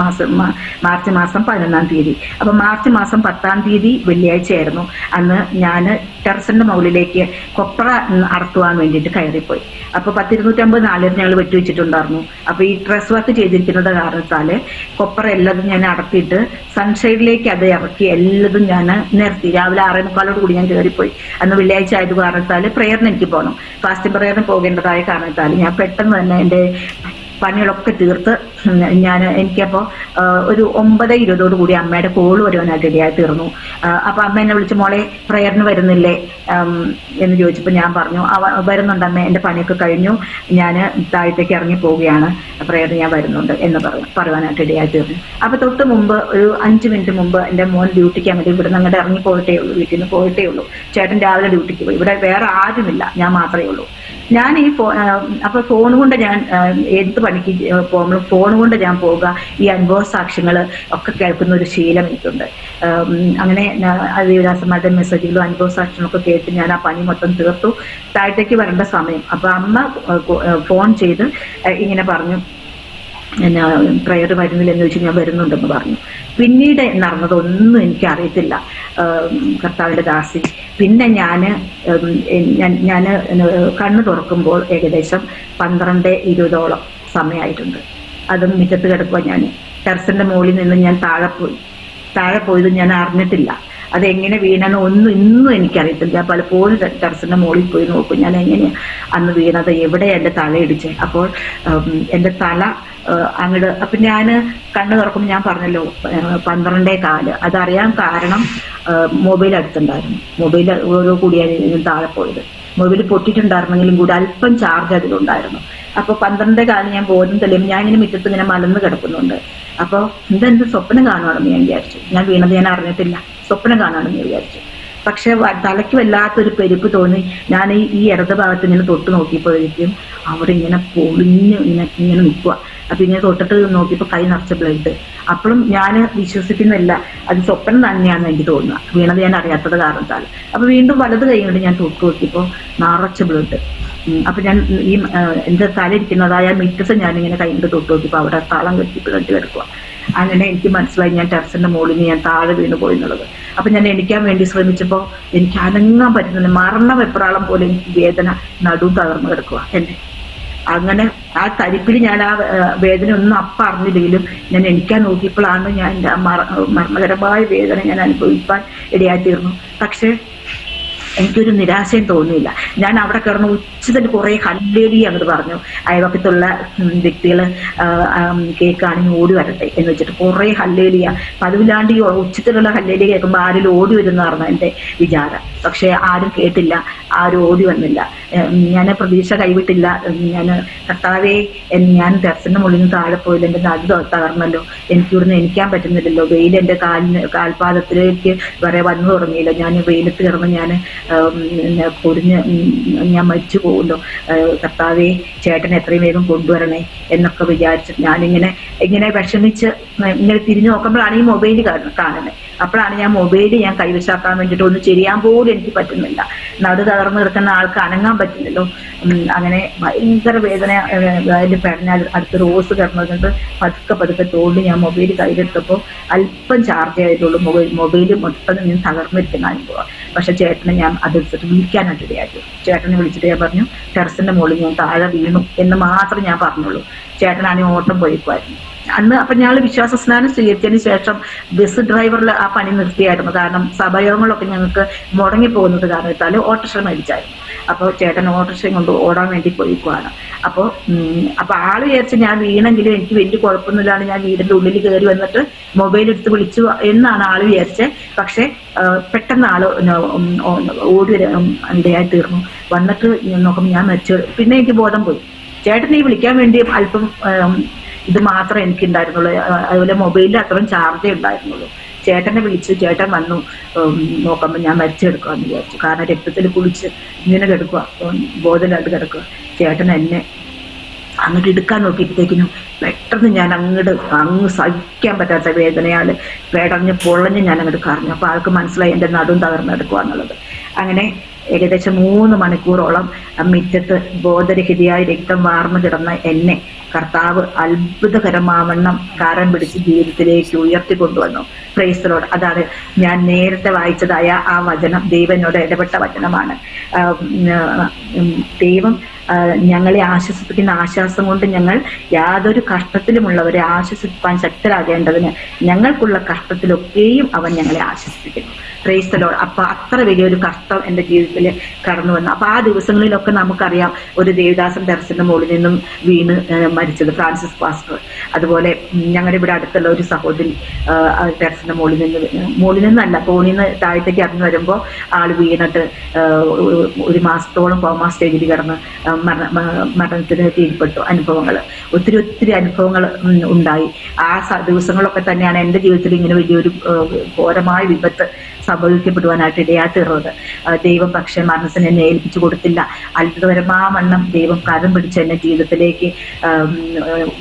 മാർച്ച് മാസം 11-ാം തീയതി. അപ്പൊ മാർച്ച് മാസം 10-ാം തീയതി വെള്ളിയാഴ്ചയായിരുന്നു. അന്ന് ഞാൻ ടെറസിന്റെ മുകളിലേക്ക് കൊപ്ര അടത്തുവാൻ വേണ്ടിയിട്ട് കയറിപ്പോയി. അപ്പൊ 10,250 നാളിൽ ഞങ്ങൾ വെട്ടിവെച്ചിട്ടുണ്ടായിരുന്നു. അപ്പൊ ഈ ഡ്രസ് വർക്ക് ചെയ്തിരിക്കുന്നത് കാരണത്താല് കൊപ്ര എല്ലാതും ഞാൻ അടത്തിയിട്ട് സൺഷൈഡിലേക്ക് അത് ഇറക്കി എല്ലാതും ഞാൻ നിർത്തി. രാവിലെ 6:45 കൂടി ഞാൻ കയറിപ്പോയി. അന്ന് വെള്ളിയാഴ്ച ആയത് കാരണത്താല് പ്രയറിന് എനിക്ക് പോകണം, ഫാസ്റ്റിംഗ് പ്രയറിന് പോകേണ്ടതായ കാരണത്താല് ഞാൻ പെട്ടെന്ന് തന്നെ എൻ്റെ പണികളൊക്കെ തീർത്ത് എനിക്കപ്പോൾ ഒരു 9:20 കൂടി അമ്മയുടെ കോള് വരുവാനായിട്ട് ഇടയായി തീർന്നു. അപ്പൊ അമ്മ എന്നെ വിളിച്ച്, മോളെ പ്രയറിന് വരുന്നില്ലേ എന്ന് ചോദിച്ചപ്പോൾ ഞാൻ പറഞ്ഞു, വരുന്നുണ്ട് അമ്മ, എൻ്റെ പണിയൊക്കെ കഴിഞ്ഞു, ഞാൻ താഴത്തേക്ക് ഇറങ്ങി പോവുകയാണ്, പ്രയറിന് ഞാൻ വരുന്നുണ്ട് എന്ന് പറയുവാനായിട്ട് ഇടയായി തീർന്നു. അപ്പൊ തൊട്ട് മുമ്പ് ഒരു 5 മിനിറ്റ് മുമ്പ് എൻ്റെ മോൻ ഡ്യൂട്ടിക്ക് അങ്ങോട്ട് ഇവിടുന്ന് അങ്ങോട്ട് ഇറങ്ങി പോയിട്ടേ ഉള്ളൂ, വീട്ടിൽ നിന്ന് പോയിട്ടേ ഉള്ളൂ. ചേട്ടൻ രാവിലെ ഡ്യൂട്ടിക്ക് പോയി. ഇവിടെ വേറെ ആരുമില്ല, ഞാൻ മാത്രമേ ഉള്ളൂ. ഞാൻ ഈ അപ്പൊ ഫോൺ കൊണ്ട് ഞാൻ എന്ത് പണിക്ക് പോകുമ്പോഴും ഫോൺ കൊണ്ട് ഞാൻ പോവുക, ഈ അനുഭവ സാക്ഷ്യങ്ങൾ ഒക്കെ കേൾക്കുന്ന ഒരു ശീലം എനിക്കുണ്ട്. അങ്ങനെ ദേവദാസന്മാരുടെ മെസ്സേജുകളും അനുഭവ സാക്ഷ്യങ്ങളൊക്കെ കേട്ട് ഞാൻ ആ പണി മൊത്തം തീർത്തു. താഴത്തേക്ക് വരേണ്ട സമയം അപ്പൊ അമ്മ ഫോൺ ചെയ്ത് ഇങ്ങനെ പറഞ്ഞു, പ്രയർ വരുന്നില്ല എന്ന് ചോദിച്ചു. ഞാൻ വരുന്നുണ്ടെന്ന് പറഞ്ഞു. പിന്നീട് നടന്നതൊന്നും എനിക്ക് അറിയത്തില്ല കർത്താവിന്റെ ദാസി. പിന്നെ ഞാൻ കണ്ണു തുറക്കുമ്പോൾ ഏകദേശം 12:20 സമയമായിട്ടുണ്ട്. അതും മുറ്റത്ത് കിടക്കുക. ഞാൻ ടെറസിന്റെ മുകളിൽ നിന്ന് ഞാൻ താഴെ പോയത് ഞാൻ അറിഞ്ഞിട്ടില്ല. അതെങ്ങനെ വീണെന്ന് ഇന്നും എനിക്കറിയത്തില്ല. ഞാൻ പലപ്പോഴും ടെറസിന്റെ മുകളിൽ പോയി നോക്കും, ഞാൻ എങ്ങനെയാണ് അന്ന് വീണത്, എവിടെയാണ് എൻ്റെ തല ഇടിച്ച്. അപ്പോൾ എൻ്റെ തല അങ്ങോട്ട്, അപ്പൊ ഞാൻ കണ്ണു തുറക്കുമ്പോൾ ഞാൻ പറഞ്ഞല്ലോ 12:15. അതറിയാൻ കാരണം മൊബൈൽ അടുത്തുണ്ടായിരുന്നു. മൊബൈൽ ഓരോ കൂടിയാണ് താഴെ പോയത്. മൊബൈൽ പൊട്ടിയിട്ടുണ്ടായിരുന്നെങ്കിലും കൂടി അല്പം ചാർജ് അതിലുണ്ടായിരുന്നു. അപ്പൊ 12:15 ഞാൻ ബോധം തെളിയുമ്പോൾ ഞാൻ ഇങ്ങനെ മുറ്റത്ത് ഇങ്ങനെ മലന്ന് കിടക്കുന്നുണ്ട്. അപ്പോൾ എന്തെന്ത് സ്വപ്നം കാണുവാണെന്ന് ഞാൻ വിചാരിച്ചു. ഞാൻ വീണത് ഞാൻ അറിഞ്ഞിട്ടില്ല, സ്വപ്നം കാണുവാണെന്ന് വിചാരിച്ചു. പക്ഷെ തലയ്ക്ക് വല്ലാത്തൊരു പെരുപ്പ് തോന്നി. ഞാൻ ഈ ഇടത് ഭാഗത്ത് ഇങ്ങനെ തൊട്ട് നോക്കിയപ്പോഴേക്കും അവിടെ ഇങ്ങനെ പൊളിഞ്ഞ് ഇങ്ങനെ നിൽക്കുക. അപ്പൊ ഇങ്ങനെ തൊട്ടിട്ട് നോക്കിയപ്പോൾ കൈ നിറച്ച ബ്ലഡ്. അപ്പോഴും ഞാൻ വിശ്വസിക്കുന്നില്ല, അത് സ്വപ്നം തന്നെയാണെന്ന് എനിക്ക് തോന്നുക, വീണത് ഞാൻ അറിയാത്തത് കാരണത്താൽ. അപ്പൊ വീണ്ടും വലത് കൈ കൊണ്ട് ഞാൻ തൊട്ട് നോക്കിയപ്പോൾ നിറച്ച ബ്ലഡ്. അപ്പൊ ഞാൻ ഈ എന്റെ തല ഇരിക്കുന്നതായ മിറ്റസ് ഞാനിങ്ങനെ കൈ കൊണ്ട് തൊട്ട് നോക്കിയപ്പോൾ അവിടെ തളം കെട്ടി ബ്ലഡ് കിടക്കുക. അങ്ങനെ എനിക്ക് മനസ്സിലായി ഞാൻ ടെറസിന്റെ മുകളിൽ ഞാൻ താഴെ വീണ് പോയി എന്നുള്ളത്. അപ്പൊ ഞാൻ എണീക്കാൻ വേണ്ടി ശ്രമിച്ചപ്പോൾ എനിക്ക് അനങ്ങാൻ പറ്റുന്നില്ല. മരണ വെപ്രാളം പോലെ എനിക്ക് വേദന, നടുവ് തകർന്നു കിടക്കുക എന്നെ. അങ്ങനെ ആ തരിപ്പിൽ ഞാൻ ആ വേദന ഒന്നും അപ്പം അറിഞ്ഞില്ലെങ്കിലും ഞാൻ എണീക്കാൻ നോക്കിയപ്പോഴാണ് ഞാൻ എൻ്റെ മരണകരമായ വേദന ഞാൻ അനുഭവിക്കാൻ ഇടയായിത്തീർന്നു. പക്ഷെ എനിക്കൊരു നിരാശയും തോന്നിയില്ല. ഞാൻ അവിടെ കിടന്ന് ഉച്ചത്തിൽ കുറെ ഹല്ലേലൂയ അങ്ങോട്ട് പറഞ്ഞു. അയൽവക്കത്തുള്ള വ്യക്തികൾ കേൾക്കുകയാണെങ്കിൽ ഓടി വരട്ടെ എന്ന് വെച്ചിട്ട് കുറെ ഹല്ലേലൂയ. പതിവില്ലാണ്ട് ഈ ഉച്ചത്തിലുള്ള ഹല്ലേലൂയ കേൾക്കുമ്പോൾ ആരും ഓടി വരുന്നതായിരുന്നു എൻ്റെ വിചാരം. പക്ഷെ ആരും കേട്ടില്ല, ആരും ഓടി വന്നില്ല. ഞാൻ പ്രതീക്ഷ കൈവിട്ടില്ല. ഞാൻ കർത്താവേ, ഞാൻ ടെറസിന്റെ മുകളിൽ നിന്ന് താഴെ പോയില്ല, എൻ്റെ നടു തകർന്നല്ലോ, എനിക്കിവിടുന്ന് എണിക്കാൻ പറ്റുന്നില്ലല്ലോ, വെയിൽ എൻ്റെ കാൽപാദത്തിലേക്ക് വരെ വന്നു തുടങ്ങിയില്ല, ഞാൻ വെയിലത്ത് കിടന്ന് ഞാൻ പൊരിഞ്ഞ് ഞാൻ മരിച്ചു പോകുമല്ലോ, കർത്താവേ ചേട്ടനെ എത്രയും വേഗം കൊണ്ടുവരണേ എന്നൊക്കെ വിചാരിച്ചിട്ട് ഞാനിങ്ങനെ വിഷമിച്ച് ഇങ്ങനെ തിരിഞ്ഞു നോക്കുമ്പോഴാണ് ഈ മൊബൈൽ കാണുന്നത്. അപ്പോഴാണ് ഞാൻ മൊബൈൽ കൈവശാക്കാൻ വേണ്ടിയിട്ട് ഒന്ന് ചെയ്യാൻ പോലും എനിക്ക് പറ്റുന്നില്ല. നടു തകർന്ന് കിടക്കുന്ന ആൾക്ക് അനങ്ങാൻ പറ്റുന്നില്ലോ. അങ്ങനെ ഭയങ്കര വേദന അതിൽ പെടഞ്ഞാൽ അടുത്ത് റോസ് കിടന്നതുകൊണ്ട് പതുക്കെ തോണ്ടി ഞാൻ മൊബൈൽ കയ്യിലെടുത്തപ്പോൾ അല്പം ചാർജ് ആയിട്ടുള്ളൂ. മൊബൈൽ മൊത്തം ഞാൻ തകർന്നിരിക്കുന്ന അനുഭവം. പക്ഷെ ചേട്ടനെ ഞാൻ അതെടുത്തിട്ട് വിളിക്കാനായിട്ട് ഇടയാക്കി. ചേട്ടനെ വിളിച്ചിട്ട് ഞാൻ പറഞ്ഞു, ടെറസിന്റെ മുകളിൽ ഞാൻ താഴെ വീണു എന്ന് മാത്രം ഞാൻ പറഞ്ഞുള്ളൂ. ചേട്ടനാണെങ്കിൽ ഓട്ടം പോയിക്കുമായിരുന്നു അന്ന്. അപ്പം ഞങ്ങൾ വിശ്വാസ സ്നാനം സ്വീകരിച്ചതിന് ശേഷം ബസ് ഡ്രൈവറിൽ ആ പണി നിർത്തിയായിരുന്നു. കാരണം സഭയോഗങ്ങളൊക്കെ ഞങ്ങൾക്ക് മുടങ്ങിപ്പോകുന്നത് കാരണത്താൽ ഓട്ടോറിക്ഷ മേടിച്ചായിരുന്നു. അപ്പോൾ ചേട്ടൻ ഓട്ടോറിക്ഷയും കൊണ്ട് ഓടാൻ വേണ്ടി പോയിക്കുവാണ്. അപ്പോൾ ആള് വിചാരിച്ച് ഞാൻ വീണെങ്കിലും എനിക്ക് വലിയ കുഴപ്പമൊന്നുമില്ലാണ്ട് ഞാൻ വീടിന്റെ ഉള്ളിൽ കയറി വന്നിട്ട് മൊബൈൽ എടുത്ത് വിളിച്ചു എന്നാണ് ആള് വിചാരിച്ചത്. പക്ഷെ പെട്ടെന്ന് ആള് ഓടി ഇടയായി തീർന്നു. വന്നിട്ട് നോക്കുമ്പോൾ ഞാൻ മരിച്ചു. പിന്നെ എനിക്ക് ബോധം പോയി. ചേട്ടനെ വിളിക്കാൻ വേണ്ടി അല്പം ഇത് മാത്രമേ എനിക്ക് ഉണ്ടായിരുന്നുള്ളൂ. അതുപോലെ മൊബൈലിൽ അത്രയും ചാർജേ ഉണ്ടായിരുന്നുള്ളൂ. ചേട്ടനെ വിളിച്ചു, ചേട്ടൻ വന്നു. നോക്കുമ്പോൾ ഞാൻ മരിച്ചെടുക്കാമെന്ന് വിചാരിച്ചു. കാരണം രക്തത്തിൽ കുളിച്ച് ഇങ്ങനെ കിടക്കുക, ബോധമില്ലാണ്ട് കിടക്കുക. ചേട്ടൻ എന്നെ അങ്ങോട്ട് എടുക്കാൻ നോക്കിയപ്പോഴത്തേക്കിനും പെട്ടെന്ന് ഞാൻ അങ്ങ് സഹിക്കാൻ പറ്റാത്ത വേദനയാൽ പൊളഞ്ഞ് ഞാൻ അങ്ങോട്ട് കറഞ്ഞു. അപ്പോൾ ആൾക്ക് മനസ്സിലായി എൻ്റെ നടും തകർന്നെടുക്കുക എന്നുള്ളത്. അങ്ങനെ ഏകദേശം 3 മണിക്കൂറോളം മുറ്റത്ത് ബോധരഹിതയായി രക്തം വാർന്നു കിടന്ന എന്നെ കർത്താവ് അത്ഭുതകരമാവണ്ണം കാരം പിടിച്ച് ജീവിതത്തിലേക്ക് ഉയർത്തിക്കൊണ്ടുവന്നു. Price the Lord. അതാണ് ഞാൻ നേരത്തെ വായിച്ചതായ ആ വചനം. ദൈവനോട് ഇടപെട്ട വചനമാണ്. ദൈവം ഞങ്ങളെ ആശ്വസിപ്പിക്കുന്ന ആശ്വാസം കൊണ്ട് ഞങ്ങൾ യാതൊരു കഷ്ടത്തിലുമുള്ളവരെ ആശ്വസിപ്പാൻ ശക്തരാകേണ്ടതിന് ഞങ്ങൾക്കുള്ള കഷ്ടത്തിലൊക്കെയും അവൻ ഞങ്ങളെ ആശ്വസിപ്പിക്കുന്നു. Price the Lord. അപ്പൊ അത്ര വലിയൊരു കഷ്ടം എൻ്റെ ജീവിതത്തിൽ കടന്നു വന്നു. അപ്പൊ ആ ദിവസങ്ങളിലൊക്കെ നമുക്കറിയാം, ഒരു ദേവദാസൻ ടെറസിന്റെ മുകളിൽ നിന്നും വീണ് മരിച്ചത്, ഫ്രാൻസിസ് പാസ്റ്റർ. അതുപോലെ ഞങ്ങളുടെ ഇവിടെ അടുത്തുള്ള ഒരു സഹോദരി ടെറസിന്റെ മുകളിൽ നിന്നല്ല, കോണിൽ നിന്ന് താഴത്തേക്ക് ഇറങ്ങി വരുമ്പോൾ ആള് വീണിട്ട് 1 മാസത്തോളം കോമാ സ്റ്റേജിൽ കിടന്ന് മരണത്തിന് കീഴ്പ്പെട്ടു. അനുഭവങ്ങൾ ഒത്തിരി അനുഭവങ്ങൾ ഉണ്ടായി. ആ ദിവസങ്ങളൊക്കെ തന്നെയാണ് എൻ്റെ ജീവിതത്തിൽ ഇങ്ങനെ വലിയൊരു ഘോരമായ വിപത്ത് സംഭവിക്കപ്പെടുവാനായിട്ട് ഇടയാത്തിറുന്നത്. ദൈവം പക്ഷെ മനസ്സിനെ എന്നെ ഏൽപ്പിച്ചു കൊടുത്തില്ല. അത്ഭുതപരമാവണ്ണം ദൈവം കരം പിടിച്ച് എന്നെ ജീവിതത്തിലേക്ക്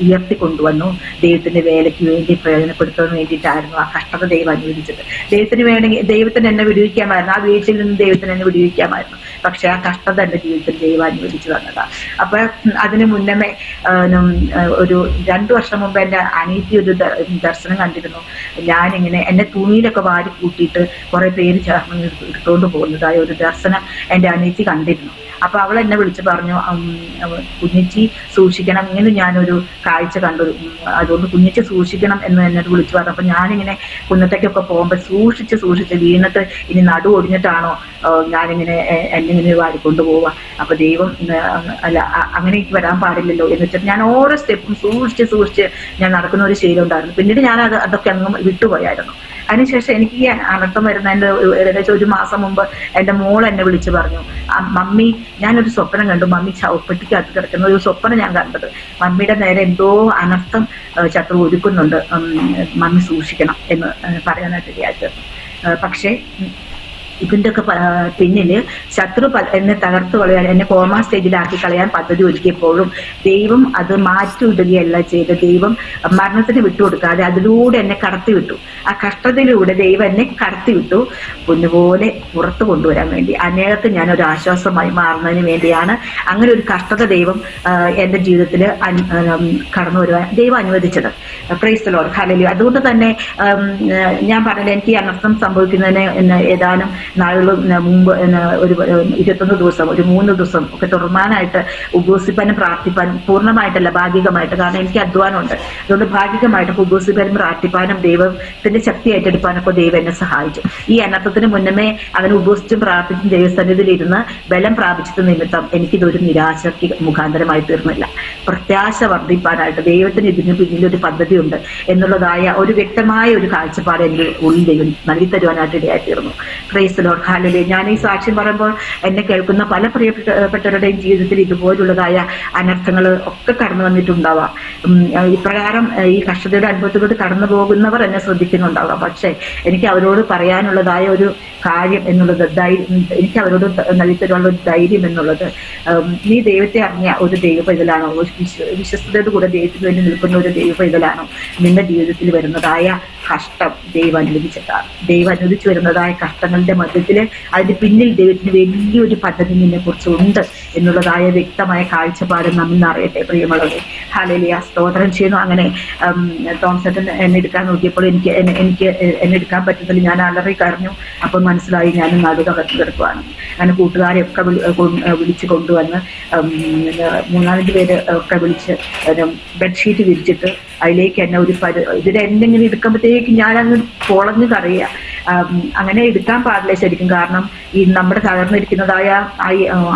ഉയർത്തിക്കൊണ്ടുവന്നു. ദൈവത്തിന്റെ വേലയ്ക്ക് വേണ്ടി പ്രയോജനപ്പെടുത്താൻ വേണ്ടിയിട്ടായിരുന്നു ആ കഷ്ടത ദൈവം അനുവദിച്ചത്. ദൈവത്തിന് എന്നെ വിടുവിക്കാമായിരുന്നു. ആ വീഴ്ചയിൽ നിന്ന് ദൈവത്തിന് എന്നെ വിടുവിക്കാമായിരുന്നു. പക്ഷെ ആ കഷ്ടത എൻ്റെ ജീവിതത്തിൽ ദൈവം അനുവദിച്ചു തന്നതാണ്. അപ്പൊ അതിന് മുന്നമേ ഒരു 2 വർഷം മുമ്പ് എൻ്റെ അനീതി ഒരു ദർശനം കണ്ടിരുന്നു. ഞാനിങ്ങനെ എന്നെ തുണിയിലൊക്കെ വാരി കൂട്ടിയിട്ട് കുറെ പേര് ചേർന്ന് എടുത്തുകൊണ്ട് പോകുന്നതായ ഒരു ദർശനം എൻ്റെ അനീതി കണ്ടിരുന്നു. അപ്പൊ അവൾ എന്നെ വിളിച്ച് പറഞ്ഞു, കുഞ്ഞിച്ചി സൂക്ഷിക്കണം, ഇങ്ങനെ ഞാനൊരു കാഴ്ച കണ്ടു, അതുകൊണ്ട് കുഞ്ഞിച്ചി സൂക്ഷിക്കണം എന്ന് എന്നോട് വിളിച്ചു പറഞ്ഞു. അപ്പൊ ഞാനിങ്ങനെ കുന്നത്തേക്കൊക്കെ പോകുമ്പോൾ സൂക്ഷിച്ച് വീണിട്ട് ഇനി നടു ഒടിഞ്ഞിട്ടാണോ ഞാനിങ്ങനെ എന്നിങ്ങനെ വാരിക്കൊണ്ട് പോവുക. അപ്പൊ ദൈവം അല്ല, അങ്ങനെ എനിക്ക് വരാൻ പാടില്ലല്ലോ എന്ന് വെച്ചിട്ട് ഞാൻ ഓരോ സ്റ്റെപ്പും സൂക്ഷിച്ച് ഞാൻ നടക്കുന്ന ഒരു ശീലം ഉണ്ടായിരുന്നു. പിന്നീട് ഞാൻ അതൊക്കെ അങ്ങ് വിട്ടുപോയായിരുന്നു. അതിനുശേഷം എനിക്ക് ഈ അനർത്ഥം വരുന്ന എൻ്റെ ഏകദേശം 1 മാസം മുമ്പ് എൻ്റെ മോൾ എന്നെ വിളിച്ച് പറഞ്ഞു, മമ്മി ഞാനൊരു സ്വപ്നം കണ്ടു, മമ്മി ചവപ്പെട്ടിക്കകത്ത് കിടക്കുന്ന ഒരു സ്വപ്നം ഞാൻ കണ്ടത്, മമ്മിയുടെ നേരെ എന്തോ അനർത്ഥം ശത്രു ഒരുക്കുന്നുണ്ട്, മമ്മി സൂക്ഷിക്കണം എന്ന് പറയാനായിട്ട് ഇടയായിരുന്നു. പക്ഷേ ഇതിൻ്റെ ഒക്കെ പിന്നില് ശത്രു എന്നെ തകർത്തു കളയാൻ, എന്നെ കോമാ സ്റ്റേജിലാക്കി കളയാൻ പദ്ധതി ഒരുക്കിയപ്പോഴും ദൈവം അത് മാറ്റിവിടുകയല്ല ചെയ്ത്, ദൈവം മരണത്തിന് വിട്ടുകൊടുക്കാതെ അതിലൂടെ എന്നെ കടത്തിവിട്ടു. ആ കഷ്ടതയിലൂടെ ദൈവം എന്നെ കടത്തിവിട്ടു പൊന്നുപോലെ പുറത്തു കൊണ്ടുവരാൻ വേണ്ടി. അനേകർക്ക് ഞാനൊരു ആശ്വാസമായി മാറുന്നതിന് വേണ്ടിയാണ് അങ്ങനെ ഒരു കഷ്ടത ദൈവം എൻ്റെ ജീവിതത്തിൽ കടന്നു വരുവാൻ ദൈവം അനുവദിച്ചത്. Price the Lord. ഹല്ലേലൂയ. അതുകൊണ്ട് തന്നെ ഞാൻ പറഞ്ഞത്, എനിക്ക് ഈ അനർത്ഥം സംഭവിക്കുന്നതിന് ഏതാനും നാളുകൾ മുമ്പ് ഒരു 21 ദിവസം, ഒരു 3 ദിവസം ഒക്കെ തുടർമാനായിട്ട് ഉപവസിപ്പാനും പ്രാർത്ഥിപ്പാനും, പൂർണ്ണമായിട്ടല്ല ഭാഗികമായിട്ട്, കാരണം എനിക്ക് അധ്വാനമുണ്ട്, അതുകൊണ്ട് ഭാഗികമായിട്ട് ഉപവസിപ്പാനും പ്രാർത്ഥിപ്പാനും ദൈവത്തിന്റെ ശക്തി ഏറ്റെടുപ്പാനൊക്കെ ദൈവം എന്നെ സഹായിച്ചു. ഈ അനർത്ഥത്തിന് മുന്നമേ അങ്ങനെ ഉപവസിച്ചും പ്രാർത്ഥിച്ചും ദൈവസന്നിധിയിൽ ഇരുന്ന് ബലം പ്രാപിച്ചത് നിമിത്തം എനിക്കിതൊരു നിരാശയ്ക്ക് മുഖാന്തരമായി തീർന്നില്ല. പ്രത്യാശ വർദ്ധിപ്പാനായിട്ട് ദൈവത്തിന് ഇതിന് പിന്നിലൊരു പദ്ധതിയുണ്ട് എന്നുള്ളതായ ഒരു വ്യക്തമായ ഒരു കാഴ്ചപ്പാട് എൻ്റെ ഉള്ളിൽ ദൈവം നൽകി തരുവാനായിട്ട് ഇടയായിത്തീർന്നു. Praise the Lord. ഹല്ലേലൂയ. ഞാൻ ഈ സാക്ഷ്യം പറയുമ്പോൾ എന്നെ കേൾക്കുന്ന പല പ്രിയപ്പെട്ടവരുടെയും ജീവിതത്തിൽ ഇതുപോലുള്ളതായ അനർത്ഥങ്ങൾ ഒക്കെ കടന്നു വന്നിട്ടുണ്ടാവാം. ഇപ്രകാരം ഈ കഷ്ടതയുടെ അനുഭവത്തിലൂടെ കടന്നു പോകുന്നവർ എന്നെ ശ്രദ്ധിക്കുന്നുണ്ടാവാം. പക്ഷേ എനിക്ക് അവരോട് പറയാനുള്ളതായ ഒരു കാര്യം എന്നുള്ളത്, എനിക്ക് അവരോട് നൽകിത്തരുവാനുള്ള ഒരു ധൈര്യം എന്നുള്ളത്, നീ ദൈവത്തെ അറിഞ്ഞ ഒരു ദൈവ പൈതലാണോ, വിശ്വസ്തയോട് കൂടെ ദൈവത്തിന് വേണ്ടി നിൽക്കുന്ന ഒരു ദൈവ പൈതലാണോ, നിന്റെ ജീവിതത്തിൽ വരുന്നതായ കഷ്ടം ദൈവം അനുവദിച്ചിട്ടാണ്. ദൈവം അനുവദിച്ചു വരുന്നതായ കഷ്ടങ്ങളുടെ മധ്യത്തിൽ അതിന് പിന്നിൽ ദൈവത്തിന് വലിയൊരു പദ്ധതി നിന്നെ കുറിച്ച് ഉണ്ട് എന്നുള്ളതായ വ്യക്തമായ കാഴ്ചപ്പാട് നമ്മിൽ അറിയട്ടെ പ്രിയമുള്ളവരെ. ഹല്ലേലൂയ. സ്തോത്രം ചെയ്യുന്നു. അങ്ങനെ തോമസേട്ടൻ എന്നെ എടുക്കാൻ നോക്കിയപ്പോൾ എനിക്ക് എന്നെ എടുക്കാൻ പറ്റുന്നില്ല. ഞാൻ അലറി കരഞ്ഞു. അപ്പോൾ മനസ്സിലായി ഞാൻ നടുതകർത്ത് കിടക്കുവാണ്. അങ്ങനെ കൂട്ടുകാരെയൊക്കെ വിളിച്ച് കൊണ്ടുവന്ന് 3-4 പേര് ഒക്കെ വിളിച്ച് ബെഡ്ഷീറ്റ് വിരിച്ചിട്ട് അതിലേക്ക് എന്നെ ഇതിൽ എന്തെങ്കിലും എടുക്കുമ്പോഴത്തേക്കും ഞാനങ്ങ് പൊളഞ്ഞു കറിയുക. അങ്ങനെ എടുക്കാൻ പാടില്ല ശരിക്കും. കാരണം ഈ നമ്മുടെ തകർന്നിരിക്കുന്നതായ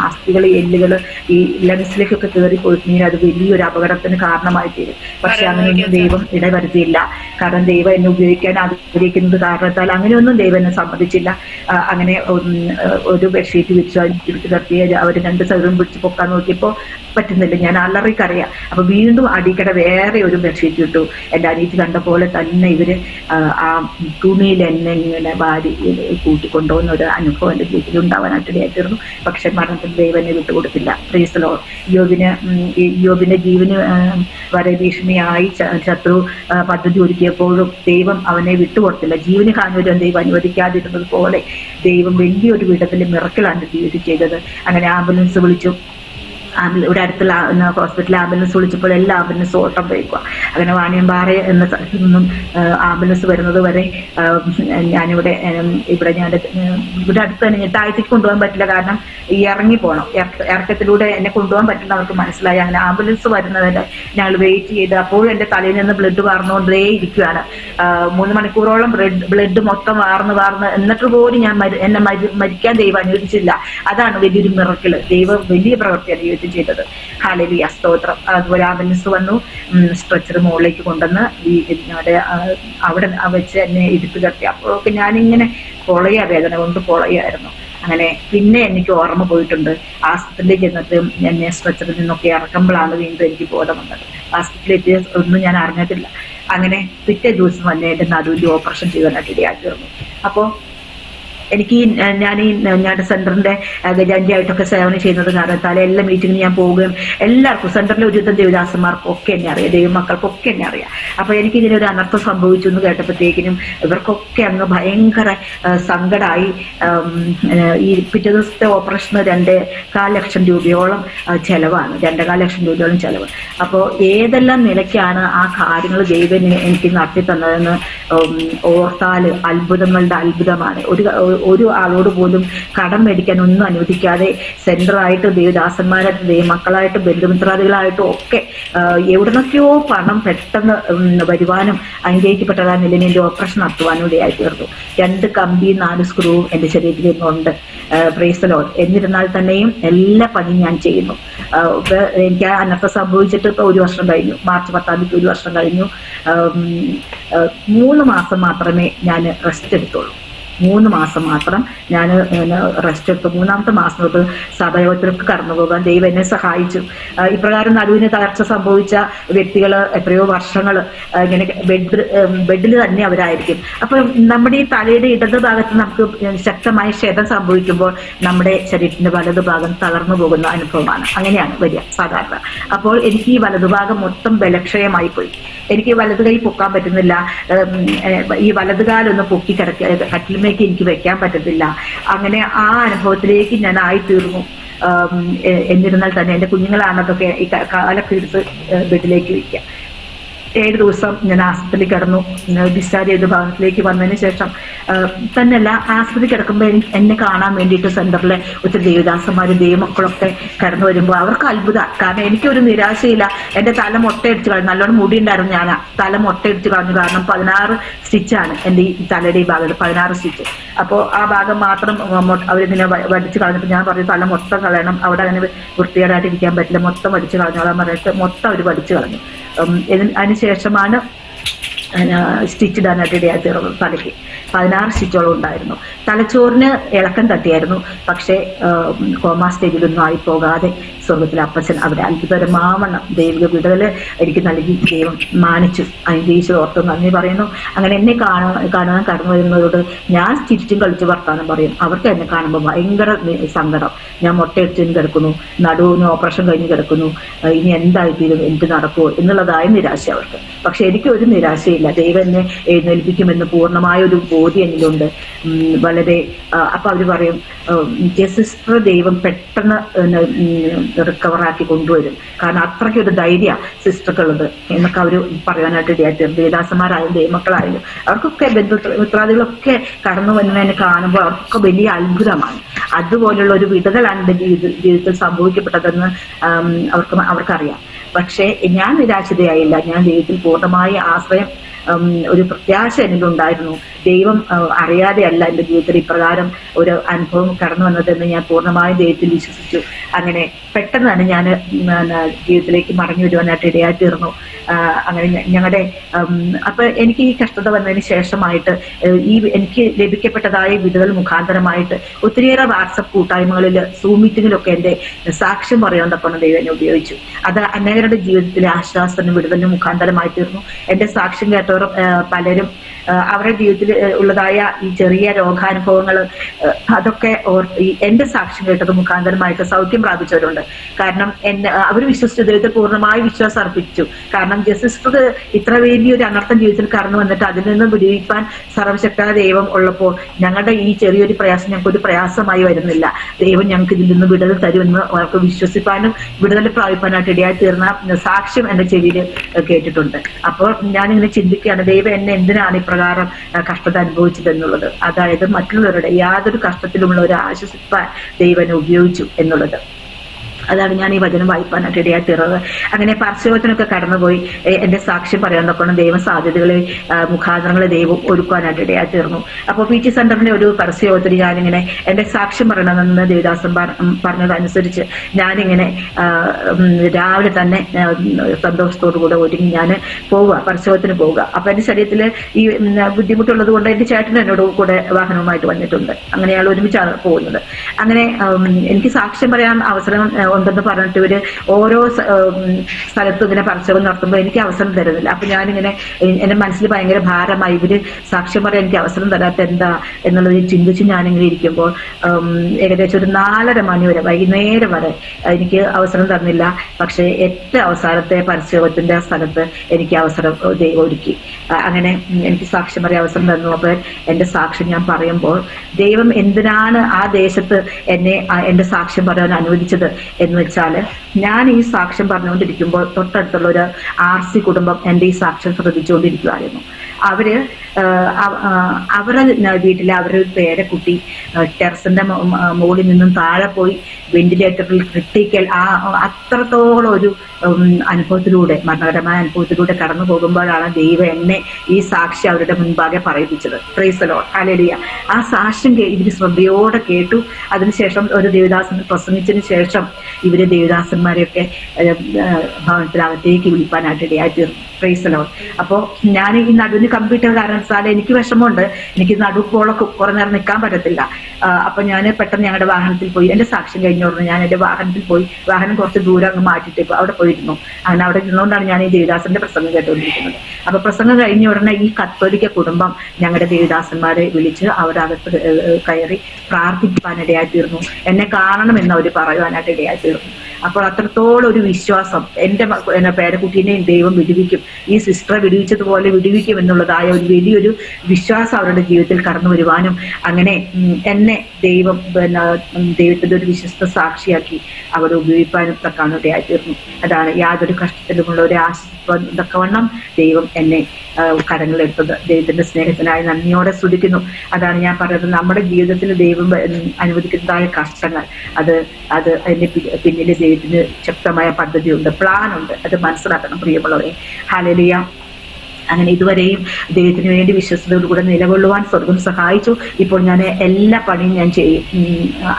അസ്ഥികൾ, എല്ലുകൾ ഈ ലങ്സിലേക്കൊക്കെ കയറി പോയിട്ടുണ്ടെങ്കിൽ അത് വലിയൊരു അപകടത്തിന് കാരണമായി തീരും. പക്ഷെ അങ്ങനെയൊന്നും ദൈവം ഇടവരുത്തിയില്ല. കാരണം ദൈവം എന്നെ ഉപയോഗിക്കാൻ ആഗ്രഹിക്കുന്നത് കാരണത്താൽ അങ്ങനെയൊന്നും ദൈവം എന്നെ സമ്മതിച്ചില്ല. അങ്ങനെ ഒരു ബെഡ്ഷീറ്റ് വിരിച്ചു എടുത്ത് നിർത്തി അവർ 2 സൈഡും പിടിച്ച് പൊക്കാൻ നോക്കിയപ്പോൾ പറ്റുന്നില്ല. ഞാൻ അലറിക്കറിയാം. അപ്പൊ വീണ്ടും അടിക്കട വേറെ ഒരു ബെഡ്ഷീറ്റ് ഇട്ടു. എൻ്റെ അനിയത്തി കണ്ട പോലെ തന്നെ ഇവര് ആ തുണിയിൽ എന്നെ ഇങ്ങനെ വാരി കൂട്ടിക്കൊണ്ടുപോകുന്ന ഒരു അനുഭവം എൻ്റെ ജീവിതത്തിൽ ഉണ്ടാവാനായിട്ട് ഇടയായിത്തീർന്നു. പക്ഷെ മരണത്തിൽ ദൈവം എന്നെ വിട്ടുകൊടുത്തില്ല. Praise the Lord. യോബിന്റെ ജീവന് വരെ ഭീഷണിയായി ശത്രു പദ്ധതി ഒരുക്കിയപ്പോഴും ദൈവം അവനെ വിട്ടുകൊടുത്തില്ല. ജീവന് കാണുവാൻ ദൈവം അനുവദിക്കാതിരുന്നത് പോലെ ദൈവം വലിയൊരു വിധത്തിൽ മിറക്കിളാണ് ജീവിതത്തിൽ ചെയ്തത്. അങ്ങനെ ആംബുലൻസ് വിളിച്ചു. ഇവിടെ അടുത്തുള്ള ഹോസ്പിറ്റലിൽ ആംബുലൻസ് വിളിച്ചപ്പോൾ എല്ലാ ആംബുലൻസും ഓട്ടം പോയിക്കുക. അങ്ങനെ വാണിയമ്പാറ എന്ന സ്ഥലത്ത് നിന്നും ആംബുലൻസ് വരുന്നത് വരെ ഞാനിവിടെ ഞാൻ ഇവിടെ അടുത്ത് തന്നെ താഴത്തേക്ക് കൊണ്ടുപോകാൻ പറ്റില്ല. കാരണം ഈ ഇറങ്ങി പോകണം. ഇറക്കത്തിലൂടെ എന്നെ കൊണ്ടുപോകാൻ പറ്റുന്ന അവർക്ക് മനസ്സിലായി. അങ്ങനെ ആംബുലൻസ് വരുന്നതിന് ഞങ്ങൾ വെയിറ്റ് ചെയ്ത് അപ്പോഴും എൻ്റെ തലയിൽ നിന്ന് ബ്ലഡ് വാർന്നുകൊണ്ടേ ഇരിക്കുകയാണ്. 3 മണിക്കൂറോളം ബ്ലഡ് മൊത്തം വാർന്ന് എന്നിട്ട് പോലും എന്നെ മരിക്കാൻ ദൈവം അനുവദിച്ചില്ല. അതാണ് വലിയൊരു മിറക്കിള്. ദൈവം വലിയ പ്രവൃത്തിയാണ് ജീവിതത്തിൽ ചെയ്തത്. ഹല്ലേലൂയ. സ്തോത്രം. അതുപോലെ ആംബുലൻസ് വന്നു. സ്ട്രെച്ചർ മുകളിലേക്ക് കൊണ്ടുവന്ന് അവിടെ വെച്ച് എന്നെ ഇടുത്ത് കെട്ടി. അപ്പോഴൊക്കെ ഞാനിങ്ങനെ വേദന കൊണ്ട് പൊളയായിരുന്നു. അങ്ങനെ പിന്നെ എനിക്ക് ഓർമ്മ പോയിട്ടുണ്ട്. ആസ്പത്രിയിലേക്ക് ചെന്നിട്ട് എന്നെ സ്ട്രെച്ചറിൽ നിന്നൊക്കെ ഇറക്കുമ്പോഴാണ് വീണ്ടും എനിക്ക് ബോധം വന്നത്. ആസ്പത്രിയിലേക്ക് ഒന്നും ഞാൻ അറിഞ്ഞിട്ടില്ല. അങ്ങനെ പിറ്റേ ദിവസം തന്നെ എൻ്റെ നടുവിൻ്റെ ഓപ്പറേഷൻ ചെയ്യാനായിട്ട് ഇടയാക്കിയിരുന്നു. അപ്പോൾ എനിക്ക് ഞങ്ങളുടെ സെന്ററിന്റെ ഗജാൻജിയായിട്ടൊക്കെ സേവനം ചെയ്യുന്നത് കാരണത്താൽ എല്ലാ മീറ്റിങ്ങിനും ഞാൻ പോവുകയും എല്ലാവർക്കും സെന്ററിലെ ഒരുവിധം ദേവദാസന്മാർക്കും ഒക്കെ എന്നെ അറിയാം, ദൈവമക്കൾക്കൊക്കെ എന്നെ അറിയാം. അപ്പൊ എനിക്ക് ഇതിനൊരു അനർത്ഥം സംഭവിച്ചു എന്ന് കേട്ടപ്പോഴത്തേക്കിനും ഇവർക്കൊക്കെ അങ്ങ് ഭയങ്കര സങ്കടമായി. ഈ പിറ്റേ ദിവസത്തെ ഓപ്പറേഷന് 2.25 ലക്ഷം രൂപയോളം ചെലവാണ്. 2.25 ലക്ഷം രൂപയോളം ചെലവ്. അപ്പോൾ ഏതെല്ലാം നിലയ്ക്കാണ് ആ കാര്യങ്ങൾ ദൈവം എനിക്ക് നടത്തി തന്നതെന്ന് ഓർത്താൽ അത്ഭുതങ്ങളുടെ അത്ഭുതമാണ്. ഒരു ആളോട് പോലും കടം മേടിക്കാൻ ഒന്നും അനുവദിക്കാതെ സെന്ററായിട്ട് ദൈവദാസന്മാരായിട്ട് ദൈവമക്കളായിട്ടും ബന്ധുമിത്രാദികളായിട്ടും ഒക്കെ എവിടുന്നൊക്കെയോ പണം പെട്ടെന്ന് വരുവാനും അനുഗ്രഹിക്കപ്പെട്ടതാ നിലയിൽ എൻ്റെ ഓപ്പറേഷൻ നടത്തുവാനും ഇടയായി തീർന്നു. 2 കമ്പി 4 സ്ക്രൂവും എൻ്റെ ശരീരത്തിൽ നിന്നുണ്ട്. Praise the Lord. എന്നിരുന്നാൽ തന്നെയും എല്ലാ പണിയും ഞാൻ ചെയ്യുന്നു. എനിക്ക് ആ അനർത്ഥം സംഭവിച്ചിട്ട് ഇപ്പോൾ 1 വർഷം കഴിഞ്ഞു. മാർച്ച് 10-ാം തീയതി 1 വർഷം കഴിഞ്ഞു. 3 മാസം മാത്രമേ ഞാൻ റെസ്റ്റ് എടുത്തുള്ളൂ. 3 മാസം മാത്രം ഞാൻ റെസ്റ്റ് എടുത്തു. 3-ാമത്തെ മാസം തൊട്ട് സഭയോഗത്തിലേക്ക് കടന്നു പോകാൻ ദൈവം എന്നെ സഹായിച്ചു. ഇപ്രകാരം നടുവിന് തകർച്ച സംഭവിച്ച വ്യക്തികൾ എത്രയോ വർഷങ്ങൾ ഇങ്ങനെ ബെഡിൽ തന്നെ അവരായിരിക്കും. അപ്പം നമ്മുടെ ഈ തലയുടെ ഇടത് ഭാഗത്ത് നമുക്ക് ശക്തമായ ക്ഷതം സംഭവിക്കുമ്പോൾ നമ്മുടെ ശരീരത്തിന്റെ വലതു ഭാഗം തകർന്നു പോകുന്ന അനുഭവമാണ്. അങ്ങനെയാണ് വരിക സാധാരണ. അപ്പോൾ എനിക്ക് ഈ വലതുഭാഗം മൊത്തം ബലക്ഷയമായി പോയി. എനിക്ക് വലതു കൈ പൊക്കാൻ പറ്റുന്നില്ല. ഈ വലതുകാലൊന്ന് പൊക്കി കട്ടിലുമേക്ക് എനിക്ക് വെക്കാൻ പറ്റത്തില്ല. അങ്ങനെ ആ അനുഭവത്തിലേക്ക് ഞാൻ ആയിത്തീർന്നു. എന്നിരുന്നാൽ തന്നെ എൻ്റെ കുഞ്ഞുങ്ങളാണ് അതൊക്കെ ഈ കാലൊക്കെ എടുത്ത് ബെഡിലേക്ക് വയ്ക്കുക. 7 ദിവസം ഞാൻ ആശുപത്രിയിൽ കിടന്നു. ഡിസ്ചാർജ് ചെയ്ത് ഭവനത്തിലേക്ക് വന്നതിന് ശേഷം തന്നെയല്ല, ആശുപത്രി കിടക്കുമ്പോൾ എന്നെ കാണാൻ വേണ്ടിയിട്ട് സെന്ററിലെ ഒത്തിരി ദേവദാസന്മാരും ദൈവമക്കളൊക്കെ കടന്നു വരുമ്പോൾ അവർക്ക് അത്ഭുത. കാരണം എനിക്കൊരു നിരാശയില്ല. എൻ്റെ തല മൊട്ടയടിച്ച് കളഞ്ഞു. നല്ലോണം മുടി ഉണ്ടായിരുന്നു, ഞാൻ തല മൊട്ടയടിച്ച് കളഞ്ഞു. കാരണം 16 സ്റ്റിച്ചാണ് എൻ്റെ ഈ തലയുടെ ഈ ഭാഗത്ത്, 16 സ്റ്റിച്ച്. അപ്പോൾ ആ ഭാഗം മാത്രം അവരിങ്ങനെ വടിച്ച് കളഞ്ഞിട്ട് ഞാൻ പറഞ്ഞു തല മൊത്തം കളയണം, അവിടെ അങ്ങനെ വൃത്തികേടായിട്ട് ഇരിക്കാൻ പറ്റില്ല, മൊത്തം വടിച്ച് കളഞ്ഞോളാൻ പറഞ്ഞിട്ട് മൊത്തം അവർ വടിച്ച് കളഞ്ഞു. അതിനുശേഷമാണ് സ്റ്റിച്ച് ഇടാനായിട്ട് ഇടയായി തീർന്നത്. തലയ്ക്ക് 16 സ്റ്റിച്ചോളം ഉണ്ടായിരുന്നു. തലച്ചോറിന് ഇളക്കം തട്ടിയായിരുന്നു. പക്ഷേ കോമാ സ്റ്റേജിലൊന്നും ആയി പോകാതെ സ്വർഗത്തിലെ അപ്പച്ചൻ അവിടെ അത്ഭുതകരമാവണ്ണം ദൈവിക വിടുതൽ എനിക്ക് നൽകി ദൈവം മാനിച്ചു. അതിൻ്റെ ഈശോ ഓർത്ത് നന്ദി പറയുന്നു. അങ്ങനെ എന്നെ കാണാൻ കടന്നു വരുന്നവരോട് ഞാൻ ചിരിച്ചും കളിച്ച് വർത്താനം പറയും. അവർക്ക് എന്നെ കാണുമ്പോൾ ഭയങ്കര സങ്കടം. ഞാൻ മുട്ടയടിച്ച് കിടക്കുന്നു, നടുവിന് ഓപ്പറേഷൻ കഴിഞ്ഞ് കിടക്കുന്നു, ഇനി എന്തായിത്തീരും, എനിക്ക് നടക്കുമോ എന്നുള്ളതായ നിരാശ അവർക്ക്. പക്ഷെ എനിക്ക് ഒരു നിരാശയില്ല. ദൈവം എന്നെ എഴുന്നേൽപ്പിക്കുമെന്ന് പൂർണ്ണമായ ഒരു ബോധ്യം എന്നിലുണ്ട്. വളരെ അപ്പൊ അവര് പറയും സിസ്റ്റർ ദൈവം പെട്ടെന്ന് റിക്കവറാക്കി കൊണ്ടുവരും, കാരണം അത്രയ്ക്ക് ഒരു ധൈര്യ സിസ്റ്റർക്കുള്ളത് എന്നൊക്കെ അവര് പറയാനായിട്ട് ഇടയായിട്ട്. ദേവദാസന്മാരായാലും ദൈവമക്കളായാലും അവർക്കൊക്കെ മിത്രാദികളൊക്കെ കടന്നു വരുന്നതിനെ കാണുമ്പോൾ അവർക്കൊക്കെ വലിയ അത്ഭുതമാണ്. അതുപോലുള്ള ഒരു വിടുതലാണ് എൻ്റെ ജീവിതത്തിൽ സംഭവിക്കപ്പെട്ടതെന്ന് അവർക്കറിയാം. പക്ഷേ ഞാൻ നിരാശിതയായില്ല. ഞാൻ ദൈവത്തിൽ പൂർണ്ണമായ ആശ്രയം, ഒരു പ്രത്യാശ എന്നിലുണ്ടായിരുന്നു. ദൈവം അറിയാതെയല്ല എൻ്റെ ജീവിതത്തിൽ ഇപ്രകാരം ഒരു അനുഭവം കടന്നു വന്നതെന്ന് ഞാൻ പൂർണ്ണമായും ദൈവത്തിൽ വിശ്വസിച്ചു. അങ്ങനെ പെട്ടെന്ന് തന്നെ ഞാൻ ജീവിതത്തിലേക്ക് മടങ്ങി വരുവാനായിട്ട് ഇടയായി തീർന്നു. അങ്ങനെ ഞങ്ങളുടെ അപ്പൊ എനിക്ക് ഈ കഷ്ടത വന്നതിന് ശേഷമായിട്ട് എനിക്ക് ലഭിക്കപ്പെട്ടതായ വിടുതൽ മുഖാന്തരമായിട്ട് ഒത്തിരിയേറെ വാട്സപ്പ് കൂട്ടായ്മകളിൽ, സൂം മീറ്റിങ്ങിലൊക്കെ എൻ്റെ സാക്ഷ്യം പറയാൻ തപ്പണം ദൈവം എന്നെ ഉപയോഗിച്ചു. അത് അനേകരുടെ ജീവിതത്തിലെ ആശ്വാസത്തിനും വിടുതലിനും മുഖാന്തരമായി തീർന്നു. എൻ്റെ സാക്ഷ്യം കേട്ടവർ പലരും അവരുടെ ജീവിതത്തിൽ ഉള്ളതായ ഈ ചെറിയ രോഗാനുഭവങ്ങൾ അതൊക്കെ എന്റെ സാക്ഷ്യം കേട്ടത് മുഖാന്തരമായിട്ട് സൗഖ്യം പ്രാപിച്ചവരുണ്ട്. കാരണം അവർ വിശ്വസിച്ചു, ദൈവത്തെ പൂർണ്ണമായി വിശ്വാസം അർപ്പിച്ചു. കാരണം സിസ്റ്റർ ഇത്ര വലിയൊരു അനർത്ഥം ജീവിതത്തിൽ കടന്നു വന്നിട്ട് അതിൽ നിന്ന് വിടുവിപ്പാൻ സർവശക്തനായ ദൈവം ഉള്ളപ്പോൾ ഞങ്ങളുടെ ഈ ചെറിയൊരു പ്രയാസം ഞങ്ങൾക്കൊരു പ്രയാസമായി വരുന്നില്ല. ദൈവം ഞങ്ങൾക്ക് ഇതിൽ നിന്ന് വിടുതൽ തരുമെന്ന് അവർക്ക് വിശ്വസിപ്പാനും വിടുതൽ പ്രാപിപ്പാനായിട്ട് ഇടയായി തീർന്ന സാക്ഷ്യം എന്റെ ചെവിയിൽ കേട്ടിട്ടുണ്ട്. അപ്പോൾ ഞാനിങ്ങനെ ചിന്തിക്കുകയാണ്, ദൈവം എന്നെ എന്തിനാണ് ഇപ്രകാരം കഷ്ടത അനുഭവിച്ചതെന്നുള്ളത്. അതായത് മറ്റുള്ളവരുടെ യാതൊരു കഷ്ടത്തിലുമുള്ള ഒരു ആശ്വസിപ്പാൻ ദൈവനെ ഉപയോഗിച്ചു എന്നുള്ളത്. അതാണ് ഞാൻ ഈ വചനം വായിപ്പാനായിട്ട് ഇടയായി തീർന്നത്. അങ്ങനെ പാർശ്വത്തിനൊക്കെ കടന്നുപോയി എന്റെ സാക്ഷ്യം പറയാൻ നോക്കണം. ദൈവം സാധ്യതകളെ മുഖാന്തരങ്ങളെ ദൈവം ഒരുക്കാനായിട്ട് ഇടയായി തീർന്നു. അപ്പോൾ PT സെന്ററിന്റെ ഒരു പരസ്യത്തിന് ഞാനിങ്ങനെ എന്റെ സാക്ഷ്യം പറയണമെന്ന് ദേവദാസൻ പറഞ്ഞതനുസരിച്ച് ഞാനിങ്ങനെ രാവിലെ തന്നെ സന്തോഷത്തോടു കൂടെ ഒരുങ്ങി ഞാൻ പോവുക, പരസ്യത്തിന് പോവുക. അപ്പൊ എന്റെ ശരീരത്തിൽ ഈ ബുദ്ധിമുട്ടുള്ളത് കൊണ്ട് എന്റെ ചേട്ടൻ എന്നോട് കൂടെ വാഹനവുമായിട്ട് വന്നിട്ടുണ്ട്. അങ്ങനെ അയാൾ ഒരുമിച്ചാണ് പോകുന്നത്. അങ്ങനെ എനിക്ക് സാക്ഷ്യം പറയാൻ അവസരം ഉണ്ടെന്ന് പറഞ്ഞിട്ട് ഇവര് ഓരോ സ്ഥലത്തും ഇങ്ങനെ പരസ്യം നടത്തുമ്പോൾ എനിക്ക് അവസരം തരുന്നില്ല. അപ്പൊ ഞാനിങ്ങനെ എന്റെ മനസ്സിൽ ഭയങ്കര ഭാരമായി, ഇവര് സാക്ഷ്യം പറയാൻ എനിക്ക് അവസരം തരാത്ത എന്താ എന്നുള്ളത് ചിന്തിച്ച് ഞാനിങ്ങനെ ഇരിക്കുമ്പോൾ ഏകദേശം ഒരു 4:30 മണി വരെ, വൈകുന്നേരം വരെ എനിക്ക് അവസരം തന്നില്ല. പക്ഷെ ഏറ്റവും അവസാനത്തെ പരസ്യത്തിന്റെ സ്ഥലത്ത് എനിക്ക് അവസരം ഒരുക്കി. അങ്ങനെ എനിക്ക് സാക്ഷ്യം പറയാൻ അവസരം തന്നു. അപ്പോൾ എന്റെ സാക്ഷ്യം ഞാൻ പറയുമ്പോൾ ദൈവം എന്തിനാണ് ആ ദേശത്ത് എന്നെ എന്റെ സാക്ഷ്യം പറയാൻ അനുവദിച്ചത് എന്ന് വെച്ചാല്, ഞാൻ ഈ സാക്ഷ്യം പറഞ്ഞുകൊണ്ടിരിക്കുമ്പോൾ തൊട്ടടുത്തുള്ള ഒരു RC കുടുംബം എന്റെ ഈ സാക്ഷ്യം ശ്രദ്ധിച്ചുകൊണ്ടിരിക്കുമായിരുന്നു. അവരുടെ വീട്ടിലെ അവരുടെ പേരക്കുട്ടി ടെറസിന്റെ മുകളിൽ നിന്നും താഴെ പോയി വെന്റിലേറ്ററിൽ ക്രിട്ടിക്കൽ അത്രത്തോളം ഒരു അനുഭവത്തിലൂടെ, മരണകരമായ അനുഭവത്തിലൂടെ കടന്നു പോകുമ്പോഴാണ് ദൈവം എന്നെ ഈ സാക്ഷി അവരുടെ മുൻപാകെ പറയിപ്പിച്ചത്. പ്രൈസ് ദി ലോർഡ്, ഹല്ലേലൂയ. ആ സാക്ഷ്യം ഇവര് ശ്രദ്ധയോടെ കേട്ടു. അതിനുശേഷം ഒരു ദേവദാസൻ പ്രസംഗിച്ചതിന് ശേഷം ഇവര് ദേവദാസന്മാരെയൊക്കെ ഭവനത്തിനകത്തേക്ക് വിളിപ്പാനായിട്ട് ഇടയായി തീർന്നു. Price the Lord. അപ്പോൾ ഞാൻ ഈ നടുവിന് കമ്പ്യൂട്ടർ കാരണത്താൽ എനിക്ക് വിഷമമുണ്ട്. എനിക്ക് നടുപ്പോളൊക്കെ കുറെ നേരം നിൽക്കാൻ പറ്റത്തില്ല. അപ്പൊ ഞാൻ പെട്ടെന്ന് ഞങ്ങളുടെ വാഹനത്തിൽ പോയി. എന്റെ സാക്ഷ്യം കഴിഞ്ഞ ഉടനെ ഞാൻ എന്റെ വാഹനത്തിൽ പോയി, വാഹനം കുറച്ച് ദൂരം അങ്ങ് മാറ്റിയിട്ട് അവിടെ പോയിരുന്നു. അങ്ങനെ അവിടെ ഇരുന്നുകൊണ്ടാണ് ഞാൻ ഈ ദേവദാസന്റെ പ്രസംഗം കേട്ടുകൊണ്ടിരിക്കുന്നത്. അപ്പൊ പ്രസംഗം കഴിഞ്ഞ ഉടനെ ഈ കത്തോലിക്ക കുടുംബം ഞങ്ങളുടെ ദേവദാസന്മാരെ വിളിച്ച് അവരകത്ത് കയറി പ്രാർത്ഥിക്കാനിടയായി തീർന്നു. എന്നെ കാണണമെന്ന് അവർ പറയുവാനായിട്ട് ഇടയായി തീർന്നു. അപ്പോൾ അത്രത്തോളം ഒരു വിശ്വാസം എന്റെ പേരക്കുട്ടീനെയും ദൈവം വിടുവിക്കും, ഈ സിസ്റ്ററെ വിടുവിച്ചതുപോലെ വിടുവിക്കും എന്നുള്ളതായ ഒരു വലിയൊരു വിശ്വാസം അവരുടെ ജീവിതത്തിൽ കടന്നു വരുവാനും അങ്ങനെ എന്നെ ദൈവം ദൈവത്തിന്റെ ഒരു വിശ്വസ്ത സാക്ഷിയാക്കി അവിടെ ഉപയോഗിക്കാനും തക്കാണിടയായി തീർന്നു. അതാണ് യാതൊരു കഷ്ടത്തിലുമുള്ള ഒരു തക്കവണ്ണം ദൈവം എന്നെ കരങ്ങളെടുത്തത്. ദൈവത്തിന്റെ സ്നേഹത്തിനായി നന്ദിയോടെ സ്തുതിക്കുന്നു. അതാണ് ഞാൻ പറയുന്നത്, നമ്മുടെ ജീവിതത്തിൽ ദൈവം അനുവദിക്കുന്നതായ കഷ്ടങ്ങൾ അത് അതിന്റെ പിന്നിൽ ദൈവത്തിന് ശക്തമായ പദ്ധതിയുണ്ട്, പ്ലാനുണ്ട്. അത് മനസ്സിലാക്കണം പ്രിയമുള്ളവരെ. ഹല്ലേലൂയ. അങ്ങനെ ഇതുവരെയും ദൈവത്തിന് വേണ്ടി വിശ്വസ്തയോടുകൂടെ നിലകൊള്ളുവാൻ സ്വർഗം സഹായിച്ചു. ഇപ്പോൾ ഞാൻ എല്ലാ പണിയും ഞാൻ ചെയ്യും.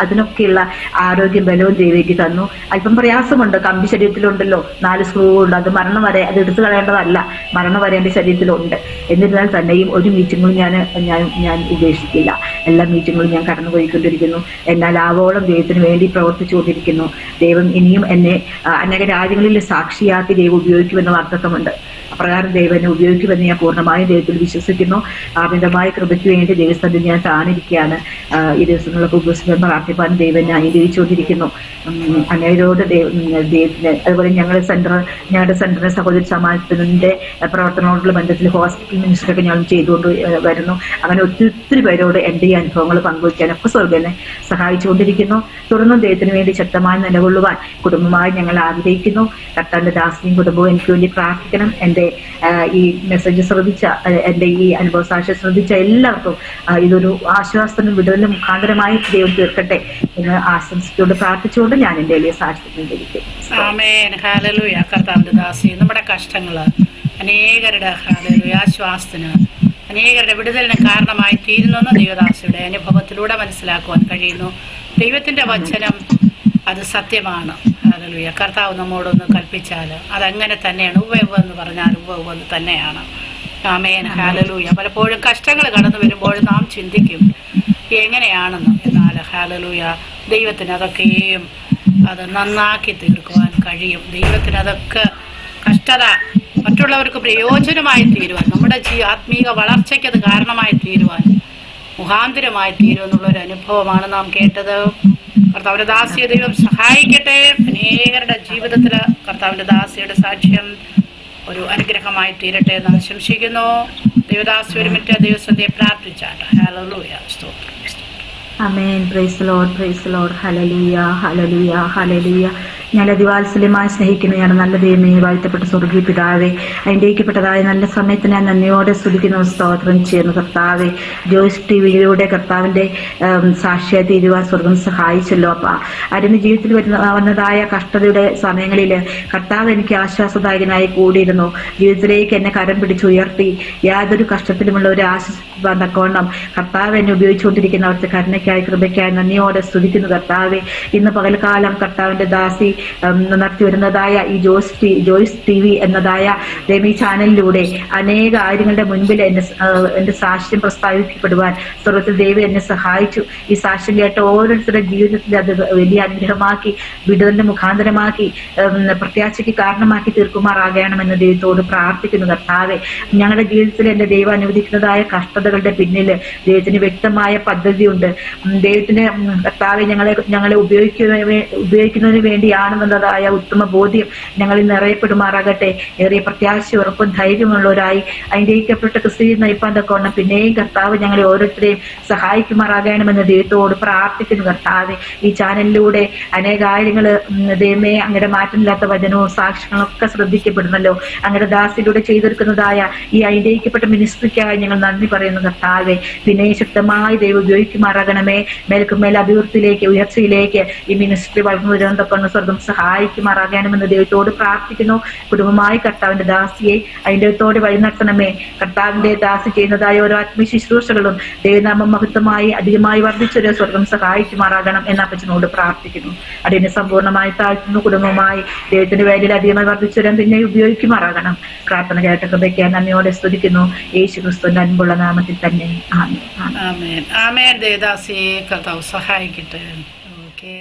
അതിനൊക്കെയുള്ള ആരോഗ്യം ബലവും ദൈവയ്ക്ക് തന്നു. അല്പം പ്രയാസമുണ്ട്, കമ്പി ശരീരത്തിലുണ്ടല്ലോ, 4 സ്ക്രൂ ഉണ്ട്, അത് മരണം വരെ അത് എടുത്തു കളയേണ്ടതല്ല, മരണം വരെ എൻ്റെ ശരീരത്തിലുണ്ട്. എന്നിരുന്നാൽ തന്നെയും ഒരു മീറ്റിങ്ങും ഞാൻ ഉപേക്ഷിക്കില്ല. എല്ലാ മീറ്റിങ്ങുകളും ഞാൻ കടന്നു പോയിക്കൊണ്ടിരിക്കുന്നു. എന്നാൽ ആവോളം ദൈവത്തിന് വേണ്ടി പ്രവർത്തിച്ചുകൊണ്ടിരിക്കുന്നു. ദൈവം ഇനിയും എന്നെ അനേക രാജ്യങ്ങളിൽ സാക്ഷിയാക്കി ദൈവം ഉപയോഗിക്കുമെന്ന് വാഗ്ദത്തമുണ്ട്. അപ്രകാരം ദൈവനെ ഉപയോഗിക്കുമെന്ന് ഞാൻ പൂർണ്ണമായും ദൈവത്തിൽ വിശ്വസിക്കുന്നു. അമിതമായ കൃപയ്ക്ക് വേണ്ടി ദൈവസ്ഥത്തിൽ ഞാൻ താണിരിക്കുകയാണ്. ഈ ദിവസങ്ങളിലൊക്കെ ഉപസിക്കാൻ പ്രാർത്ഥിപ്പാൻ ദൈവം ഞാൻ അനുഗ്രഹിച്ചുകൊണ്ടിരിക്കുന്നു. അനേകരോട് ദൈവത്തിന് അതുപോലെ ഞങ്ങളുടെ സെന്ററിന്റെ സഹോദരി സമാജത്തിന്റെ പ്രവർത്തനങ്ങളോടുള്ള ബന്ധത്തിൽ ഹോസ്പിറ്റൽ മിനിസ്റ്ററൊക്കെ ഞങ്ങൾ ചെയ്തുകൊണ്ട് വരുന്നു. അങ്ങനെ ഒത്തിരി പേരോട് എൻ്റെ ഈ അനുഭവങ്ങൾ പങ്കുവയ്ക്കാനൊക്കെ സ്വർഗ്ഗനെ സഹായിച്ചുകൊണ്ടിരിക്കുന്നു. തുടർന്നും ദൈവത്തിന് വേണ്ടി ശക്തമായി നിലകൊള്ളുവാൻ കുടുംബമായി ഞങ്ങൾ ആഗ്രഹിക്കുന്നു. കർത്താവിന്റെ ദാസിയും കുടുംബവും എനിക്ക് വേണ്ടി പ്രാർത്ഥിക്കണം. എൻ്റെ ഈ മെസ്സേജ് ശ്രദ്ധിച്ച, എൻ്റെ ഈ അനുഭവ സാക്ഷ്യം ശ്രദ്ധിച്ച എല്ലാവർക്കും ഇതൊരു ആശ്വാസത്തിനും വിടുതലിനും മുഖാന്തരമായി ദൈവം തീർക്കട്ടെ എന്ന് ആശംസിച്ചുകൊണ്ട് പ്രാർത്ഥിച്ചുകൊണ്ട് ഞാൻ എൻ്റെ വലിയ സാക്ഷ്യത്തിലേക്ക്. ആമേൻ. ഹല്ലേലൂയ. കർത്താവിന്റെ ദാസി, നമ്മുടെ കഷ്ടങ്ങള് അനേകരുടെ ഹല്ലേലൂയ ആശ്വാസത്തിന്, അനേകരുടെ വിടുതലിന് കാരണമായി തീരുന്നെന്ന് ദൈവദാസിയുടെ അനുഭവത്തിലൂടെ മനസ്സിലാക്കുവാൻ കഴിയുന്നു. ദൈവത്തിന്റെ വചനം അത് സത്യമാണ്. ഹല്ലേലൂയ. കർത്താവ് നമ്മോടൊന്ന് കൽപ്പിച്ചാൽ അതങ്ങനെ തന്നെയാണ്. ഉവ്വെന്ന് പറഞ്ഞാൽ ഉവ്വെന്ന് തന്നെയാണ്. ആമേൻ. ഹല്ലേലൂയ. പലപ്പോഴും കഷ്ടങ്ങൾ കടന്നു വരുമ്പോൾ നാം ചിന്തിക്കും എങ്ങനെയാണെന്ന്. എന്നാൽ ഹല്ലേലൂയ, ദൈവത്തിന് അതൊക്കെയും അത് നന്നാക്കി തീർക്കുവാൻ കഴിയും. ദൈവത്തിന് അതൊക്കെ കഷ്ടത മറ്റുള്ളവർക്ക് പ്രയോജനമായി തീരുവാൻ, നമ്മുടെ ആത്മീക വളർച്ചയ്ക്ക് അത് കാരണമായി തീരുവാൻ, മുഖാന്തരമായി തീരുമെന്നുള്ളൊരു അനുഭവമാണ് നാം കേട്ടത്. കർത്താവിന്റെ ദാസിയെ ദൈവം സഹായിക്കട്ടെ. അനേകരുടെ ജീവിതത്തിൽ കർത്താവിന്റെ ദാസിയുടെ സാക്ഷ്യം ഒരു അനുഗ്രഹമായി തീരട്ടെ എന്ന് ആശംസിക്കുന്നു. ദൈവദാസി ഒരു മിനിറ്റ് ദൈവസന്ധ്യയെ പ്രാർത്ഥിച്ചാട്ടെ. ഹല്ലേലൂയ. സ്തോത്രം. ആമേൻ. Praise Lord, praise Lord. ഹല്ലേലൂയ, ഹല്ലേലൂയ, ഹല്ലേലൂയ. ഞാൻ അതിവാത്സല്യമായി സ്നേഹിക്കുന്നതാണ് നല്ല ദൈവമേ, വാഴ്ത്തപ്പെട്ട സ്വർഗീയ പിതാവേ, അനുഗ്രഹിക്കപ്പെട്ടതായ നല്ല സമയത്ത് ഞാൻ നന്ദിയോടെ സ്തുതിക്കുന്നു, സ്തോത്രം ചെയ്യുന്നു. കർത്താവെ, ജോയ്സ് ടിവിയിലൂടെ കർത്താവിന്റെ സാക്ഷിയായി തീരുവാൻ സ്വർഗം സഹായിച്ചല്ലോ. അപ്പ അരുന്ന് ജീവിതത്തിൽ വന്നതായ കഷ്ടതയുടെ സമയങ്ങളിൽ കർത്താവ് എനിക്ക് ആശ്വാസദായകനായി കൂടിയിരുന്നു. ജീവിതത്തിലേക്ക് എന്നെ കരം പിടിച്ചുയർത്തി യാതൊരു കഷ്ടത്തിലുമുള്ള ഒരു ആശ്വാസം തക്കവണ്ണം കർത്താവ് എന്നെ ഉപയോഗിച്ചുകൊണ്ടിരിക്കുന്ന അവിടുത്തെ കരുണയ്ക്കായി കൃപയ്ക്കായി നന്ദിയോടെ സ്തുതിക്കുന്നു. കർത്താവെ, ഇന്ന് പകൽക്കാലം കർത്താവിന്റെ ദാസി നടത്തി വരുന്നതായ ഈ ജോയ്സ് TV എന്നതായ ദേവി ചാനലിലൂടെ അനേക ആയിരങ്ങളുടെ മുൻപിൽ എന്റെ സാക്ഷ്യം പ്രസ്താവിക്കപ്പെടുവാൻ സ്വർഗത്തിൽ ദൈവം എന്നെ സഹായിച്ചു. ഈ സാക്ഷ്യം കേട്ട ഓരോരുത്തരുടെ ജീവിതത്തിൽ അത് വലിയ അനുഗ്രഹമാക്കി, വിടുതലിന്റെ മുഖാന്തരമാക്കി, പ്രത്യാശയ്ക്ക് കാരണമാക്കി തീർക്കുമാറാകണമെന്ന് ദൈവത്തോട് പ്രാർത്ഥിക്കുന്നു. കർത്താവെ, ഞങ്ങളുടെ ജീവിതത്തിൽ എന്റെ ദൈവം അനുവദിക്കുന്നതായ കഷ്ടതകളുടെ പിന്നിൽ ദൈവത്തിന് വ്യക്തമായ പദ്ധതിയുണ്ട്. ദൈവത്തിന് കർത്താവെ ഞങ്ങളെ ഉപയോഗിക്കുന്നതിന് വേണ്ടിയാണെന്നുള്ളതായ ഉത്തമ ബോധ്യം ഞങ്ങളിൽ നിറയപ്പെടുമാറാകട്ടെ. ഏറിയ പ്രത്യാശ, ഉറപ്പും ധൈര്യമുള്ളവരായി അനുഗ്രഹിക്കപ്പെട്ട ക്രിസ്തുവിൽ നയിപ്പാൻ തക്കവണ്ണം പിന്നെയും കർത്താവ് ഞങ്ങളെ ഓരോരുത്തരെയും സഹായിക്കുമാറാകണമെന്ന് ദൈവത്തോട് പ്രാർത്ഥിക്കുന്നു. കർത്താവ്, ഈ ചാനലിലൂടെ അനേകാര്യങ്ങൾ ദൈവമേ അങ്ങയുടെ മാറ്റമില്ലാത്ത വചനവും സാക്ഷ്യങ്ങളും ഒക്കെ ശ്രദ്ധിക്കപ്പെടുന്നല്ലോ. അങ്ങയുടെ ദാസിലൂടെ ചെയ്തെടുക്കുന്നതായ ഈ അനുഗ്രഹിക്കപ്പെട്ട മിനിസ്ട്രിക്കായി ഞങ്ങൾ നന്ദി പറയുന്നു. കർത്താവെ, പിന്നെ ശക്തമായി ദൈവം ഉപയോഗിക്കുമാറാകണമേ. മേൽക്കുമേൽ അഭിവൃദ്ധിയിലേക്ക്, ഉയർച്ചയിലേക്ക് ഈ മിനിസ്ട്രി വളർന്നു വരുന്നതൊക്കെ സ്വർഗം സഹായിക്കുമാറാകണമെന്ന് ദൈവത്തോട് പ്രാർത്ഥിക്കുന്നു. കുടുംബമായി കർത്താവിന്റെ ദാസിയെ അതിൻ്റെത്തോടെ വഴി നടത്തണമേ. കർത്താവിന്റെ ദാസി ചെയ്യുന്നതായ ഓരോ ആത്മീയ ശുശ്രൂഷകളും ദൈവനാമം മഹത്വമായി അധികമായി വർദ്ധിച്ചൊരു സ്വർഗം സഹായിക്കുമാറാകണം എന്ന് അപ്പച്ചനോട് പ്രാർത്ഥിക്കുന്നു. അതിനെ സമ്പൂർണ്ണമായി താഴ്ത്തുന്നു. കുടുംബമായി ദൈവത്തിന്റെ വേലയിൽ അധികമായി വർദ്ധിച്ചൊരാൻ പിന്നെ ഉപയോഗിക്കുമാറാകണം. പ്രാർത്ഥന കേട്ട കൃപയ്ക്ക് നന്ദിയോടെ സ്തുതിക്കുന്നു. യേശു ക്രിസ്തുവിന്റെ അൻപുള്ള നാമത്തിൽ തന്നെ. ആമേൻ. ആമേൻ. ആമേൻ. ദേവദാസിയെ കർത്താവ് സഹായിക്കട്ടെ. ഓക്കെ.